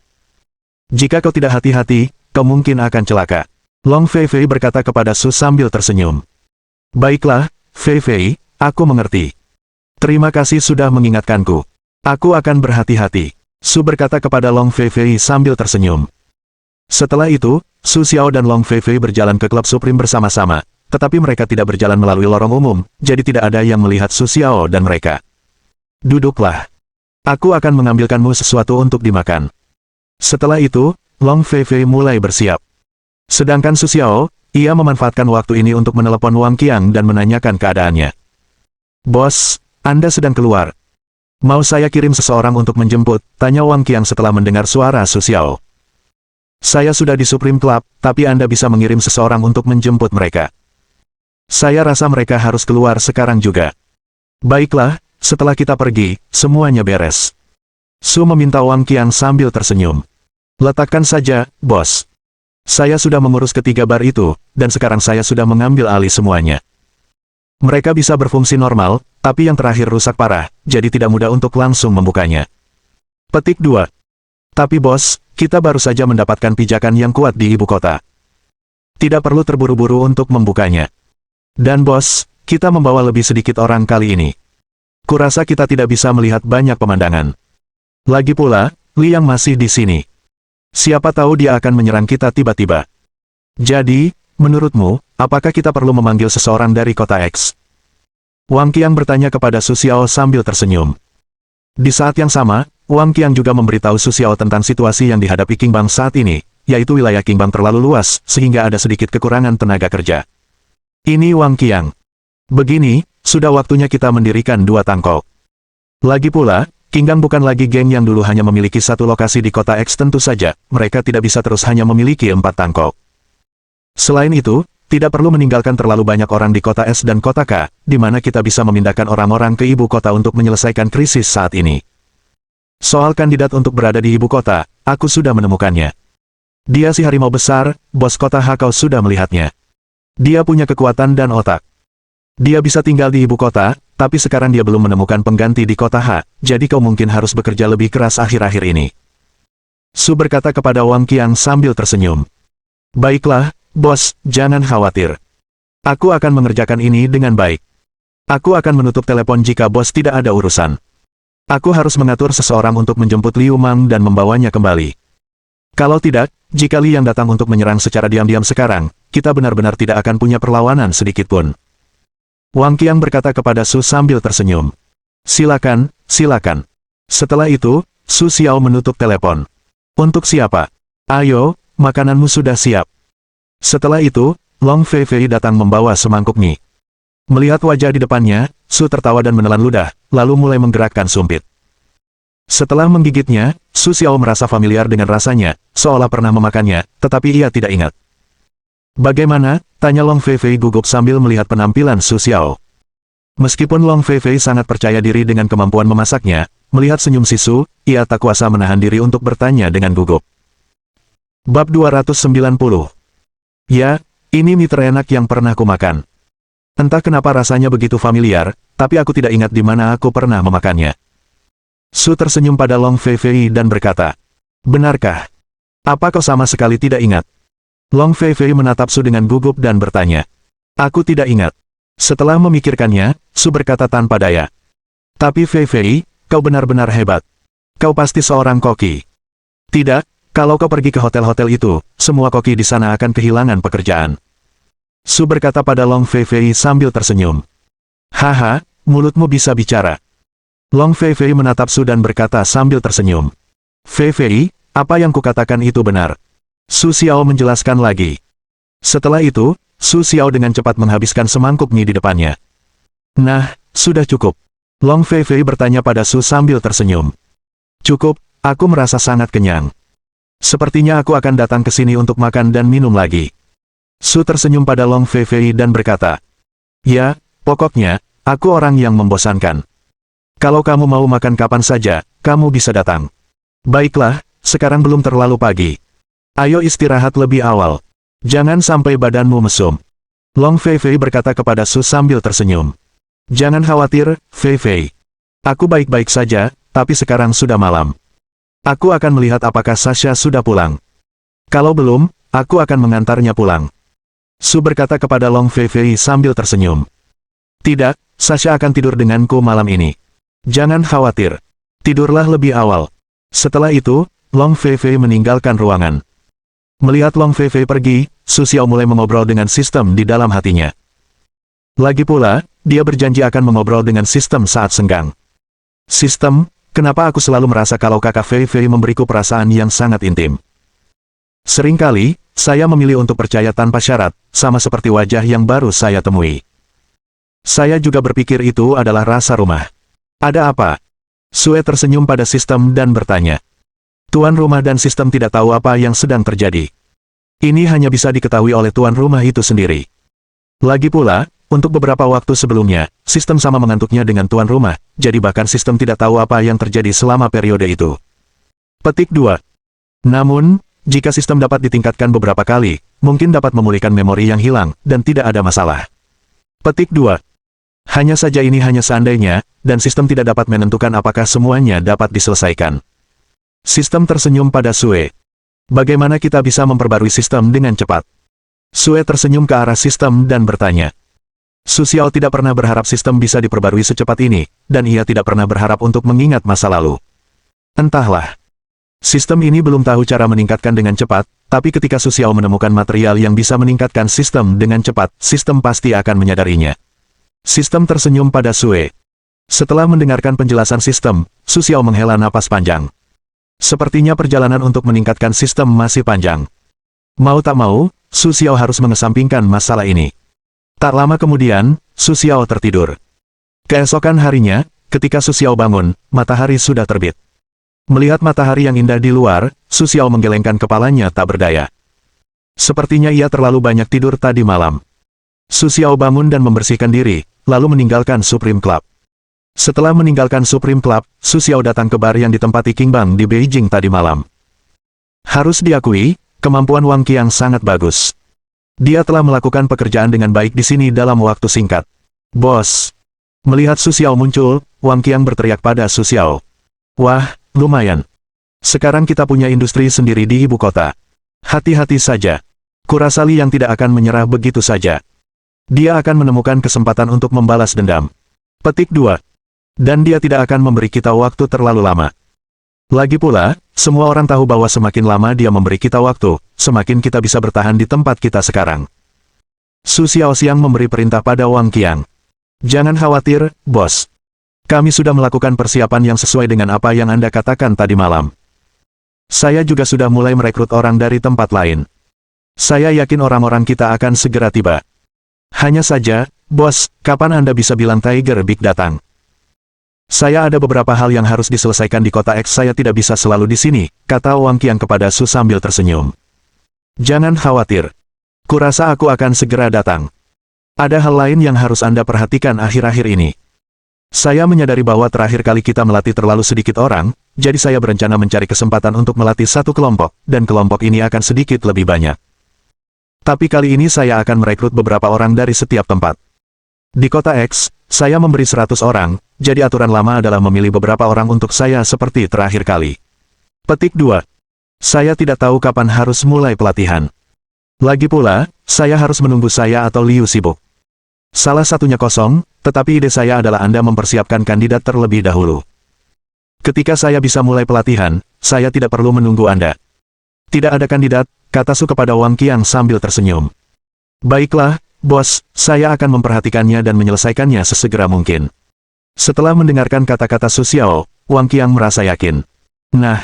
Jika kau tidak hati-hati, kau mungkin akan celaka. Long Fei Fei berkata kepada Su sambil tersenyum. Baiklah, Fei Fei, aku mengerti. Terima kasih sudah mengingatkanku. Aku akan berhati-hati. Su berkata kepada Long Fei Fei sambil tersenyum. Setelah itu, Su Xiao dan Long Fei Fei berjalan ke klub Supreme bersama-sama, tetapi mereka tidak berjalan melalui lorong umum, jadi tidak ada yang melihat Su Xiao dan mereka. Duduklah. Aku akan mengambilkanmu sesuatu untuk dimakan. Setelah itu, Long Fei Fei mulai bersiap. Sedangkan Su Xiao, ia memanfaatkan waktu ini untuk menelepon Wang Qiang dan menanyakan keadaannya. Bos, Anda sedang keluar. Mau saya kirim seseorang untuk menjemput, tanya Wang Qiang setelah mendengar suara Su Xiao. Saya sudah di Supreme Club, tapi Anda bisa mengirim seseorang untuk menjemput mereka. Saya rasa mereka harus keluar sekarang juga. Baiklah, setelah kita pergi, semuanya beres. Su meminta Wang Qiang sambil tersenyum. Letakkan saja, bos. Saya sudah mengurus ketiga bar itu, dan sekarang saya sudah mengambil alih semuanya. Mereka bisa berfungsi normal, tapi yang terakhir rusak parah, jadi tidak mudah untuk langsung membukanya. Petik 2. Tapi bos, kita baru saja mendapatkan pijakan yang kuat di ibu kota. Tidak perlu terburu-buru untuk membukanya. Dan bos, kita membawa lebih sedikit orang kali ini. Kurasa kita tidak bisa melihat banyak pemandangan. Lagi pula, Liang masih di sini. Siapa tahu dia akan menyerang kita tiba-tiba. Jadi, menurutmu, apakah kita perlu memanggil seseorang dari kota X? Wang Qiang bertanya kepada Su Xiao sambil tersenyum. Di saat yang sama, Wang Qiang juga memberitahu Su Xiao tentang situasi yang dihadapi Qingbang saat ini, yaitu wilayah Qingbang terlalu luas, sehingga ada sedikit kekurangan tenaga kerja. Ini Wang Qiang. Begini, sudah waktunya kita mendirikan 2 tangkok. Lagi pula, Qingbang bukan lagi geng yang dulu hanya memiliki satu lokasi di kota X, tentu saja, mereka tidak bisa terus hanya memiliki 4 tangkok. Selain itu, tidak perlu meninggalkan terlalu banyak orang di kota S dan kota K, di mana kita bisa memindahkan orang-orang ke ibu kota untuk menyelesaikan krisis saat ini. Soal kandidat untuk berada di ibu kota, aku sudah menemukannya. Dia si harimau besar, bos kota H, kau sudah melihatnya. Dia punya kekuatan dan otak. Dia bisa tinggal di ibu kota, tapi sekarang dia belum menemukan pengganti di kota H, jadi kau mungkin harus bekerja lebih keras akhir-akhir ini. Su berkata kepada Wang Qiang sambil tersenyum. Baiklah, bos, jangan khawatir. Aku akan mengerjakan ini dengan baik. Aku akan menutup telepon jika bos tidak ada urusan. Aku harus mengatur seseorang untuk menjemput Liu Mang dan membawanya kembali. Kalau tidak, jika Li yang datang untuk menyerang secara diam-diam sekarang, kita benar-benar tidak akan punya perlawanan sedikitpun. Wang Qiang berkata kepada Su sambil tersenyum. Silakan, silakan. Setelah itu, Su Xiao menutup telepon. Untuk siapa? Ayo, makananmu sudah siap. Setelah itu, Long Fei Fei datang membawa semangkuk mie. Melihat wajah di depannya, Su tertawa dan menelan ludah, lalu mulai menggerakkan sumpit. Setelah menggigitnya, Su Xiao merasa familiar dengan rasanya, seolah pernah memakannya, tetapi ia tidak ingat. Bagaimana? Tanya Long Fei Fei gugup sambil melihat penampilan Su Xiao. Meskipun Long Fei Fei sangat percaya diri dengan kemampuan memasaknya, melihat senyum si Su, ia tak kuasa menahan diri untuk bertanya dengan gugup. Bab 290. Ya, ini mie terenak yang pernah kumakan. Entah kenapa rasanya begitu familiar, tapi aku tidak ingat di mana aku pernah memakannya. Su tersenyum pada Long Fei Fei dan berkata, benarkah? Apa kau sama sekali tidak ingat? Long Fei Fei menatap Su dengan gugup dan bertanya. Aku tidak ingat. Setelah memikirkannya, Su berkata tanpa daya. Tapi Fei Fei, kau benar-benar hebat. Kau pasti seorang koki. Tidak, kalau kau pergi ke hotel-hotel itu, semua koki di sana akan kehilangan pekerjaan. Su berkata pada Long Fei Fei sambil tersenyum. Haha, mulutmu bisa bicara. Long Fei Fei menatap Su dan berkata sambil tersenyum. Fei Fei, apa yang kukatakan itu benar. Su Xiao menjelaskan lagi. Setelah itu, Su Xiao dengan cepat menghabiskan semangkuk mie di depannya. Nah, sudah cukup. Long Fei Fei bertanya pada Su sambil tersenyum. Cukup, aku merasa sangat kenyang. Sepertinya aku akan datang ke sini untuk makan dan minum lagi. Su tersenyum pada Long Fei Fei dan berkata. Ya, pokoknya, aku orang yang membosankan. Kalau kamu mau makan kapan saja, kamu bisa datang. Baiklah, sekarang belum terlalu pagi. Ayo istirahat lebih awal. Jangan sampai badanmu mesum. Long Fei Fei berkata kepada Su sambil tersenyum. Jangan khawatir, Fei Fei. Aku baik-baik saja, tapi sekarang sudah malam. Aku akan melihat apakah Sasha sudah pulang. Kalau belum, aku akan mengantarnya pulang. Su berkata kepada Long Fei Fei sambil tersenyum. Tidak, Sasha akan tidur denganku malam ini. Jangan khawatir. Tidurlah lebih awal. Setelah itu, Long Fei Fei meninggalkan ruangan. Melihat Long Fei Fei pergi, Su Xiao mulai mengobrol dengan sistem di dalam hatinya. Lagi pula, dia berjanji akan mengobrol dengan sistem saat senggang. Sistem, kenapa aku selalu merasa kalau kakak Fei Fei memberiku perasaan yang sangat intim? Seringkali, saya memilih untuk percaya tanpa syarat, sama seperti wajah yang baru saya temui. Saya juga berpikir itu adalah rasa rumah. Ada apa? Sue tersenyum pada sistem dan bertanya. Tuan rumah dan sistem tidak tahu apa yang sedang terjadi. Ini hanya bisa diketahui oleh tuan rumah itu sendiri. Lagi pula, untuk beberapa waktu sebelumnya, sistem sama mengantuknya dengan tuan rumah, jadi bahkan sistem tidak tahu apa yang terjadi selama periode itu. Petik 2. Namun, jika sistem dapat ditingkatkan beberapa kali, mungkin dapat memulihkan memori yang hilang, dan tidak ada masalah. Petik 2. Hanya saja ini hanya seandainya, dan sistem tidak dapat menentukan apakah semuanya dapat diselesaikan. Sistem tersenyum pada Sue. Bagaimana kita bisa memperbarui sistem dengan cepat? Sue tersenyum ke arah sistem dan bertanya. Su Xiao tidak pernah berharap sistem bisa diperbarui secepat ini, dan ia tidak pernah berharap untuk mengingat masa lalu. Entahlah. Sistem ini belum tahu cara meningkatkan dengan cepat, tapi ketika Su Xiao menemukan material yang bisa meningkatkan sistem dengan cepat, sistem pasti akan menyadarinya. Sistem tersenyum pada Sue. Setelah mendengarkan penjelasan sistem, Su Xiao menghela napas panjang. Sepertinya perjalanan untuk meningkatkan sistem masih panjang. Mau tak mau, Su Xiao harus mengesampingkan masalah ini. Tak lama kemudian, Su Xiao tertidur. Keesokan harinya, ketika Su Xiao bangun, matahari sudah terbit. Melihat matahari yang indah di luar, Su Xiao menggelengkan kepalanya tak berdaya. Sepertinya ia terlalu banyak tidur tadi malam. Su Xiao bangun dan membersihkan diri, lalu meninggalkan Supreme Club. Setelah meninggalkan Supreme Club, Su Xiao datang ke bar yang ditempati King Bang di Beijing tadi malam. Harus diakui, kemampuan Wang Qiang sangat bagus. Dia telah melakukan pekerjaan dengan baik di sini dalam waktu singkat. Bos! Melihat Su Xiao muncul, Wang Qiang berteriak pada Su Xiao. Wah, lumayan. Sekarang kita punya industri sendiri di ibu kota. Hati-hati saja. Kurasa Li yang tidak akan menyerah begitu saja. Dia akan menemukan kesempatan untuk membalas dendam. Petik 2. Dan dia tidak akan memberi kita waktu terlalu lama. Lagi pula, semua orang tahu bahwa semakin lama dia memberi kita waktu, semakin kita bisa bertahan di tempat kita sekarang. Su Xiaoxiang memberi perintah pada Wang Qiang. Jangan khawatir, bos. Kami sudah melakukan persiapan yang sesuai dengan apa yang Anda katakan tadi malam. Saya juga sudah mulai merekrut orang dari tempat lain. Saya yakin orang-orang kita akan segera tiba. Hanya saja, bos, kapan Anda bisa bilang Tiger Big datang? Saya ada beberapa hal yang harus diselesaikan di kota X. Saya tidak bisa selalu di sini, kata Wang Qiang kepada Su sambil tersenyum. Jangan khawatir. Kurasa aku akan segera datang. Ada hal lain yang harus Anda perhatikan akhir-akhir ini. Saya menyadari bahwa terakhir kali kita melatih terlalu sedikit orang, jadi saya berencana mencari kesempatan untuk melatih satu kelompok, dan kelompok ini akan sedikit lebih banyak. Tapi kali ini saya akan merekrut beberapa orang dari setiap tempat. Di kota X, saya memberi 100 orang, jadi aturan lama adalah memilih beberapa orang untuk saya seperti terakhir kali. Petik 2. Saya tidak tahu kapan harus mulai pelatihan. Lagi pula, saya harus menunggu saya atau Liu sibuk. Salah satunya kosong, tetapi ide saya adalah Anda mempersiapkan kandidat terlebih dahulu. Ketika saya bisa mulai pelatihan, saya tidak perlu menunggu Anda. Tidak ada kandidat, kata Su kepada Wang Qiang sambil tersenyum. Baiklah, bos, saya akan memperhatikannya dan menyelesaikannya sesegera mungkin. Setelah mendengarkan kata-kata Su Xiao, Wang Qiang merasa yakin. Nah,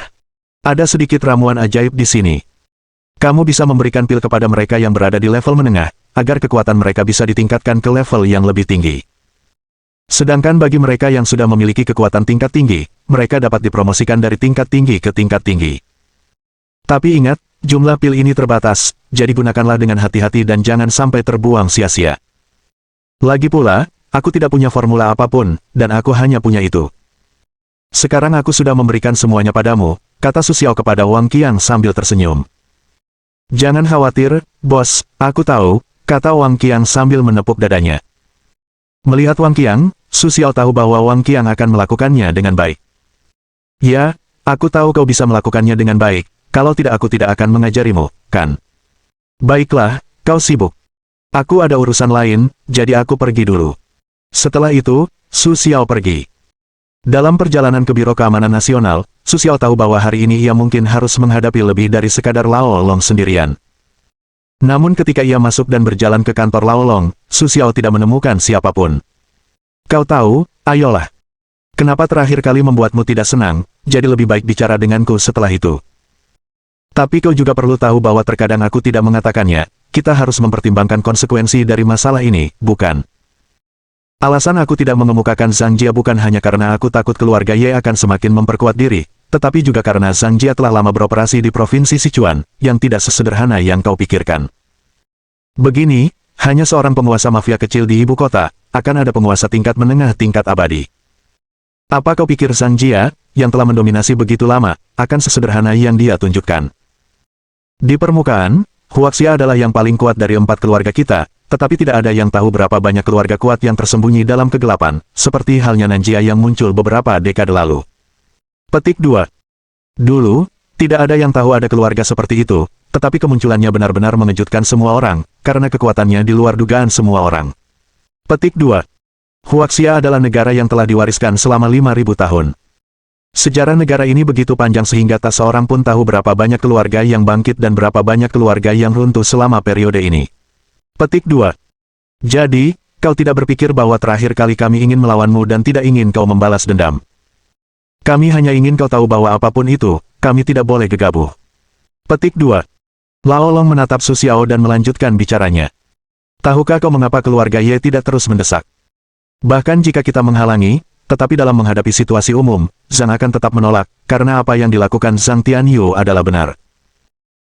ada sedikit ramuan ajaib di sini. Kamu bisa memberikan pil kepada mereka yang berada di level menengah, agar kekuatan mereka bisa ditingkatkan ke level yang lebih tinggi. Sedangkan bagi mereka yang sudah memiliki kekuatan tingkat tinggi, mereka dapat dipromosikan dari tingkat tinggi ke tingkat tinggi. Tapi ingat, jumlah pil ini terbatas, jadi gunakanlah dengan hati-hati dan jangan sampai terbuang sia-sia. Lagi pula, aku tidak punya formula apapun, dan aku hanya punya itu. Sekarang aku sudah memberikan semuanya padamu, kata Su Xiao kepada Wang Qiang sambil tersenyum. Jangan khawatir, bos, aku tahu, kata Wang Qiang sambil menepuk dadanya. Melihat Wang Qiang, Su Xiao tahu bahwa Wang Qiang akan melakukannya dengan baik. Ya, aku tahu kau bisa melakukannya dengan baik, kalau tidak aku tidak akan mengajarimu, kan? Baiklah, kau sibuk. Aku ada urusan lain, jadi aku pergi dulu. Setelah itu, Su Xiao pergi. Dalam perjalanan ke Biro Keamanan Nasional, Su Xiao tahu bahwa hari ini ia mungkin harus menghadapi lebih dari sekadar Lao Long sendirian. Namun ketika ia masuk dan berjalan ke kantor Lao Long, Su Xiao tidak menemukan siapapun. Kau tahu, ayolah. Kenapa terakhir kali membuatmu tidak senang, jadi lebih baik bicara denganku setelah itu. Tapi kau juga perlu tahu bahwa terkadang aku tidak mengatakannya, kita harus mempertimbangkan konsekuensi dari masalah ini, bukan? Alasan aku tidak mengemukakan Zhang Jia bukan hanya karena aku takut keluarga Ye akan semakin memperkuat diri, tetapi juga karena Zhang Jia telah lama beroperasi di Provinsi Sichuan, yang tidak sesederhana yang kau pikirkan. Begini, hanya seorang penguasa mafia kecil di ibu kota, akan ada penguasa tingkat menengah tingkat abadi. Apa kau pikir Zhang Jia, yang telah mendominasi begitu lama, akan sesederhana yang dia tunjukkan? Di permukaan, Huaxia adalah yang paling kuat dari 4 keluarga kita, tetapi tidak ada yang tahu berapa banyak keluarga kuat yang tersembunyi dalam kegelapan, seperti halnya Nanjia yang muncul beberapa dekade lalu. Petik 2. Dulu, tidak ada yang tahu ada keluarga seperti itu, tetapi kemunculannya benar-benar mengejutkan semua orang, karena kekuatannya di luar dugaan semua orang. Petik 2. Huaxia adalah negara yang telah diwariskan selama 5.000 tahun. Sejarah negara ini begitu panjang sehingga tak seorang pun tahu berapa banyak keluarga yang bangkit dan berapa banyak keluarga yang runtuh selama periode ini. Petik 2. Jadi, kau tidak berpikir bahwa terakhir kali kami ingin melawanmu dan tidak ingin kau membalas dendam. Kami hanya ingin kau tahu bahwa apapun itu, kami tidak boleh gegabah. Petik 2. Lao Long menatap Su Xiao dan melanjutkan bicaranya. Tahukah kau mengapa keluarga Ye tidak terus mendesak? Bahkan jika kita menghalangi, tetapi dalam menghadapi situasi umum, Zhang akan tetap menolak, karena apa yang dilakukan Zhang Tianyu adalah benar.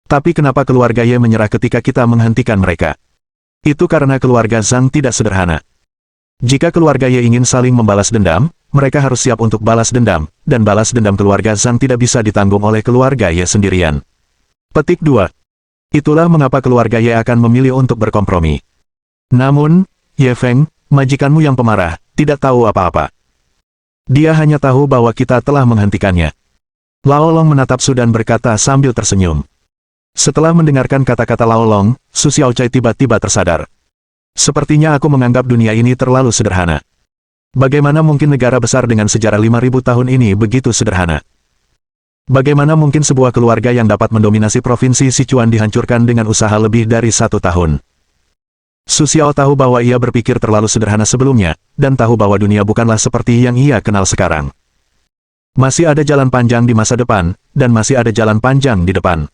Tapi kenapa keluarga Ye menyerah ketika kita menghentikan mereka? Itu karena keluarga Zhang tidak sederhana. Jika keluarga Ye ingin saling membalas dendam, mereka harus siap untuk balas dendam, dan balas dendam keluarga Zhang tidak bisa ditanggung oleh keluarga Ye sendirian. Petik 2. Itulah mengapa keluarga Ye akan memilih untuk berkompromi. Namun, Ye Feng, majikanmu yang pemarah, tidak tahu apa-apa. Dia hanya tahu bahwa kita telah menghentikannya. Lao Long menatap Su dan berkata sambil tersenyum. Setelah mendengarkan kata-kata Lao Long, Su Xiaocai tiba-tiba tersadar. Sepertinya aku menganggap dunia ini terlalu sederhana. Bagaimana mungkin negara besar dengan sejarah 5.000 tahun ini begitu sederhana? Bagaimana mungkin sebuah keluarga yang dapat mendominasi Provinsi Sichuan dihancurkan dengan usaha lebih dari 1 tahun? Su Xiao tahu bahwa ia berpikir terlalu sederhana sebelumnya, dan tahu bahwa dunia bukanlah seperti yang ia kenal sekarang. Masih ada jalan panjang di masa depan, dan masih ada jalan panjang di depan.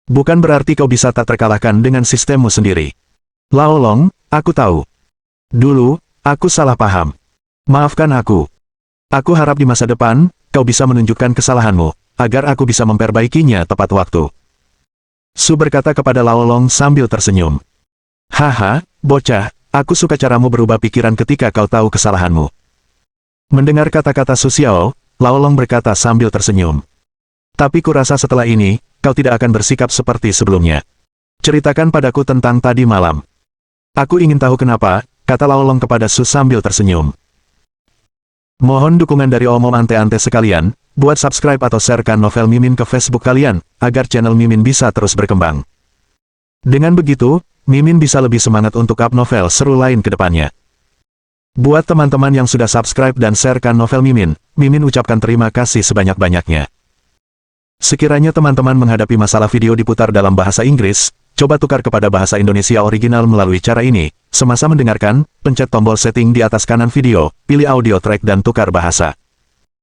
Bukan berarti kau bisa tak terkalahkan dengan sistemmu sendiri. Lao Long, aku tahu. Dulu, aku salah paham. Maafkan aku. Aku harap di masa depan, kau bisa menunjukkan kesalahanmu, agar aku bisa memperbaikinya tepat waktu. Su berkata kepada Lao Long sambil tersenyum. Haha, bocah, aku suka caramu berubah pikiran ketika kau tahu kesalahanmu. Mendengar kata-kata Su Xiao, Lao Long berkata sambil tersenyum. Tapi kurasa setelah ini, kau tidak akan bersikap seperti sebelumnya. Ceritakan padaku tentang tadi malam. Aku ingin tahu kenapa, kata Lao Long kepada Su sambil tersenyum. Mohon dukungan dari omom ante-ante sekalian, buat subscribe atau sharekan novel Mimin ke Facebook kalian, agar channel Mimin bisa terus berkembang. Dengan begitu, Mimin bisa lebih semangat untuk up novel seru lain ke depannya. Buat teman-teman yang sudah subscribe dan sharekan novel Mimin, Mimin ucapkan terima kasih sebanyak-banyaknya. Sekiranya teman-teman menghadapi masalah video diputar dalam bahasa Inggris, coba tukar kepada bahasa Indonesia original melalui cara ini. Semasa mendengarkan, pencet tombol setting di atas kanan video, pilih audio track dan tukar bahasa.